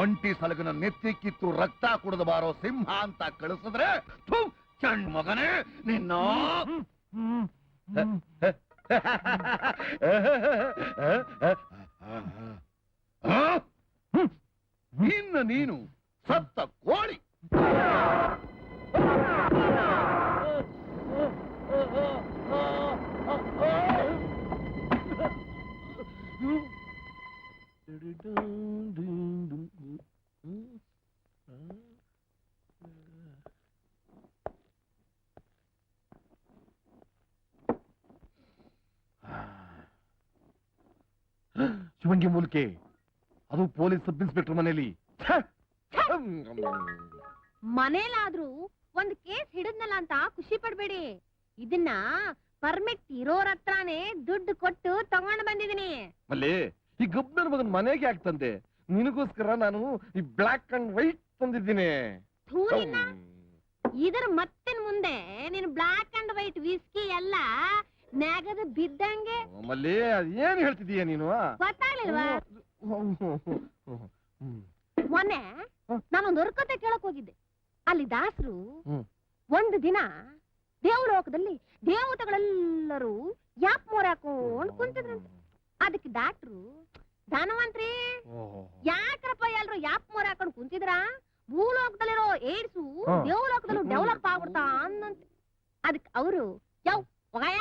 ಒಂಟಿ ಸಲಗನ ನೆತ್ತಿ ಕಿತ್ತು ರಕ್ತ ಕುಡಿದು ಬಾರೋ ಸಿಂಹ ಅಂತ ಕಳಿಸಿದ್ರೆ ಚಂಡ್ ಮಗನೇ ನಿನ್ನ ಇನ್ನು ನೀನು ಸತ್ತ ಕೋಳಿ. ಶಿವಂಗಿ ಮೂಲಿಕೆ, ಅದು ಪೊಲೀಸ್ ಸಬ್ ಇನ್ಸ್ಪೆಕ್ಟರ್ ಮನೆಯಲ್ಲಿ. ಮನೇಲಾದ್ರೂ ಒಂದ್ ಕೇಸ್ ಹಿಡಿದ್ನಲ್ಲ ಅಂತ ಖುಷಿ ಪಡ್ಬೇಡಿ. ಇದನ್ನ ಪರ್ಮಿಟ್ ಇರೋರ್ ಹತ್ರನೇ ದುಡ್ಡು ಕೊಟ್ಟು ತಗೊಂಡ್ ಬಂದಿದೀನಿ. ಅಲ್ಲಿ ಈ ಗಬ್ನರ್ ಮಗನ್ ಮನೆಗೆ ಯಾಕೆ ತಂದೆ? ನಿನಗೋಸ್ಕರ ನಾನು ಈ ಬ್ಲಾಕ್ ಅಂಡ್ ವೈಟ್ ತಂದಿದ್ದೀನಿ. ಇದರ ಮತ್ತಿನ ಮುಂದೆ ನೀನು ಬ್ಲಾಕ್ ಅಂಡ್ ವೈಟ್ ವಿಸ್ಕಿ ಎಲ್ಲ ನೆಗದು ಬಿದ್ದಂಗೆ. ಮಲ್ಲಿ ಏನ್ ಹೇಳ್ತಿದೀಯ ನೀನು? ಗೊತ್ತಾಗ್ಲಿಲ್ವಾ? ಮೊನ್ನೆ ನಾನೊಂದು ಹೊರಕತೆ ಕೇಳಕ್ ಹೋಗಿದ್ದೆ. ಅಲ್ಲಿ ದಾಸರು ಒಂದು ದಿನ ದೇವಲೋಕದಲ್ಲಿ ದೇವತೆಗಳೆಲ್ಲರೂ ಯಾಪ್ ಮೋರ್ ಹಾಕೊಂಡ್ ಕುಂತಿದ್ರಂತೆ. ಅದಕ್ಕೆ ಡಾಕ್ಟ್ರು, ಧನವಂತ್ರಿ ಯಾಕ್ರಪ್ಪ ಎಲ್ರು ಯಾಪ್ ಮೋರ್ ಹಾಕೊಂಡ್ ಕುಂತಿದ್ರ? ಭೂಲೋಕದಲ್ಲಿರೋ ಏಡ್ಸು ದೇವಲೋಕದಲ್ಲೂ ಡೆವಲಪ್ ಆಗ್ಬಿಡ್ತಾ ಅಂದಂತೆ. ಅದಕ್ಕೆ ಅವರು ಯಾವ ಒಗಾಯ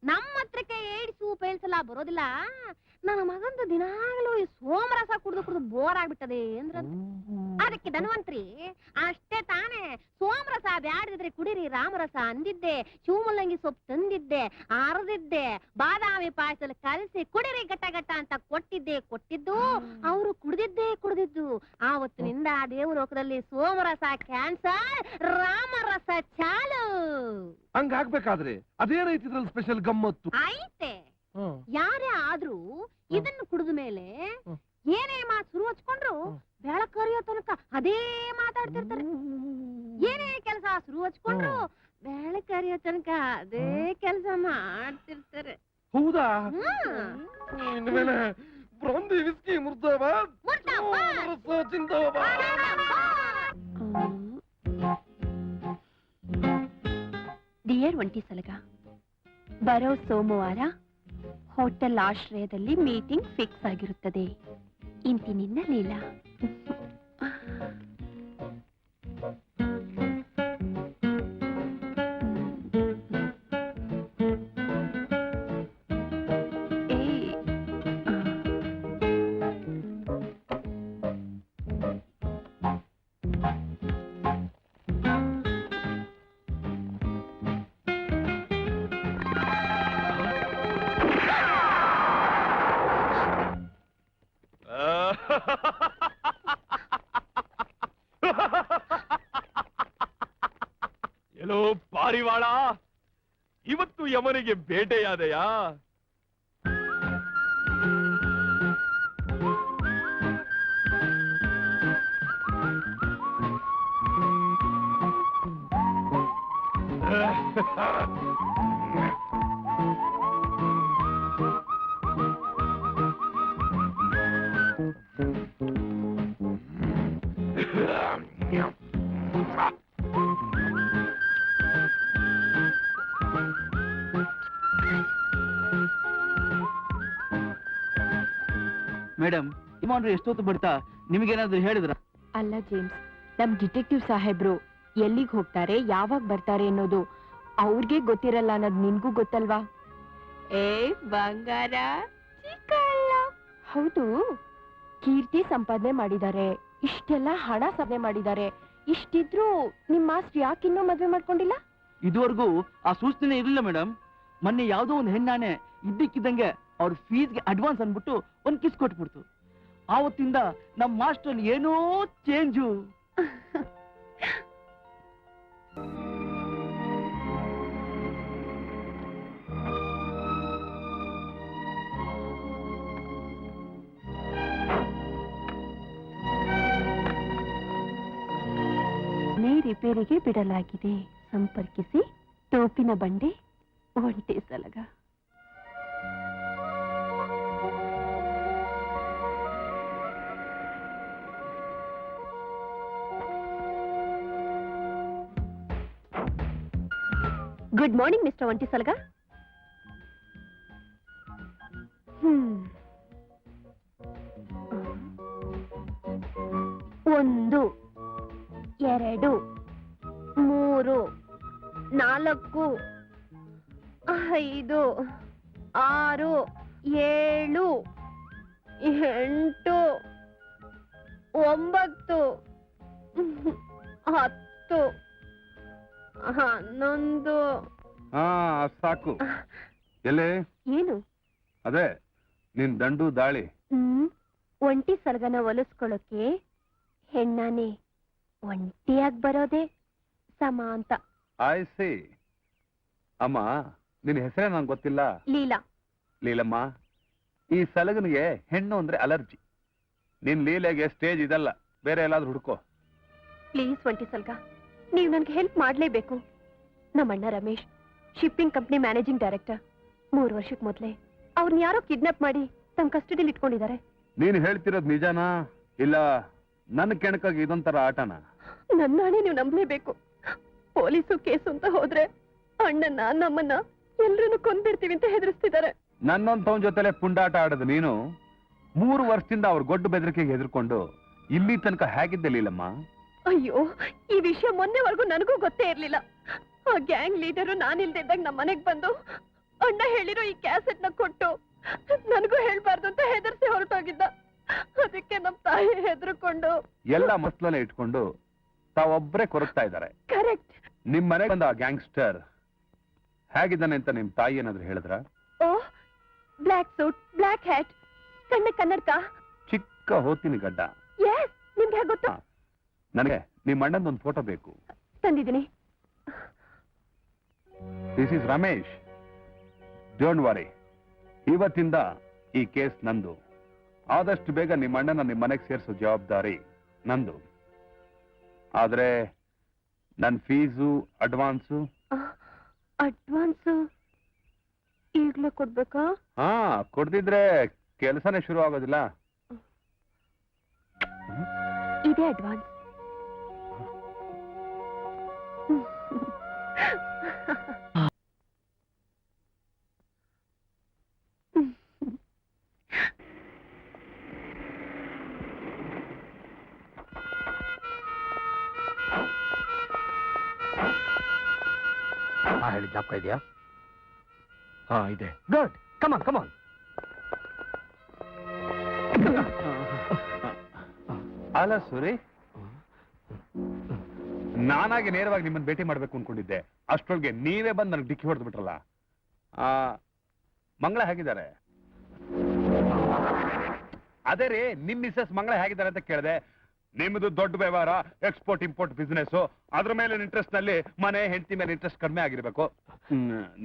ನಮ್ಮ ಹತ್ರಕ್ಕೆ ಏಡ್ಸು ಪೇಳ್ಸಲ್ಲ ಬರೋದಿಲ್ಲ, ನನ್ನ ಮಗಂದು ದಿನಾಗಲೂ ಈ ಸೋಮರಸ ಕುಡ್ದು ಕುಡ್ದು ಬೋರ್ ಆಗ್ಬಿಟ್ಟದೆ ಅಂದ್ರ. ಅದಕ್ಕೆ ಧನ್ವಂತ್ರಿ, ಅಷ್ಟೇ ತಾನೇ ಸೋಮರಸ ಬ್ಯಾಡಿದ್ರೆ ಕುಡಿರಿ ರಾಮರಸ ಅಂದಿದ್ದೆ. ಶಿವಮುಲ್ಲಂಗಿ ಸೊಪ್ಪು ತಂದಿದ್ದೆ, ಅರದಿದ್ದೆ, ಬಾದಾಮಿ ಪಾಯಸದಲ್ಲಿ ಕಲಸಿ ಕುಡಿರಿ ಗಟ್ಟ ಗಟ್ಟ ಅಂತ ಕೊಟ್ಟಿದ್ದು ಅವರು ಕುಡಿದಿದ್ದು. ಆವತ್ತಿನಿಂದ ದೇವಲೋಕದಲ್ಲಿ ಸೋಮರಸ ಕ್ಯಾನ್ಸರ್, ರಾಮರಸ ಚಾಲು. ಹಂಗಾಗ್ಬೇಕಾದ್ರೆ ಅದೇನೈತಿ ಇದ್ರಲ್ಲಿ ಸ್ಪೆಷಲ್ ಗಮ್ಮತ್ತು? ಐತೆ. ಯಾರೇ ಆದ್ರೂ ಇದನ್ನು ಕುಡಿದ ಮೇಲೆ ಏನೇ ಮಾತು ಶುರು ಹಚ್ಕೊಂಡ್ರು ಬೆಳಕರಿಯೋ ತನಕ ಅದೇ ಮಾತಾಡ್ತಿರ್ತಾರೆ. ಏನೇ ಕೆಲಸ ಶುರು ಹಚ್ಕೊಂಡ್ರು ಬೆಳಕರಿಯೋ ತನಕ ಅದೇ ಕೆಲಸ ಮಾಡ್ತಿರ್ತಾರೆ. ಹೌದಾ? ಇನ್ಮೇಲೆ ಬ್ರಾಂದಿ ವಿಸ್ಕಿ ಮುರ್ದಾಬಾದ್, ಜಿಂದಾಬಾದ್. ಡಿಯರ್ ಒಂಟಿ ಸಲಗ, ಬರೋ ಸೋಮವಾರ ಹೋಟೆಲ್ ಆಶ್ರಯದಲ್ಲಿ ಮೀಟಿಂಗ್ ಫಿಕ್ಸ್ ಆಗಿರುತ್ತದೆ. ಇಂತಿ ನಿನ್ನ ಲೀಲಾ. ಎಲ್ಲೋ ಪಾರಿವಾಳ, ಇವತ್ತು ಯಮನಿಗೆ ಬೇಟೆಯಾದೆಯಾ? ಮೇಡಮ್, ಇಮಾನ್ರು ಎಷ್ಟೊತ್ತು ಬಿಡ್ತಾ ನಿಮಗೇನಾದ್ರೂ ಹೇಳಿದ್ರ? ಅಲ್ಲ ಜೇಮ್ಸ್, ನಮ್ ಡಿಟೆಕ್ಟಿವ್ ಸಾಹೇಬ್ರು ಎಲ್ಲಿಗೆ ಹೋಗ್ತಾರೆ, ಯಾವಾಗ ಬರ್ತಾರೆ ಅನ್ನೋದು ಅವ್ರಿಗೆ ಗೊತ್ತಿರಲ್ಲ ಅನ್ನೋದು ನಿನ್ಗೂ ಗೊತ್ತಲ್ವಾ? ಏ ಬಂಗಾರ, ಚಿಕ್ಕಲ್ಲ. ಹೌದು, ಕೀರ್ತಿ ಸಂಪಾದನೆ ಮಾಡಿದ್ದಾರೆ, ಇಷ್ಟೆಲ್ಲ ಹಣ ಸಂಪಾದನೆ ಮಾಡಿದ್ದಾರೆ. ಇಷ್ಟಿದ್ರು ನಿಮ್ ಮಾಸ್ಟರ್ ಯಾಕಿನ್ನೂ ಮದ್ವೆ ಮಾಡ್ಕೊಂಡಿಲ್ಲ? ಇದುವರೆಗೂ ಆ ಸೂಚನೆ ಇರಲಿಲ್ಲ ಮೇಡಮ್. ಮೊನ್ನೆ ಯಾವ್ದೋ ಒಂದು ಹೆಣ್ಣಾನೆ ಇದ್ದಕ್ಕಿದ್ದಂಗೆ ಅವ್ರ ಫೀಸ್ಗೆ ಅಡ್ವಾನ್ಸ್ ಅನ್ಬಿಟ್ಟು ಒಂದ್ ಕಿಸ್ ಕೊಟ್ಬಿಡ್ತು. ಆವತ್ತಿಂದ ನಮ್ ಮಾಸ್ಟರ್ ಏನೋ ಚೇಂಜು. ರಿಪೇರಿಗೆ ಬಿಡಲಾಗಿದೆ, ಸಂಪರ್ಕಿಸಿ. ತೋಪಿನ ಬಂಡೆ, ಒಂಟೆ ಸಲಗ. ಗುಡ್ ಮಾರ್ನಿಂಗ್ ಮಿಸ್ಟರ್ ಒಂಟಿ ಸಲಗ. ಒಂದು, ಎರಡು, ಮೂರು, ನಾಲ್ಕು, ಐದು, ಆರು, ಏಳು, ಎಂಟು, ಒಂಬತ್ತು, ಹತ್ತು, 11. ಹಾ ಸಾಕು. ಎಲೆ ಏನು? ಅದೇ ನಿನ್ ದಂಡು ದಾಳಿ. ಒಂಟಿ ಸಲಗನ ಒಲಿಸ್ಕೊಳ್ಳೋಕೆ ಹೆಣ್ಣಾನೆ ಒಂಟಿಯಾಗಿ ಬರೋದೆ ಸಮ ಅಂತ. I C. ಅಮ್ಮ, ನಿನ್ ಹೆಸರೇ ನಂಗೆ ಗೊತ್ತಿಲ್ಲ. ಲೀಲಾ. ಲೀಲಮ್ಮ, ಈ ಸಲಗನಿಗೆ ಹೆಣ್ಣು ಅಂದ್ರೆ ಅಲರ್ಜಿ. ನಿನ್ ಲೀಲೆಗೆ ಸ್ಟೇಜ್ ಇದಲ್ಲ, ಬೇರೆ ಎಲ್ಲಾದ್ರೂ ಹುಡ್ಕೋ. ಪ್ಲೀಸ್ ಒಂಟಿ ಸಲ್ಗ, ನೀವು ನನ್ಗೆ ಹೆಲ್ಪ್ ಮಾಡ್ಲೇಬೇಕು. ನಮ್ಮಣ್ಣ Ramesh shipping company managing director. 3 ವರ್ಷಕ್ಕೆ ಮೊದಲೇ ಅವ್ರನ್ನ ಯಾರೋ ಕಿಡ್ನಾಪ್ ಮಾಡಿ ತಮ್ಮ ಕಸ್ಟಡಿಯಲ್ಲಿ ಇಟ್ಕೊಂಡಿದ್ದಾರೆ. ನೀನ್ ಹೇಳ್ತಿರೋದ್ ನಿಜಾನಾ ಇಲ್ಲ ನನ್ನ ಕೆಣಕಾಗಿ ಇದೊಂಥರ ಆಟನ? ನನ್ನ ಹಣೆ ನೀವು ನಂಬಲೇಬೇಕು. ಪೊಲೀಸು ಕೇಸು ಅಂತ ಹೋದ್ರೆ ಅಣ್ಣನ್ನ ನಮ್ಮನ್ನ ಎಲ್ರನ್ನು ಕೊಂದ್ಬಿಡ್ತೀವಿ ಅಂತ ಹೆದರ್ಸ್ತಿದ್ದಾರೆ. ನನ್ನೊಂತವನ್ ಜೊತೆಲೆ ಪುಂಡಾಟ ಆಡೋದು ನೀನು 3 ವರ್ಷದಿಂದ ಅವ್ರ ಗೊಡ್ಡು ಬೆದರಿಕೆಗೆ ಹೆದರ್ಕೊಂಡು ಇಲ್ಲಿ ತನಕ ಹೇಗಿದ್ದೆ ಲೀಲಮ್ಮ? ಅಯ್ಯೋ, ಈ ವಿಷಯ ಮೊನ್ನೆವರೆಗೂ ನನಗೂ ಗೊತ್ತೇ ಇರ್ಲಿಲ್ಲ. ಆ ಗ್ಯಾಂಗ್ ಲೀಡರು ನಾನಿಲ್ದಿದ್ದಾಗ ನಮ್ಮ ಮನೆಗ್ ಬಂದು ಅಣ್ಣ ಹೇಳಿರೋ ಈ ಕ್ಯಾಸೆಟ್ ನ ಕೊಟ್ಟು ನನಗೂ ಹೇಳ್ಬಾರ್ದು ಅಂತ ಹೆದರ್ಸಿ ಹೊರಟೋಗಿದ್ದ. ಅದಕ್ಕೆ ನಮ್ ತಾಯಿ ಹೆದರ್ಕೊಂಡು ಎಲ್ಲ ಮಸ್ಲನೆ ಇಟ್ಕೊಂಡು ತಾವೊಬ್ಬರೇ ಕೊರಗ್ತಾ ಇದ್ದಾರೆ. ಕರೆಕ್ಟ್. ನಿಮ್ ಮನೆಗೆ ಬಂದ ಆ ಗ್ಯಾಂಗ್ಸ್ಟರ್ ಹೇಗಿದ್ದಾನೆ ಅಂತ ನಿಮ್ ತಾಯಿ ಏನಾದ್ರು ಹೇಳಿದ್ರ? ಓ, ಬ್ಲ್ಯಾಕ್ ಸೂಟ್, ಬ್ಲ್ಯಾಕ್ ಹ್ಯಾಟ್, ಕಣ್ಣ ಕನ್ನಡಕ, ಚಿಕ್ಕ ಹೋತಿನ ಗಡ್ಡ. ಎಸ್, ನಿಮ್ಗೆ ಹೇಗೆ ಗೊತ್ತಾ? ನನಗೆ ನಿಮ್ ಅಣ್ಣಂದೊಂದು ಫೋಟೋ ಬೇಕು. ತಂದಿದ್ದೀನಿ. This is Ramesh. Don't worry, ಇವತ್ತಿಂದ ಈ ಕೇಸ್ ನಂದು. ಆದಷ್ಟು ಬೇಗ ನಿಮ್ಮ ಅಣ್ಣನ ನಿಮ್ಮ ಮನೆಗೆ ಸೇರಿಸೋ ಜವಾಬ್ದಾರಿ ನಂದು. ಆದ್ರೆ ನನ್ನ ಫೀಸು ಅಡ್ವಾನ್ಸು ಈಗ್ಲೇ ಕೊಡ್ಬೇಕಾ? ಹಾ, ಕೊಡ್ದಿದ್ರೆ ಕೆಲಸನೇ ಶುರು ಆಗೋದಿಲ್ಲ. ಇದೇ ಅಡ್ವಾನ್ಸ್. ಹೇಳಿ ಜ್ಞಾಪಕ ಇದೆಯಾ? ಹಾ ಇದೆ. ಗುಡ್, ಕಮಾನ್ ಕಮಾನ್. ಅಲ್ಲ ಸೂರಿ, ನಾನಾಗಿ ನೇರವಾಗಿ ನಿಮ್ಮನ್ನ ಭೇಟಿ ಮಾಡ್ಬೇಕು ಅನ್ಕೊಂಡಿದ್ದೆ. ಅಷ್ಟರೊಳಗೆ ನೀವೇ ಬಂದು ನನಗೆ ಡಿಕ್ಕಿ ಹೊಡೆದು ಬಿಟ್ರಲ್ಲ. ಮಂಗಳ ಹೇಗಿದ್ದಾರೆ? ಅದೇ ರೀ, ನಿಮ್ ಮಿಸಸ್ ಮಂಗಳ ಹೇಗಿದ್ದಾರೆ ಅಂತ ಕೇಳಿದೆ. ನಿಮ್ಮದು ದೊಡ್ಡ ವ್ಯವಹಾರ, ಎಕ್ಸ್ಪೋರ್ಟ್ ಇಂಪೋರ್ಟ್ ಬಿಸ್ನೆಸ್, ಅದ್ರ ಮೇಲೆ ಇಂಟ್ರೆಸ್ಟ್ ನಲ್ಲಿ ಮನೆ ಹೆಂಡತಿ ಮೇಲೆ ಇಂಟ್ರೆಸ್ಟ್ ಕಡಿಮೆ ಆಗಿರ್ಬೇಕು.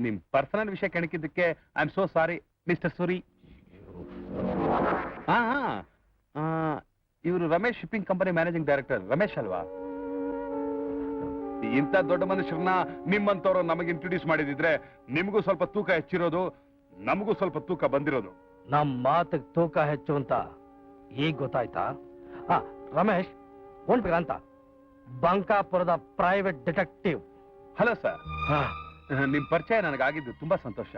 ನಿಮ್ ಪರ್ಸನಲ್ ವಿಷಯ ಕೆಣಕಿದ್ದಕ್ಕೆ I am so sorry mister Suri. ಹಾ ಇವರು Ramesh shipping company managing director Ramesh ಅಲ್ವಾ? ಇಂಥ ದೊಡ್ಡ ಮನುಷ್ಯರನ್ನ ನಿಮ್ಮಂತವ್ರು ನಮಗೆ ಇಂಟ್ರೊಡ್ಯೂಸ್ ಮಾಡಿದಿದ್ರೆ ನಿಮಗೂ ಸ್ವಲ್ಪ ತೂಕ ಹೆಚ್ಚಿರೋದು, ನಮಗೂ ಸ್ವಲ್ಪ ತೂಕ ಬಂದಿರೋದು. ನಮ್ ಮಾತಿಗೆ ತೂಕ ಹೆಚ್ಚು ಅಂತ ಈಗ ಗೊತ್ತಾಯ್ತಾ? ರಮೇಶ್ ಅಂತ ಬಂಕಾಪುರದ ಪ್ರೈವೇಟ್ ಡಿಟೆಕ್ಟಿವ್. ಹಲೋ ಸರ್, ನಿಮ್ ಪರಿಚಯ ನನಗಾಗಿದ್ದು ತುಂಬಾ ಸಂತೋಷ.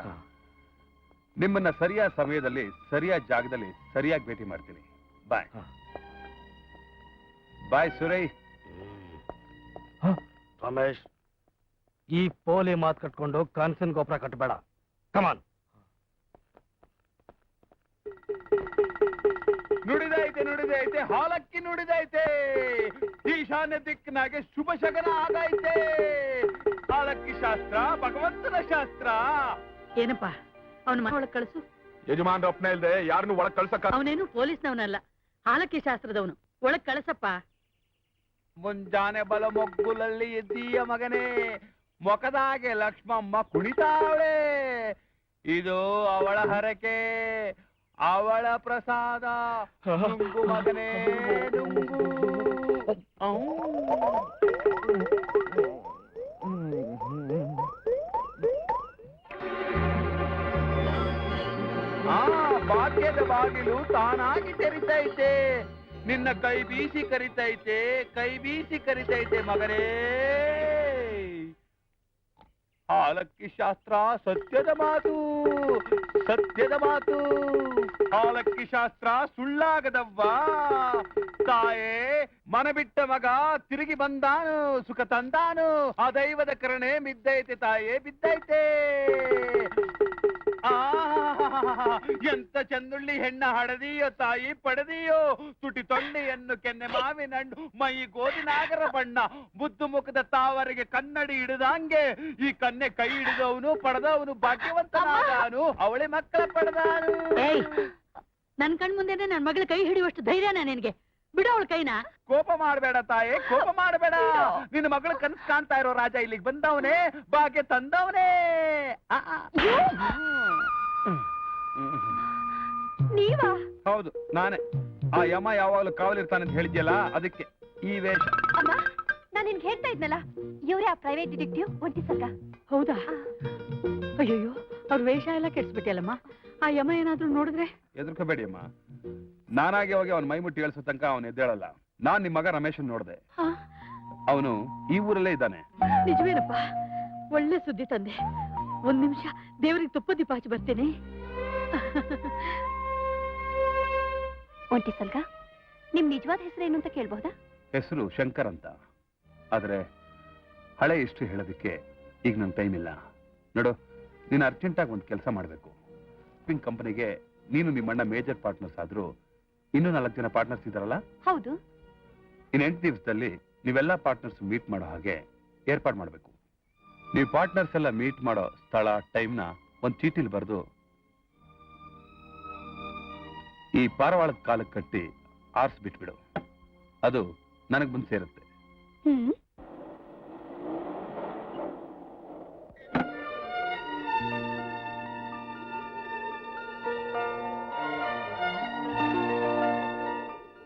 ನಿಮ್ಮನ್ನ ಸರಿಯಾದ ಸಮಯದಲ್ಲಿ ಸರಿಯಾದ ಜಾಗದಲ್ಲಿ ಸರಿಯಾಗಿ ಭೇಟಿ ಮಾಡ್ತೀನಿ. ಬಾಯ್ ಬಾಯ್ ಸುರೈ. ರಮೇಶ್, ಈ ಪೋಲಿ ಮಾತು ಕಟ್ಕೊಂಡು ಕನ್ಸಿನ ಗೋಪುರ ಕಟ್ಟಬೇಡ. ಕಮಾನ್. ನುಡಿದೈತೆ ಹಾಲಕ್ಕಿ ನುಡಿದೈತೆ, ಈಶಾನ್ಯ ದಿಕ್ಕಿನಾಗೆ ಶುಭ ಶಗನ ಆಗೈತೆ. ಹಾಲಕ್ಕಿ ಶಾಸ್ತ್ರ ಭಗವಂತನ ಶಾಸ್ತ್ರ. ಏನಪ್ಪ ಅವನ ಒಳಗ್ ಕಳಿಸು. ಯಜಮಾನ್ ಒಪ್ನೆ ಇಲ್ದೆ ಯಾರನ್ನು ಒಳಗ್ ಕಳ್ಸಕ್ಕ. ಅವನೇನು ಪೊಲೀಸ್ನವನಲ್ಲ, ಹಾಲಕ್ಕಿ ಶಾಸ್ತ್ರದವನು. ಒಳಗ್ ಕಳಿಸಪ್ಪ. ಮುಂಜಾನೆ ಬಲ ಮೊಗ್ಗುಲಲ್ಲಿ ಎದ್ದೀಯ ಮಗನೇ, ಮೊಕದಾಗೆ ಲಕ್ಷ್ಮಮ್ಮ ಕುಣಿತಾವಳೆ. ಇದು ಅವಳ ಹರಕೆ, ಅವಳ ಪ್ರಸಾದ. ನುಂಗು ಮಗನೇ ನುಂಗು. ಭಾಗ್ಯದ ಬಾಗಿಲು ತಾನಾಗಿ ತೆರಿತೈತೆ. ನಿನ್ನ ಕೈ ಬೀಸಿ ಕರಿತೈತೆ, ಕೈ ಬೀಸಿ ಕರಿತೈತೆ ಮಗನೇ. ಹಾಲಕ್ಕಿ ಶಾಸ್ತ್ರ ಸತ್ಯದ ಮಾತು, ಸತ್ಯದ ಮಾತು. ಹಾಲಕ್ಕಿ ಶಾಸ್ತ್ರ ಸುಳ್ಳಾಗದವ್ವ. ತಾಯೇ, ಮನ ಬಿಟ್ಟ ಮಗ ತಿರುಗಿ ಬಂದಾನು, ಸುಖ ತಂದಾನು. ಆ ದೈವದ ಕರುಣೆ ಬಿದ್ದೈತೆ ತಾಯೇ, ಬಿದ್ದೈತೆ. ಎಂತ ಚಂದುಳ್ಳಿ ಹೆಣ್ಣ ಹಡದಿಯೋ ತಾಯಿ ಪಡೆದಿಯೋ. ತುಟಿ ತೊಂಡೆಯನ್ನು ಕೆನ್ನೆ ಮಾವಿನಣ್ಣು, ಮೈ ಗೋದಿನಾಗರ ಬಣ್ಣ. ಬುದ್ದು ಮುಖದ ತಾವರಿಗೆ ಕನ್ನಡಿ ಹಿಡಿದಂಗೆ ಈ ಕನ್ನೆ ಕೈ ಹಿಡಿದವನು ಪಡೆದವನು ಭಾಗ್ಯವಂತನಾದನು. ಅವಳೆ ಮಕ್ಕಳ ಪಡೆದಾನು. ನನ್ ಕಣ್ ಮುಂದೆನೆ ನನ್ ಮಗಳ ಕೈ ಹಿಡಿಯುವಷ್ಟು ಧೈರ್ಯನಾ ನಿನ್ಗೆ? ಬಿಡು ಅವಳ ಕೈನ. ಕೋಪ ಮಾಡಬೇಡ ತಾಯೇ, ಕೋಪ ಮಾಡಬೇಡ. ನಿನ್ನ ಮಗಳ ಕನಸು ಕಾಣ್ತಾ ಇರೋ ರಾಜ ಇಲ್ಲಿಗೆ ಬಂದವನೇ, ಭಾಗ್ಯ ತಂದವನೇ. ನೀವಾ? ಹೌದು, ನಾನೇ. ಆ ಯಮ ಯಾವಾಗಲೂ ಕಾವಲಿರ್ತಾನೆ ಅಂತ ಹೇಳಿದ್ಯಲ್ಲ, ಅದಕ್ಕೆ ಈ ವೇಷ. ಅಮ್ಮ, ನಾನು ನಿನ್ಗೆ ಹೇಳ್ತಾ ಇದ್ನಲ್ಲ, ಇವರೇ ಆ ಪ್ರೈವೇಟ್ ಡಿಟೆಕ್ಟಿವ್ ಒಂಟಿ ಸರ್ಗ. ಹೌದಾ? ಅಯ್ಯಯ್ಯೋ, ಅವ್ರ ವೇಷ ಎಲ್ಲ ಕೆಡ್ಸ್ಬಿಟ್ಟಿಯಲ್ಲಮ್ಮ. ಆ ಯಮ ಏನಾದ್ರೂ ನೋಡಿದ್ರೆ? ಎದುರ್ಕೋಬೇಡಿ ಅಮ್ಮ, ನಾನಾಗಿ ಹೋಗಿ ಅವನ ಮೈ ಮುಟ್ಟಿ ಹೇಳ್ಸೋ ತನಕ ಅವನು ಎದ್ದೇಳಲ್ಲ. ನಾನ್ ನಿಮ್ ಮಗ ರಮೇಶನ್ ನೋಡ್ದೆ, ಅವನು ಈ ಊರಲ್ಲೇ ಇದ್ದಾನೆ. ನಿಜವೇನಪ್ಪ? ಒಳ್ಳೆ ಸುದ್ದಿ ತಂದೆ. ಒಂದ್ ನಿಮಿಷ ದೇವರಿಗೆ ತುಪ್ಪ ದೀಪ ಹಚ್ಚಿ ಬರ್ತೀನಿ. ಒಂಟಿ ಸಲ್ಗ, ನಿಮ್ ನಿಜವಾದ ಹೆಸರೇನು ಅಂತ ಕೇಳ್ಬಹುದಾ? ಹೆಸರು ಶಂಕರ್ ಅಂತ. ಆದ್ರೆ ಹಳೆ ಹಿಸ್ಟ್ರಿ ಹೇಳೋದಕ್ಕೆ ಈಗ ನನ್ ಟೈಮ್ ಇಲ್ಲ. ನೋಡು, ನೀನು ಅರ್ಜೆಂಟಾಗಿ ಒಂದು ಕೆಲಸ ಮಾಡಬೇಕು. ಶಿಪ್ಪಿಂಗ್ ಕಂಪನಿಗೆ ನೀನು ನಿಮ್ಮಣ್ಣ ಮೇಜರ್ ಪಾರ್ಟ್ನರ್ಸ್ ಆದ್ರೂ ಇನ್ನೂ 4 ಜನ ಪಾರ್ಟ್ನರ್ಸ್ ಇದ್ದಾರಲ್ಲ? ಹೌದು. ಇನ್ನು 8 ದಿವಸದಲ್ಲಿ ನೀವೆಲ್ಲ ಪಾರ್ಟ್ನರ್ಸ್ ಮೀಟ್ ಮಾಡೋ ಹಾಗೆ ಏರ್ಪಾಡು ಮಾಡಬೇಕು. ನೀವು ಪಾರ್ಟ್ನರ್ಸ್ ಎಲ್ಲ ಮೀಟ್ ಮಾಡೋ ಸ್ಥಳ, ಟೈಮ್ನ ಒಂದು ಚೀಟಿಲಿ ಬರೆದು ಈ ಪಾರವಾಳದ ಕಾಲಕ್ಕೆ ಕಟ್ಟಿ ಆರಿಸ್ಬಿಟ್ಬಿಡು. ಅದು ನನಗೆ ಬಂದು ಸೇರುತ್ತೆ.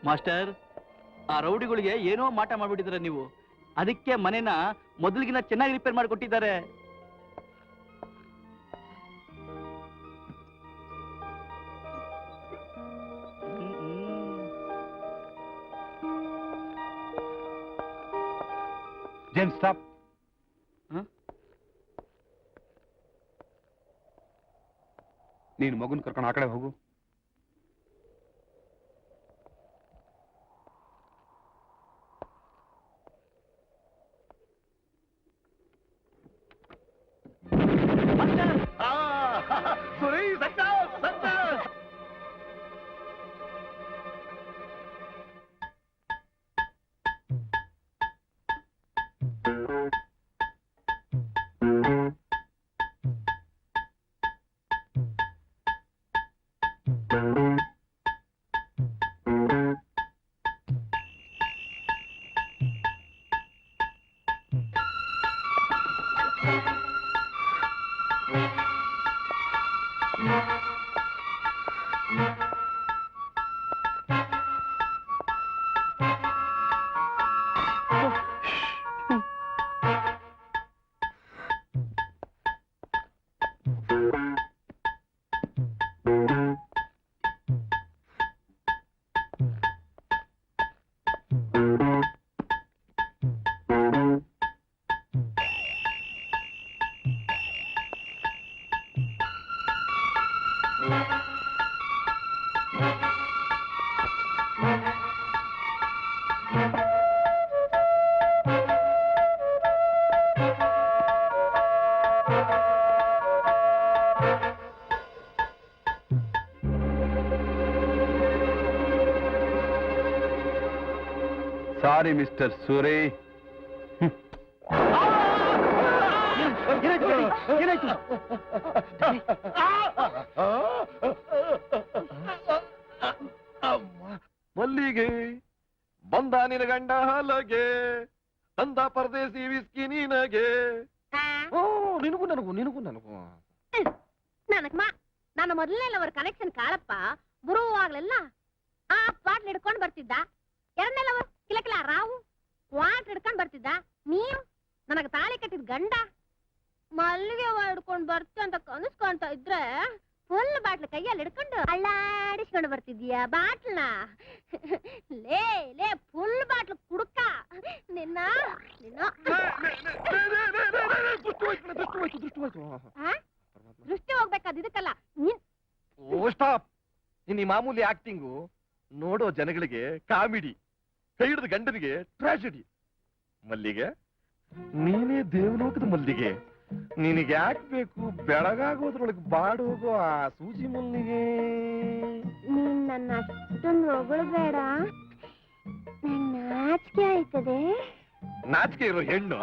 ಮಾಸ್ಟರ್, ಆ ರೌಡಿಗಳಿಗೆ ಏನೋ ಮಾಟ ಮಾಡ್ಬಿಟ್ಟಿದ್ದಾರೆ ನೀವು. ಅದಕ್ಕೆ ಮನೆನ ಮೊದಲಿಗಿನ ಚೆನ್ನಾಗಿ ರಿಪೇರ್ ಮಾಡಿಕೊಟ್ಟಿದ್ದಾರೆ. James, stop. ನೀನು ಮಗುನ್ ಕರ್ಕೊಂಡು ಆ ಕಡೆ ಹೋಗು. ಸಾರಿ ಮಿಸ್ಟರ್ ಸೂರಿ. ಮಲ್ಲಿಗೆ ಬಂದ ನಿನ ಗಂಡ ಹಾಲಗೆ ತಂದ ಪರದೇಸಿ ವಿಸ್ಕಿ ನೀನಗೆ. ನಿನಗೂ ನನಗೂ ನನಗ್ ನನ್ನ ಮೊದಲನೇ ಲವರ್ ಕನೆಕ್ಷನ್ ಕಾಳಪ್ಪ ಬರುವಾಗ್ಲೆಲ್ಲ ಆ ಬಾಟ್ಲ್ ಹಿಡ್ಕೊಂಡ್ ಬರ್ತಿದ್ದ. ಎರಡನೇ ಲವರ್ ಕಿಲಕಿಲ ರಾವು ವಾಟ್ ಹಿಡ್ಕೊಂಡ್ ಬರ್ತಿದ್ದ. ನೀವು ನನಗ ತಾಳಿ ಕಟ್ಟಿದ ಗಂಡ ಮಲ್ಲಿಗೆ ಹೂವ ಹಿಡ್ಕೊಂಡ್ ಬರ್ತಿ ಅಂತ ಕನಸ್ಕೊಂತ ಇದ್ರೆ ಫುಲ್ ಬಾಟ್ಲ್ ಕೈಯಲ್ಲಿ ಹಿಡ್ಕೊಂಡು ಅಳ್ಳಾಡಿಸ್ಕೊಂಡು ಬರ್ತಿದ್ಯಾ ಬಾಟ್ಲ್ನ. ಲೇ ಲೇ ಫುಲ್ ಬಾಟ್ಲ್ ಕುಡುಕ ನಿನ್ನ ದೃಷ್ಟಿ ಹೋಗ್ಬೇಕಾದ ಇದಕ್ಕಲ್ಲ ನೀನ್. ಓ ಸ್ಟಾಪ್. ನಿನ್ನ ಮಾಮೂಲಿ ಆಕ್ಟಿಂಗು ನೋಡೋ ಜನಗಳಿಗೆ ಕಾಮಿಡಿ, ಕೈ ಹಿಡಿದ ಗಂಡನಿಗೆ ಟ್ರಾಜಿಡಿ. ಮಲ್ಲಿಗೆ ನೀನೇ ದೇವಲೋಕದ ಮಲ್ಲಿಗೆ. ನಿನಗೆ ಯಾಕೆ ಬೇಕು ಬೆಳಗಾಗೋದ್ರೊಳಗೆ ಬಾಡೋಗೋ ಆ ಸೂಜಿ ಮಲ್ಲಿಗೆ. ನೀನ್ ನನ್ನ ಅಷ್ಟೊಂದು ಹೊಗಳಬೇಡ, ನಂಗ್ ನಾಚಿಕೆ ಆಯ್ತದೆ. ನಾಚಿಕೆ ಇರೋ ಹೆಣ್ಣು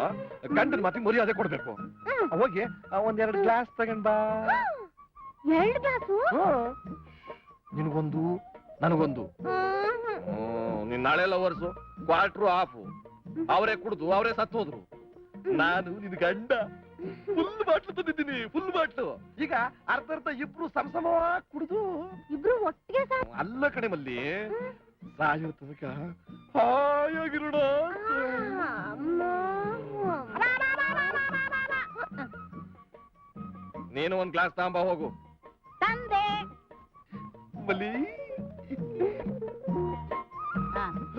ಗಂಡನ ಮಾತಿಗೆ ಮರ್ಯಾದೆ ಕೊಡ್ಬೇಕು. ಹೋಗಿ ಒಂದೆರಡು ಗ್ಲಾಸ್ ತಗೊಂಡ್ ಬಾ. 2 ಗ್ಲಾಸು? ನಿನಗೊಂದು ನನಗೊಂದು. ನಿನ್ ನಾಳೆ ಲವರ್ಸು ಕ್ವಾರ್ಟ್ರು ಹಾಫು ಅವರೇ ಕುಡ್ದು ಅವರೇ ಸತ್ತು ಹೋದ್ರು. ನಾನು ನಿನ್ ಗಂಡ ಫುಲ್ ಬಾಟ್ಲು ತಂದಿದ್ದೀನಿ, ಫುಲ್ ಬಾಟ್ಲು. ಈಗ ಅರ್ಧ ಇಬ್ರು ಸಮಸಮವಾಗಿ ಕುಡ್ದು ಇಬ್ರು ಒಟ್ಟಿಗೆ ಅಲ್ಲ ಕಡೆ ಮಲ್ಲಿ ಸಾಯೋ ತನಕ ಹಾಯಾಗಿರೋಣ. ನೀನು ಒಂದ್ ಗ್ಲಾಸ್ ತಾಂಬ ಹೋಗು. ತಂದೆ ಮಲ್ಲಿ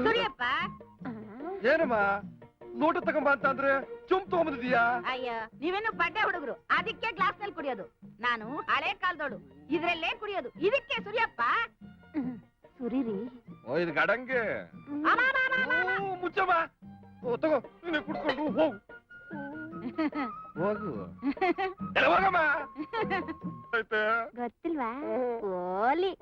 ಸುರಿಯಪ್ಪ. ಏನಮ್ಮ ಲೋಟ ತಗೊಂಬ ಅಂತ ಅಂದ್ರೆ ಚುಮ್ ತಗೊಂಬಂದಿದೀಯಾ? ಅಯ್ಯ ನೀವೇನು ಬಡ್ಡೆ ಹುಡುಗರು, ಅದಕ್ಕೆ ಗ್ಲಾಸ್ ನಲ್ಲಿ ಕುಡಿಯೋದು. ನಾನು ಹಳೆ ಕಾಲದೋಳು, ಇದ್ರಲ್ಲೇ ಕುಡಿಯೋದು. ಇದಕ್ಕೆ ಸುರಿಯಪ್ಪ. ಸುರಿರಿ. ಓ ಇದು ಗಡಂಗೆ. ಮುಚ್ಚಮ್ಮ. ಓ ತಗೋ ನೀನೆ ಕುಡ್ಕೊಂಡು ಹೋಗು. ಹೋಗು. ಎಲ್ಲ ಹೋಗಮ್ಮ. ಆಯ್ತಾ? ಗೊತ್ತಿಲ್ವಾ? ಓಲಿ.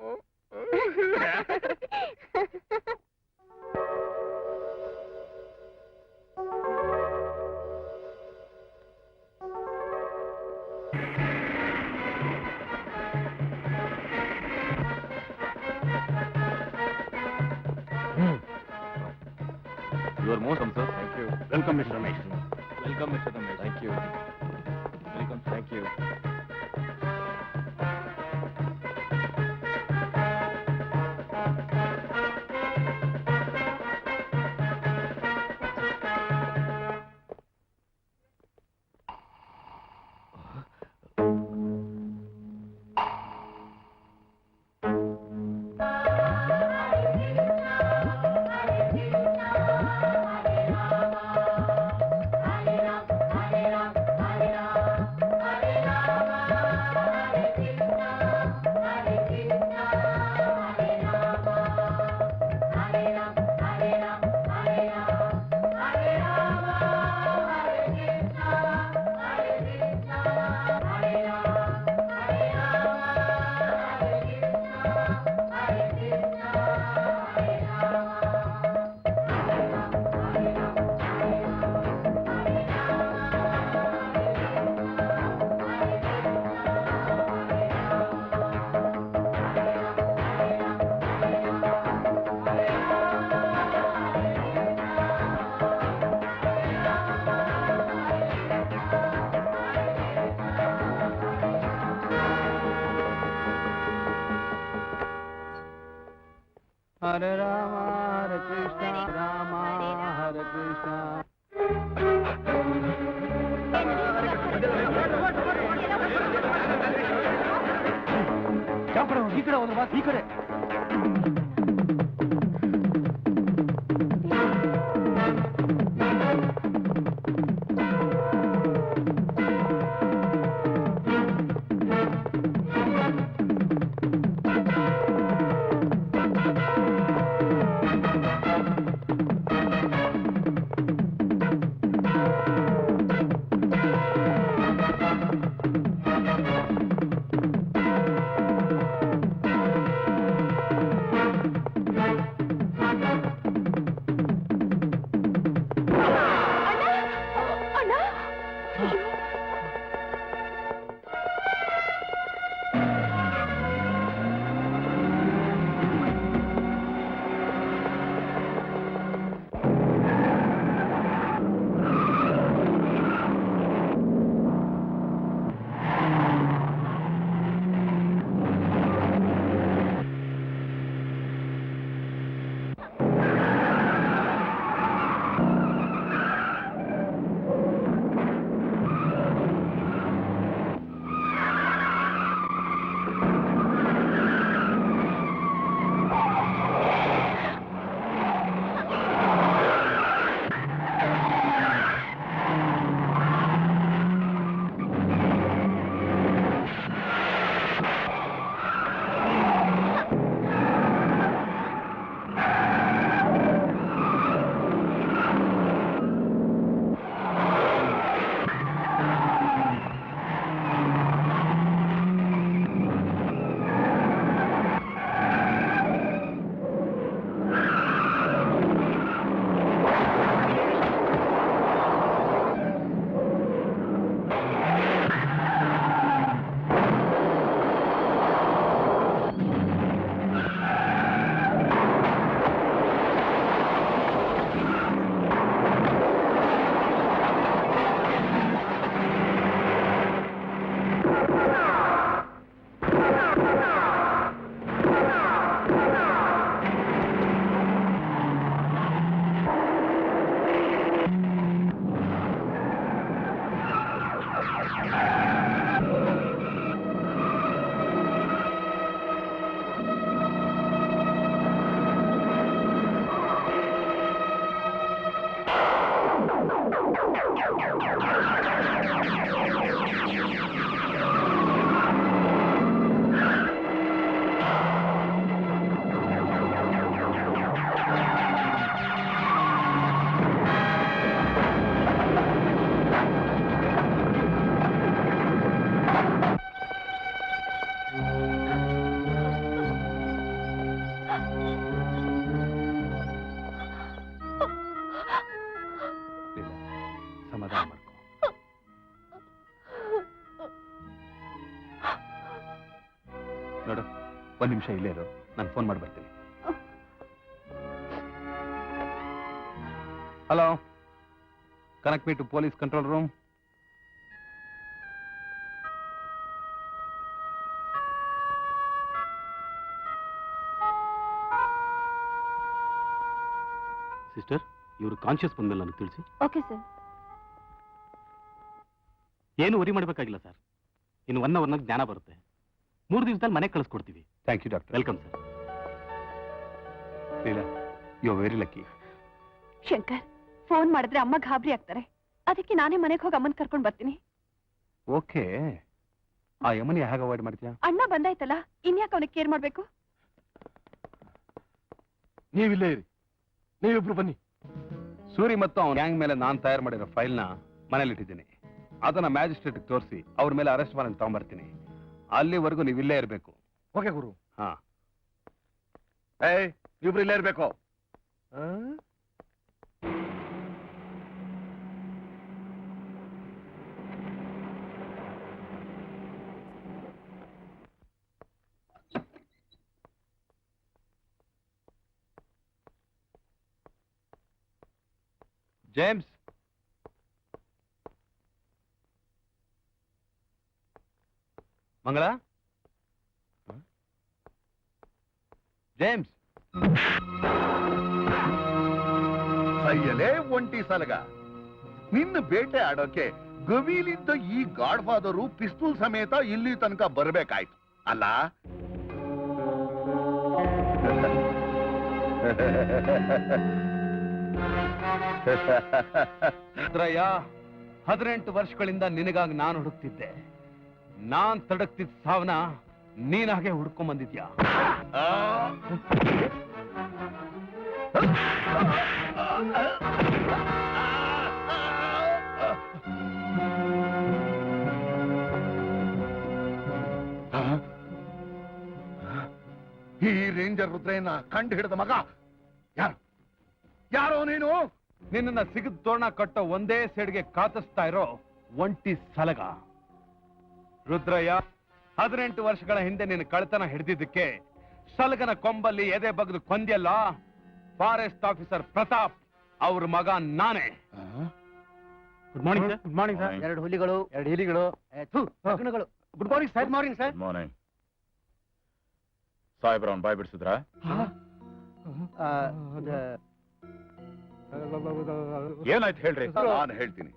You are most welcome, sir. Thank you. Welcome, Mr. Ramesh. Welcome, Mr. Ramesh. Thank you. Welcome. Thank you. Hare Rama, Hare Krishna, Rama Hare Krishna. ಈ ಕಡೆ ಒಂದು ಮಾತು, ಈ ಕಡೆ. ಒಂದ್ ನಿಮಿಷ ಇಲ್ಲೇ ಇರು, ನಾನು ಫೋನ್ ಮಾಡಿ ಬರ್ತೀನಿ. Hello, connect me to police control room. Sister, ಇವರು ಕಾನ್ಶಿಯಸ್ ಬಂದ್ಮೇಲೆ ನನಗೆ ತಿಳಿಸಿ. Okay sir. ಏನು ವರಿ ಮಾಡಬೇಕಾಗಿಲ್ಲ ಸರ್. ಇನ್ನು 1 ಅವರ್ನಾಗ ಜ್ಞಾನ ಬರುತ್ತೆ. 3 ದಿವಸದಲ್ಲಿ ಮನೆಗೆ ಕಳಿಸ್ಕೊಡ್ತೀವಿ. Thank you doctor. Welcome sir. Leela, you are very lucky. Shankar, phone ಮಾಡಿದ್ರೆ ಅಮ್ಮ ಗಾಬರಿ ಆಗ್ತಾರೆ. ಅದಕ್ಕೆ ನಾನೇ ಮನೆಗೆ ಹೋಗಿ ಅಮ್ಮನ್ ಕರ್ಕೊಂಡು ಬರ್ತೀನಿ. ಓಕೆ, ಆ ಯಮನಿ ಹೇಗೆ ಅವಾಯ್ಡ್ ಮಾಡ್ತೀಯಾ? ಅಣ್ಣ ಬಂದಾಯ್ತಲ್ಲ, ಇನ್ಯಾಕೆ ಅವನಿಗೆ ಕೇರ್ ಮಾಡ್ಬೇಕು? ನೀವಿಲ್ಲೇ ಇರಿ, ನೀವಿಬ್ರು ಬನ್ನಿ. ಸೂರಿ ಮತ್ತು ಅವನ ಗ್ಯಾಂಗ್ ಮೇಲೆ ನಾನು ತಯಾರು ಮಾಡಿರೋ ಫೈಲ್ನ ಮನೇಲಿಟ್ಟಿದ್ದೀನಿ. ಅದನ್ನ ಮ್ಯಾಜಿಸ್ಟ್ರೇಟ್ಗೆ ತೋರಿಸಿ ಅವ್ರ ಮೇಲೆ ಅರೆಸ್ಟ್ ವಾರೆಂಟ್ ತಗೊಂಡ್ಬರ್ತೀನಿ. ಅಲ್ಲಿವರೆಗೂ ನೀವು ಇಲ್ಲೇ ಇರಬೇಕು. ಓಕೆ ಗುರು. ಹಾ, ನೀವಿಬ್ರು ಇಲ್ಲೇ ಇರ್ಬೇಕು. ಜೇಮ್ಸ್, ಮಂಗಳ, ಜೇಮ್ಸ್. ಸೈಯಲೇ ಒಂಟಿ ಸಲಗ, ನಿನ್ನ ಬೇಟೆ ಆಡೋಕೆ ಗವಿಲಿದ್ದ ಈ ಗಾಡ್ ಫಾದರು ಪಿಸ್ತೂಲ್ ಸಮೇತ ಇಲ್ಲಿ ತನಕ ಬರ್ಬೇಕಾಯ್ತು ಅಲ್ಲ? ರುದ್ರಯ್ಯ, 18 ವರ್ಷಗಳಿಂದ ನಿನಗಾಗಿ ನಾನು ಹುಡುಕ್ತಿದ್ದೆ. ನಾನ್ ತಡಕ್ತಿದ್ದ ಸಾವನ ನೀನಾಗೆ ಹುಡ್ಕೊಂಡ್ ಬಂದಿದ್ಯಾ? ಈ ರೇಂಜರ್ ರುದ್ರಯ್ಯನ ಕಂಡು ಹಿಡಿದ ಮಗ ಯಾರು? ಯಾರೋ ನೀನು? ನಿನ್ನ ಸಿಗದ್ ತೋರಣ ಕಟ್ಟೋ ಒಂದೇ ಸೈಡ್ಗೆ ಕಾತಿಸ್ತಾ ಇರೋ ಒಂಟಿ ಸಲಗ. ರುದ್ರಯ್ಯ, 18 ವರ್ಷಗಳ ಹಿಂದೆ ನಿನ್ನ ಕಳ್ತನ ಹಿಡಿದಿದ್ದಕ್ಕೆ ಸಲಗನ ಕೊಂಬಲ್ಲಿ ಎದೆ ಬಗ್ದು ಕೊಂದ್ಯಲ್ಲ, ಫಾರೆಸ್ಟ್ ಆಫೀಸರ್ ಪ್ರತಾಪ್ ಅವ್ರ ಮಗ ನಾನೇ. Good morning sir. Good morning sir. 2 ಹುಲಿಗಳು, 2 ಹಿಲಿಗಳು. ಮಗನುಗಳು. Good morning sir. Morning sir. Good morning. ಸಾಹೇಬ್ರ ಅವ್ನು ಬಾಯ್ ಬಿಡಿಸಿದ್ರಾ? ಏನಾಯ್ತು ಹೇಳ್ರಿ. ನಾನು ಹೇಳ್ತೀನಿ.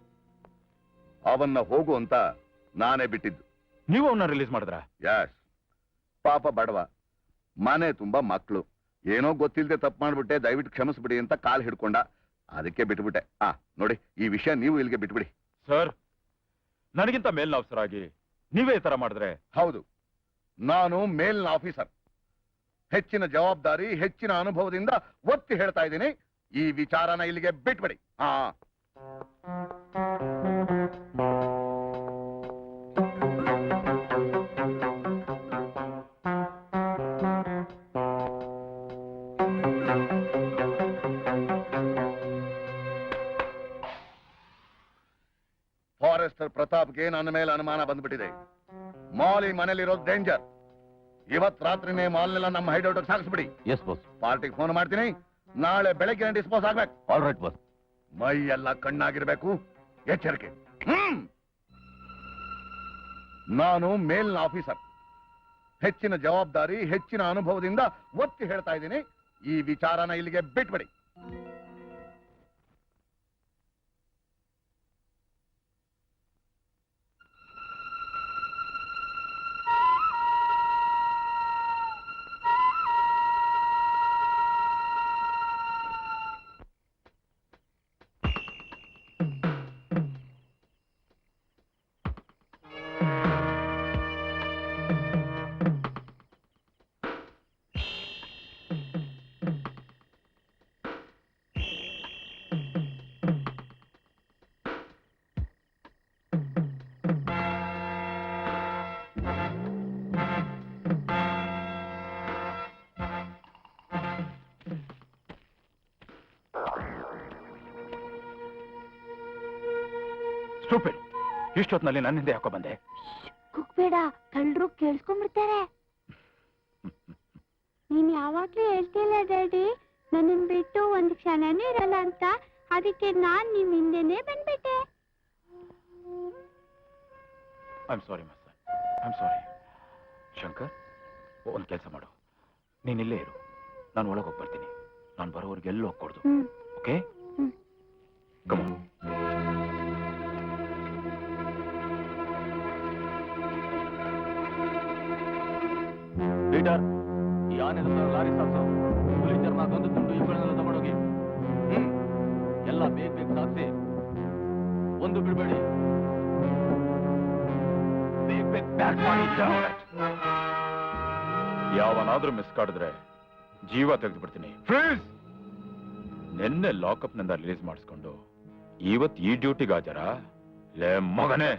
ಅವನ್ನ ಹೋಗು ಅಂತ ನಾನೇ ಬಿಟ್ಟಿದ್ದು. ನೀವು ಅವನ್ನ ರಿಲೀಸ್ ಮಾಡಿದ್ರ? ಯಾಸ್. ಪಾಪ ಬಡವ, ಮನೆ ತುಂಬಾ ಮಕ್ಕಳು, ಏನೋ ಗೊತ್ತಿಲ್ಲದೆ ತಪ್ಪು ಮಾಡ್ಬಿಟ್ಟೆ, ದಯವಿಟ್ಟು ಕ್ಷಮಿಸ್ಬಿಡಿ ಅಂತ ಕಾಲ್ ಹಿಡ್ಕೊಂಡ. ಅದಕ್ಕೆ ಬಿಟ್ಬಿಟ್ಟೆ. ನೋಡಿ, ಈ ವಿಷಯ ನೀವು ಇಲ್ಲಿಗೆ ಬಿಟ್ಬಿಡಿ. ಸರ್, ನನಗಿಂತ ಮೇಲಿನ ಆಫೀಸರ್ ಆಗಿ ನೀವೇ ಈ ತರ ಮಾಡಿದ್ರೆ? ಹೌದು, ನಾನು ಮೇಲಿನ ಆಫೀಸರ್. ಹೆಚ್ಚಿನ ಜವಾಬ್ದಾರಿ, ಹೆಚ್ಚಿನ ಅನುಭವದಿಂದ ಒತ್ತಿ ಹೇಳ್ತಾ ಇದ್ದೀನಿ, ಈ ವಿಚಾರನ ಇಲ್ಲಿಗೆ ಬಿಟ್ಬಿಡಿ. ಫಾರೆಸ್ಟರ್ ಪ್ರತಾಪ್ಗೆ ನನ್ನ ಮೇಲೆ ಅನುಮಾನ ಬಂದ್ಬಿಟ್ಟಿದೆ. ಮಾಲ್ ಈ ಮನೇಲಿರೋದು ಡೇಂಜರ್. ಇವತ್ ರಾತ್ರಿನೇ ಮಾಲ್ನೆಲ್ಲ ನಮ್ಮ ಹೈಡೌಟ್ ಸಾಗಿಸ್ಬಿಡಿ. Yes boss. ಪಾರ್ಟಿಗೆ ಫೋನ್ ಮಾಡ್ತೀನಿ, ನಾಳೆ ಬೆಳಗ್ಗೆ ಡಿಸ್ಪೋಸ್ ಆಗ್ಬೇಕು. All right boss. ಮೈ ಎಲ್ಲ ಕಣ್ಣಾಗಿರ್ಬೇಕು. ಎಚ್ಚರಿಕೆ. ನಾನು ಮೇಲಿನ ಆಫೀಸರ್. ಹೆಚ್ಚಿನ ಜವಾಬ್ದಾರಿ, ಹೆಚ್ಚಿನ ಅನುಭವದಿಂದ ಒತ್ತಿ ಹೇಳ್ತಾ ಇದ್ದೀನಿ, ಈ ವಿಚಾರನ ಇಲ್ಲಿಗೆ ಬಿಟ್ಬಿಡಿ. ಸ್ಟೂಪಿಡ್, ಇಷ್ಟೊತ್ತಿನಲ್ಲಿ ನನ್ನ ಹಿಂದೆ ಯಾಕೋ ಬಂದೆ? ಕುಗ್ಬೇಡ, ಕಳ್ಳರು ಕೇಳಿಸ್ಕೊಂಡ್ಬಿಡ್ತಾರೆ. ನೀನ್ ಯಾವಾಗ್ಲೂ ಹೇಳ್ತಿಲ್ಲ ಡ್ಯಾಡಿ ನನ್ನನ್ ಬಿಟ್ಟು ಒಂದ್ ಕ್ಷಣನೂ ಇರಲ್ಲ ಅಂತ. ಅದಕ್ಕೆ ನಾನ್ ನಿಮ್ ಹಿಂದೆನೆ ಬಂದ್ಬಿಟ್ಟೆ. ಐ ಆಮ್ ಸಾರಿ ಮಸ್ತ, ಐ ಆಮ್ ಸಾರಿ. ಶಂಕರ್, ಒಂದು ಕೆಲಸ ಮಾಡು, ನೀನ್ ಇಲ್ಲೇ ಇರು, ನಾನು ಒಳಗೆ ಹೋಗಿ ಬರ್ತೀನಿ. ನಾನು ಬರೋವರೆಗೆ ಎಲ್ಲೂ ಹೋಗ್ಕೊಡ್ದು, ಓಕೆ? Come on. ಲೀಡರ್, ಈ ಆನೆ ಲಾರಿ ಸಾಕ್ಸೋ. ಹುಲಿ ಚರ್ಮ ಗೊಂದು ತುಂಡು ಇವುಗಳನ್ನೆಲ್ಲ ತಗೊಂಡೋಗಿ ಎಲ್ಲ ಬೇಗ ಬೇಗ ಸಾಕ್ಸಿ, ಒಂದು ಬಿಡಬೇಡಿ. ಬೇಗ ಬೇಗ ಪ್ಯಾಕ್ ಮಾಡಿ. ಯಾವನಾದ್ರೂ ಮಿಸ್ ಕಾಡಿದ್ರೆ ಜೀವ ತೆಗೆದು ಬಿಡ್ತೀನಿ. ಫ್ರೀಸ್! ನಿನ್ನೆ ಲಾಕಪ್ ನಿಂದ ರಿಲೀಸ್ ಮಾಡಿಸ್ಕೊಂಡು ಇವತ್ತು ಈ ಡ್ಯೂಟಿಗೆ ಹಾಜರ? ಲೇ ಮಗನೇ,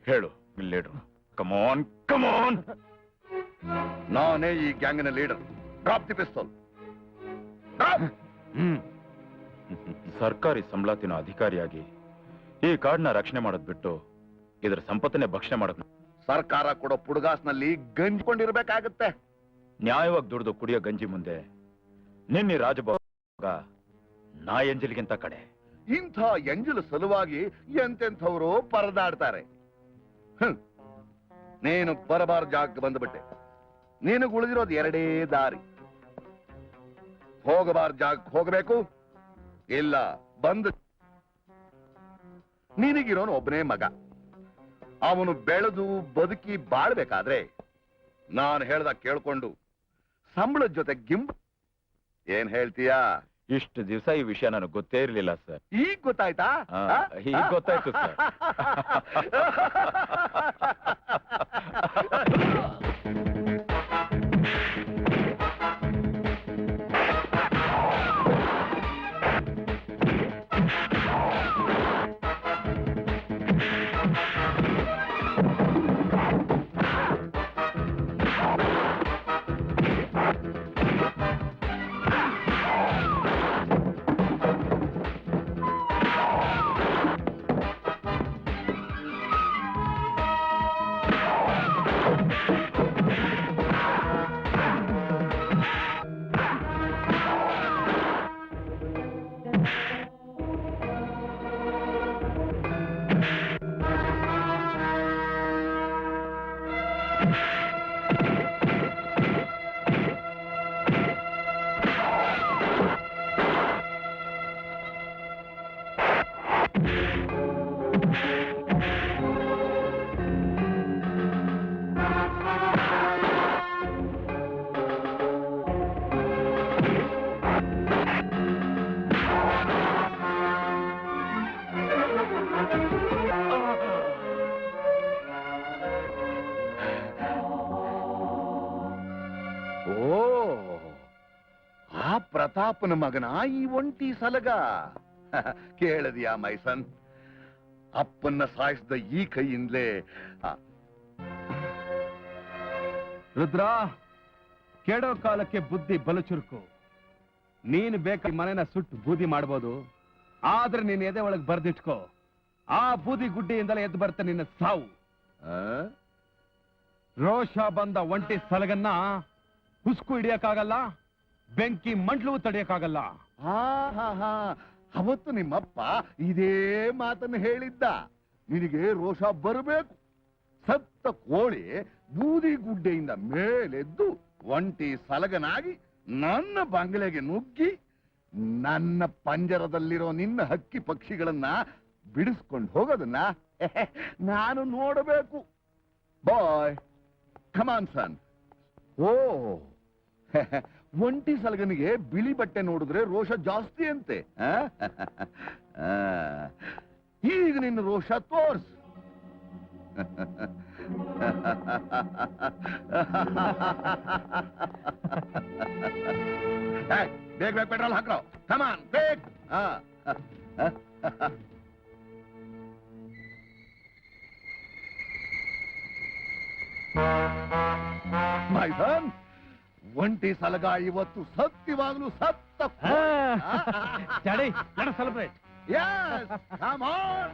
ಹೇಳು ಲೀಡರ್. ಕಮಾನ್ ಕಮಾನ್. ನಾನೇ ಈ ಗ್ಯಾಂಗಿನ ಲೀಡರ್. ಡ್ರಾಪ್ ದಿ ಪಿಸ್ತೂಲ್. ಸರ್ಕಾರಿ ಸಂಬಳ ತಿನ್ನೋ ಅಧಿಕಾರಿಯಾಗಿ ಈ ಕಾಡನ್ನ ರಕ್ಷಣೆ ಮಾಡೋದ್ ಬಿಟ್ಟು ಇದರ ಸಂಪತ್ತನ್ನೇ ಭಕ್ಷಣೆ ಮಾಡೋದ್. ಸರ್ಕಾರ ಕೊಡೋ ಪುಡುಗಾಸ್ನಲ್ಲಿ ಗಂಜಿಕೊಂಡಿರ್ಬೇಕಾಗತ್ತೆ. ನ್ಯಾಯವಾಗಿ ದುಡಿದು ಕುಡಿಯೋ ಗಂಜಿ ಮುಂದೆ ನಿನ್ನೆ ರಾಜಭೋಗ ನಾ ಎಂಜಲ್ಗಿಂತ ಕಡೆ. ಇಂಥ ಎಂಜಲು ಸಲುವಾಗಿ ಎಂತೆಂಥವರು ಪರದಾಡ್ತಾರೆ. ನೀನು ಬರಬಾರ ಜಾಗಕ್ಕೆ ಬಂದ್ಬಿಟ್ಟೆ. ನೀನು ಉಳಿದಿರೋದು ಎರಡೇ ದಾರಿ. ಹೋಗಬಾರ ಜಾಗಕ್ಕೆ ಹೋಗಬೇಕು, ಇಲ್ಲ ಬಂದು. ನಿನಗಿರೋನು ಒಬ್ಬನೇ ಮಗ. ಅವನು ಬೆಳೆದು ಬದುಕಿ ಬಾಳ್ಬೇಕಾದ್ರೆ ನಾನು ಹೇಳ್ದ ಕೇಳ್ಕೊಂಡು ಸಂಬಳದ ಜೊತೆ ಗಿಂಬ್. ಏನ್ ಹೇಳ್ತೀಯಾ? ಇಷ್ಟು ದಿವಸ ಈ ವಿಷಯ ನನಗೆ ಗೊತ್ತೇ ಇರಲಿಲ್ಲ ಸರ್. ಈಗ ಗೊತ್ತಾಯ್ತಾ? ಈಗ ಗೊತ್ತಾಯ್ತು ಸರ್. ಪ್ರತಾಪನ ಮಗನ ಈ ಒಂಟಿ ಸಲಗ. ಕೇಳದಿಯಾ ಮೈಸನ್? ಅಪ್ಪನ್ನ ಸಾಯಿಸಿದ ಈ ಕೈಯಿಂದಲೇ. ರುದ್ರ, ಕೆಡೋ ಕಾಲಕ್ಕೆ ಬುದ್ಧಿ ಬಲು ಚುರುಕು. ನೀನು ಬೇಕಾಗಿ ಮನೆನ ಸುಟ್ಟು ಬೂದಿ ಮಾಡ್ಬೋದು, ಆದ್ರೆ ನೀನ್ ಎದೆ ಒಳಗೆ ಬರ್ದಿಟ್ಕೋ, ಆ ಬೂದಿ ಗುಡ್ಡೆಯಿಂದಲೇ ಎದ್ದು ಬರ್ತ ನಿನ್ನ ಸಾವು. ರೋಷ ಬಂದ ಒಂಟಿ ಸಲಗನ್ನ ಹುಸ್ಕು ಹಿಡಿಯಕ್ಕಾಗಲ್ಲ, ಬೆಂಕಿ ಮಂಟ್ಲು ತಡೆಯಕ್ಕಾಗಲ್ಲ. ಅವತ್ತು ನಿಮ್ಮಪ್ಪ ಇದೇ ಮಾತನ್ನು ಹೇಳಿದ್ದ. ನಿನಗೆ ರೋಷ ಬರಬೇಕು. ಸತ್ತ ಕೋಳಿ ಬೂದಿ ಗುಡ್ಡೆಯಿಂದ ಮೇಲೆದ್ದು ಒಂಟಿ ಸಲಗನಾಗಿ ನನ್ನ ಬಂಗಲೆಗೆ ನುಗ್ಗಿ ನನ್ನ ಪಂಜರದಲ್ಲಿರೋ ನಿನ್ನ ಹಕ್ಕಿ ಪಕ್ಷಿಗಳನ್ನ ಬಿಡಿಸ್ಕೊಂಡು ಹೋಗೋದನ್ನ ನಾನು ನೋಡಬೇಕು. ಬಾಯ್, ಕಮಾನ್ ಸನ್. ಓ, ಒಂಟಿ ಸಲಗನಿಗೆ ಬಿಳಿ ಬಟ್ಟೆ ನೋಡಿದ್ರೆ ರೋಷ ಜಾಸ್ತಿ ಅಂತೆ. ಈಗ ನಿನ್ನ ರೋಷ ತೋರ್ಸ್. ಬೇಗ ಬೇಗ ಪೆಟ್ರೋಲ್ ಹಾಕ್ರೋ. ಕಮಾನ್ ಬೇಗ. ಮೈ ಸನ್, ಒಂಟಿ ಸಲಗ ಇವತ್ತು ಸತ್ಯವಾಗ್ಲೂ ಸತ್ತ. ಸೆಲೆಬ್ರೇಟ್. Yes, come on.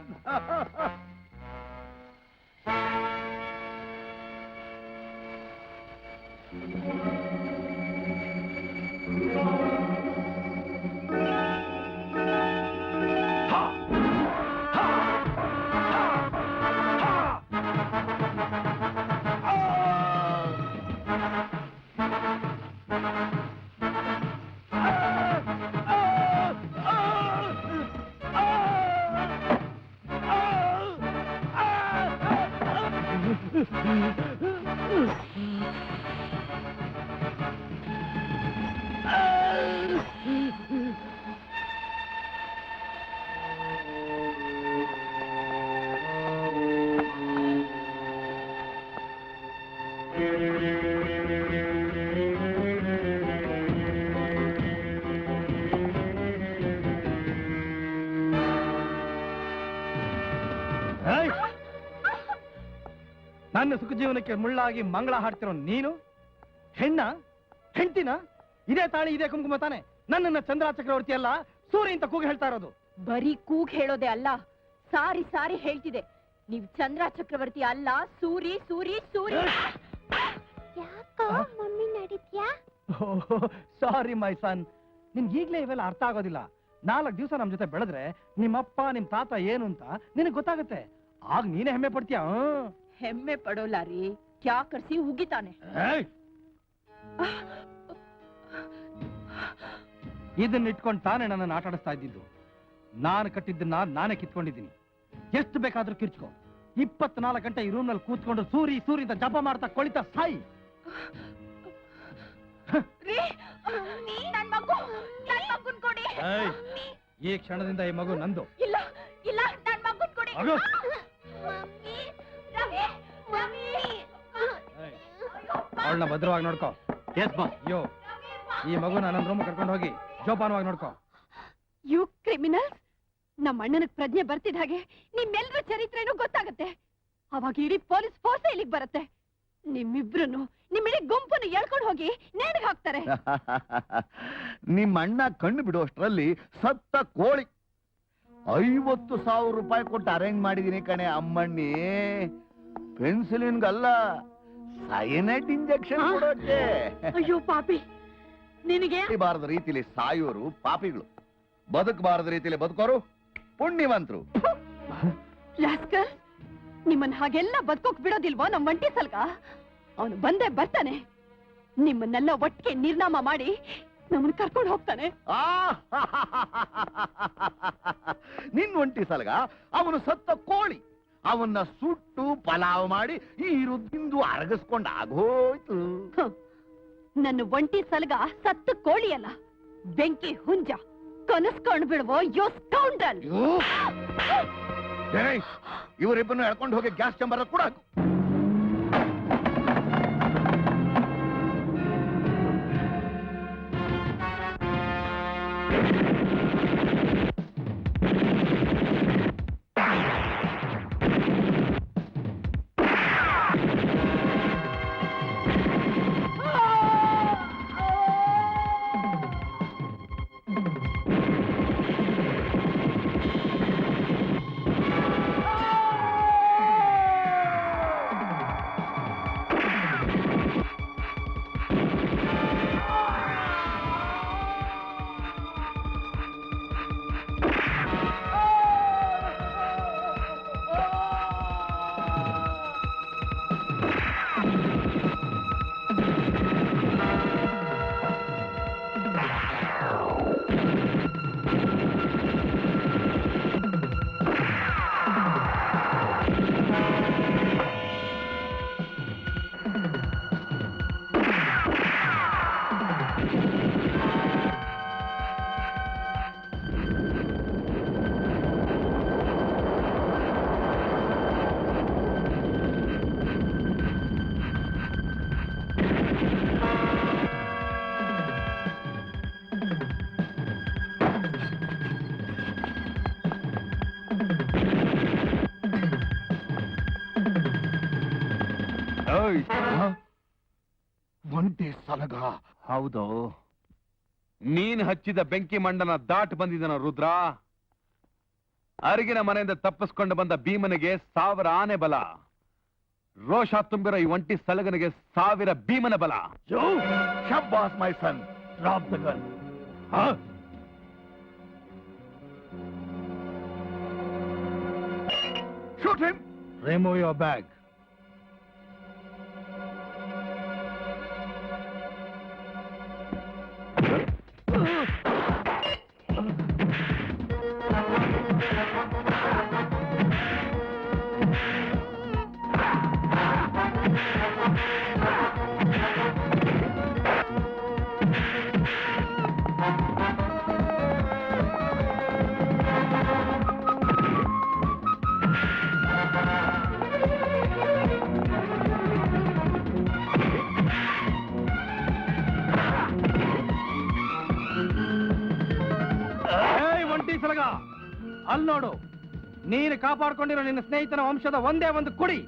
ನನ್ನ ಸುಖ ಜೀವನಕ್ಕೆ ಮುಳ್ಳಾಗಿ ಮಂಗಳ ಹಾಡ್ತಿರೋ ನೀನು ಹೆಂಡ್ತಿನ? ಇದೇ ತಾಳಿ ಇದೇ ಕುಂಕುಮ ತಾನೆ ನನ್ನನ್ನ ಚಂದ್ರ ಚಕ್ರವರ್ತಿ ಅಲ್ಲ ಸೂರಿ ಅಂತ ಕೂಗಿ ಹೇಳ್ತಾ ಇರೋದು. ಬರೀ ಕೂಗ್ ಹೇಳೋದೆ ಅಲ್ಲ, ಸಾರಿ ಸಾರಿ ಹೇಳ್ತಿದೆ. ನೀವ್ ಚಂದ್ರ ಚಕ್ರವರ್ತಿ ಅಲ್ಲ, ಸೂರಿ ಸೂರಿ ಸೂರಿ. ಯಾಕೋ ಮಮ್ಮಿ ನಡೀತ್ಯಾ? ಸಾರಿ ಮೈ ಸನ್, ನಿನ್ಗೆ ಈಗ್ಲೇ ಇವೆಲ್ಲ ಅರ್ಥ ಆಗೋದಿಲ್ಲ. 4 ದಿವಸ ನಮ್ ಜೊತೆ ಬೆಳೆದ್ರೆ ನಿಮ್ಮಪ್ಪ ನಿಮ್ ತಾತ ಏನು ಅಂತ ನಿನಗ್ ಗೊತ್ತಾಗುತ್ತೆ. ಆಗ ನೀನೇ ಹೆಮ್ಮೆ ಪಡ್ತೀಯ. ಹೆಮ್ಮೆ ಪಡೋಲ್ಲ ರೀ, ಕ್ಯಾ ಕರ್ಸಿ ಉಗಿತಾನೆ. ಇದನ್ನ ಇಟ್ಕೊಂಡು ತಾನೇ ನನ್ನನ್ನು ಆಟ ಆಡಿಸ್ತಾ ಇದ್ದಿದ್ದು. ನಾನು ಕಟ್ಟಿದ್ದನ್ನ ನಾನೇ ಕಿತ್ಕೊಂಡಿದ್ದೀನಿ. ಎಷ್ಟು ಬೇಕಾದ್ರೂ ಕಿರ್ಚ್ಕೋ. 24 ಗಂಟೆ ಈ ರೂಮ್ನಲ್ಲಿ ಕೂತ್ಕೊಂಡು ಸೂರಿ ಸೂರಿ ಅಂತ ಜಪ ಮಾಡ್ತಾ ಕೊಳಿತಾ ಸಾಯಿ. ಈ ಕ್ಷಣದಿಂದ ಈ ಮಗು ನಂದು. ಇಲ್ಲ ಇಲ್ಲ, ನನ್ ಮಗುನ್ ಕೊಡಿ. ಅವಳನ್ನ ಭದ್ರವಾಗಿ ನೋಡ್ಕೋ. ಅಯ್ಯೋ, ಈ ಮಗುನ ನನ್ನ ರೂಮ್ ಕರ್ಕೊಂಡು ಹೋಗಿ ಜೋಪಾನವಾಗಿ ನೋಡ್ಕೋ. You criminal! ನಮ್ಮ ಅಣ್ಣನಿಗೆ ಪ್ರಜ್ಞೆ ಬರ್ತಿದ್ದ ಹಾಗೆ ನಿಮ್ಮೆಲ್ಲರ ಚರಿತ್ರೆನೂ ಗೊತ್ತಾಗತ್ತೆ. ಅವಾಗ ಇಡೀ ಪೊಲೀಸ್ ಫೋರ್ಸ್ ಇಲ್ಲಿಗೆ ಬರುತ್ತೆ. ನಿಮ್ಮಿಬ್ರು ನಿಮ್ಮಿಡೀ ಗುಂಪನ್ನು ಎಳ್ಕೊಂಡು ಹೋಗಿ ನೇಣಿಗೆ ಹಾಕ್ತಾರೆ. ನಿಮ್ಮ ಅಣ್ಣ ಕಣ್ಣು ಬಿಡುವಷ್ಟರಲ್ಲಿ ಸತ್ತ ಕೋಳಿ 50,000 ರೂಪಾಯಿ ಕೊಟ್ಟು ಅರೇಂಜ್ ಮಾಡಿದೀನಿ ಕಣೆ ಅಮ್ಮಣ್ಣಿ. ಪೆನ್ಸಿಲಿನ್ಗಲ್ಲ, ಸೈನೈಟ್ ಇಂಜೆಕ್ಷನ್ ಕೊಡೋಕೆ. ಅಯ್ಯೋ ಪಾಪಿ, ನಿನಗೆ ಬಾರದ ರೀತಿಲಿ ಸಾಯೋರು ಪಾಪಿಗಳು, ಬದುಕಬಾರದ ರೀತಿಲಿ ಬದುಕೋರು ಪುಣ್ಯವಂತರು. ರಾಸ್ಕಲ್, ನಿಮ್ಮನ್ನ ಹಾಗೆಲ್ಲ ಬದುಕೋಕ್ ಬಿಡೋದಿಲ್ವೋ ನಮ್ ಒಂಟಿ ಸಲ್ಗ? ಅವನು ಬಂದೇ ಬರ್ತಾನೆ, ನಿಮ್ಮನ್ನೆಲ್ಲ ಒಟ್ಟಿಗೆ ನಿರ್ನಾಮ ಮಾಡಿ ನಮ್ಮನ್ನ ಕರ್ಕೊಂಡು ಹೋಗ್ತಾನೆ. ನಿನ್ ಒಂಟಿ ಸಲಗ ಅವನು ಸತ್ತ ಕೋಳಿ. ಅವನ್ನ ಸುಟ್ಟು ಪಲಾವ್ ಮಾಡಿ ಈ ರುದ್ದಿಂದು ಅರಗಿಸ್ಕೊಂಡ್ ಆಗೋಯ್ತು. ನನ್ನ ಒಂಟಿ ಸಲಗ ಸತ್ತು ಕೋಳಿ ಅಲ್ಲ, ಬೆಂಕಿ ಹುಂಜ. ಕನಸ್ಕೊಂಡು ಬಿಡುವೋ ಯೋ ಸ್ಕೌಂಡ್ರಲ್! ಇವರಿಬ್ಬರನ್ನು ಎಳ್ಕೊಂಡು ಹೋಗಿ ಗ್ಯಾಸ್ ಚಂಬರ್ ಕೂಡ ಹಾಕು. ಒಂಟಿ ಸಲಗ? ಹೌದು, ನೀನ್ ಹಚ್ಚಿದ ಬೆಂಕಿ ಮಂಡನ ದಾಟ್ ಬಂದಿದನ ರುದ್ರ. ಅರಿಗಿನ ಮನೆಯಿಂದ ತಪ್ಪಿಸ್ಕೊಂಡು ಬಂದ ಭೀಮನಿಗೆ 1000 ಆನೆ ಬಲ. ರೋಷ ತುಂಬಿರೋ ಈ ಒಂಟಿ ಸಲಗನಿಗೆ 1000 ಭೀಮನ ಬಲ. ಶಬ್ಬಾಸ್ my son, drop the gun. Shoot him. Remove your bag. ಅಲ್ಲಿ ನೋಡು, ನೀನು ಕಾಪಾಡ್ಕೊಂಡಿರೋ ನಿನ್ನ ಸ್ನೇಹಿತನ ವಂಶದ ಒಂದೇ ಒಂದು ಕುಡಿ.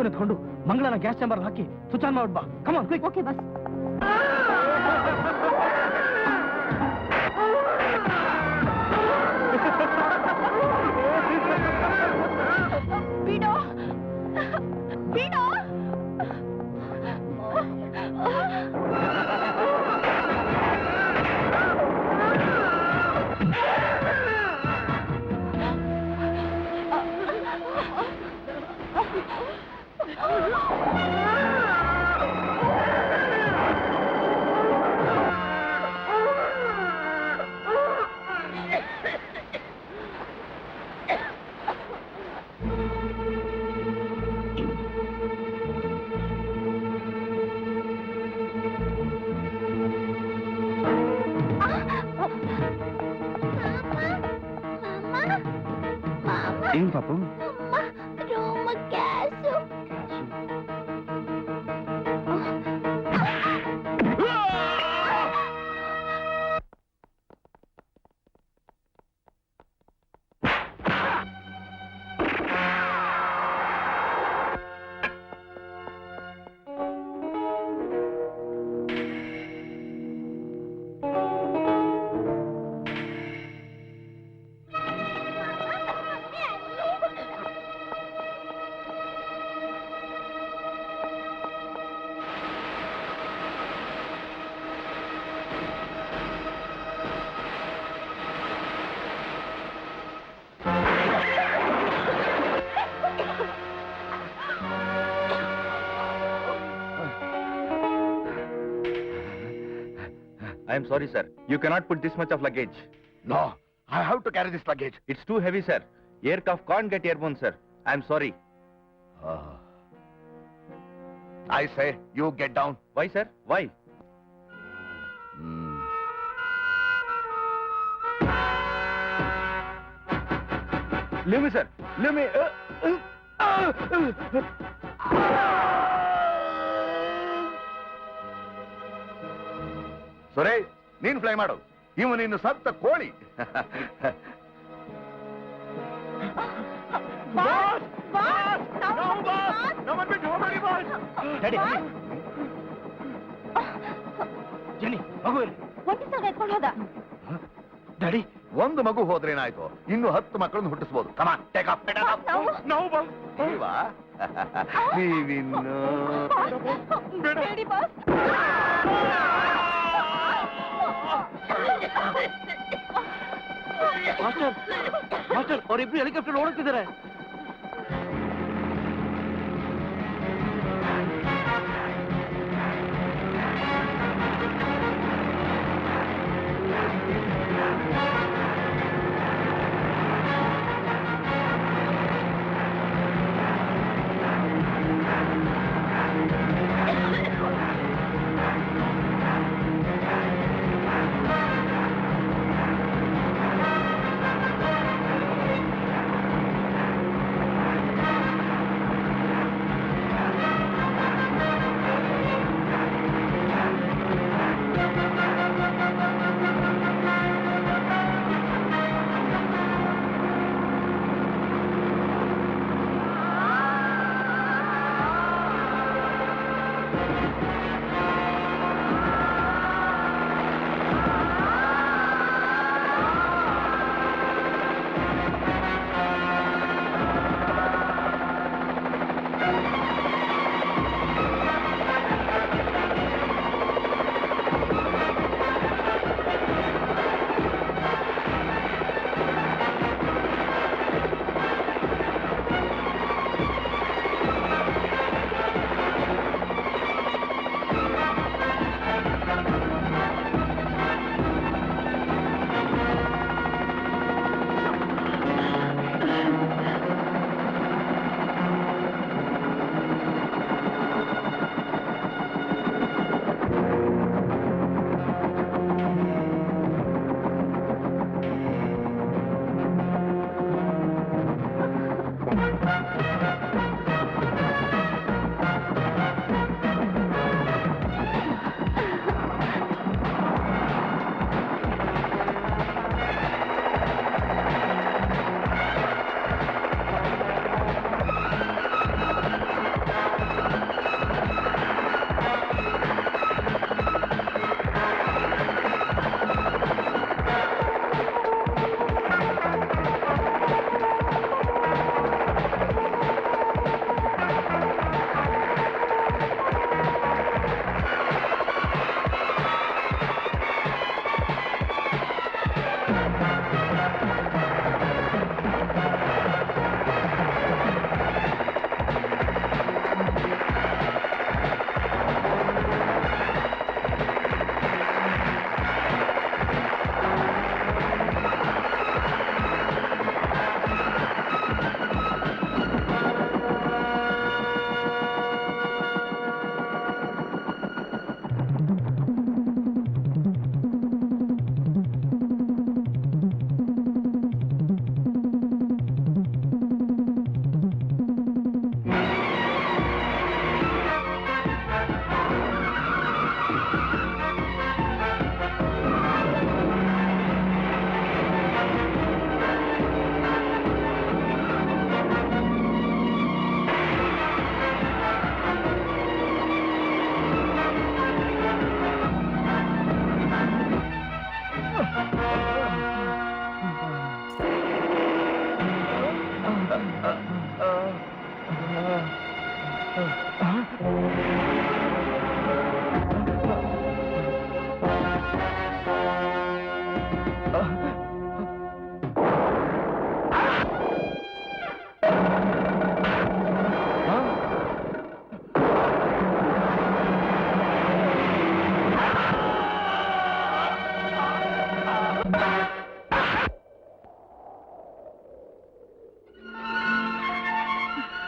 ಮಗನ ಎತ್ಕೊಂಡು ಮಂಗಳನ ಗ್ಯಾಸ್ ಚಾಂಬರ್ ಹಾಕಿ ಸ್ವಿಚ್ ಆನ್ ಮಾಡ್ಬಾ. Come on quick. ಓಕೆ ಬಸ್. ಬಿಡೋ ಬಿಡೋ. ಏನ್ ಪಾಪು? I am sorry, sir. You cannot put this much of luggage. No, I have to carry this luggage. It's too heavy, sir. Aircraft can't get airborne, sir. I am sorry. I say, you get down. Why, sir? Why? Leave me, sir. Leave me. ಸುರೇ, ನೀನ್ fly ಮಾಡು. ಇವನಿನ್ನು ಸತ್ತ ಕೋಳಿ. ಜೆನಿ, ಮಗು ಎಲ್ಲಿ? ಒಂಟಿ ಸಲ ಎತ್ಕೊಂಡು ಹೋದ. ಡ್ಯಾಡಿ, ಒಂದು ಮಗು ಹೋದ್ರೇನಾಯ್ತು, ಇನ್ನು 10 ಮಕ್ಕಳನ್ನು ಹುಟ್ಟಿಸ್ಬೋದು. ಕಮಾನ್, ಟೇಕ್ ಆಫ್. ನೀವಿನ್ನು ಬೇಡಿ ಬಾಸ್. ಮಾಸ್ಟರ್, ಅವರಿಬ್ರು ಹೆಲಿಕಾಪ್ಟರ್ ಓಡುತ್ತಿದ್ದಾರೆ.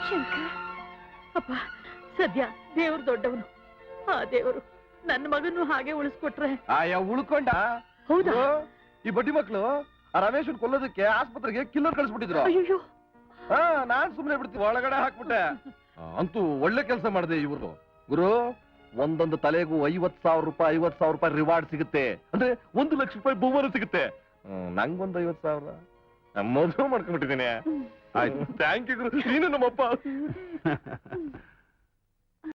ಶಂಕರ್ ಅಪ್ಪ ಸದ್ಯ ದೇವ್ರು ದೊಡ್ಡವನು. ಆ ದೇವರು ನನ್ನ ಮಗನು ಹಾಗೆ ಉಳಿಸ್ಕೊಟ್ರೆ. ಆಯಾ ಉಳ್ಕೊಂಡ ಹೌದಾ? ಈ ಬಡ್ಡಿ ಮಕ್ಕಳು ಆ ರಮೇಶನ್ ಕೊಲ್ಲೋದಕ್ಕೆ ಆಸ್ಪತ್ರೆಗೆ ಕಿಲ್ಲರ್ ಕಳಿಸ್ಬಿಟ್ಟಿದ್ರು. ಅಯ್ಯೋ, ಹಾ ನಾನ್ ಸುಮ್ನೆ ಬಿಡ್ತೀನಿ, ಒಳಗಡೆ ಹಾಕ್ಬಿಟ್ಟೆ. ಅಂತೂ ಒಳ್ಳೆ ಕೆಲಸ ಮಾಡಿದೆ ಇವರು. ಗುರು, ಒಂದೊಂದು ತಲೆಗೂ 50,000 ರೂಪಾಯಿ 50,000 ರೂಪಾಯಿ ರಿವಾರ್ಡ್ ಸಿಗುತ್ತೆ. ಅಂದ್ರೆ 1 ಲಕ್ಷ ರೂಪಾಯಿ ಬಹುಮಾನ ಸಿಗುತ್ತೆ. ನಂಗೊಂದು 50,000 ಮದುವೆ ಮಾಡ್ಕೊಂಡ್ಬಿಟ್ಟಿದ್ದೀನಿ. ಆಯ್ತು, ಥ್ಯಾಂಕ್ ಯು ಗುರು, ನೀನು ನಮ್ಮಪ್ಪ.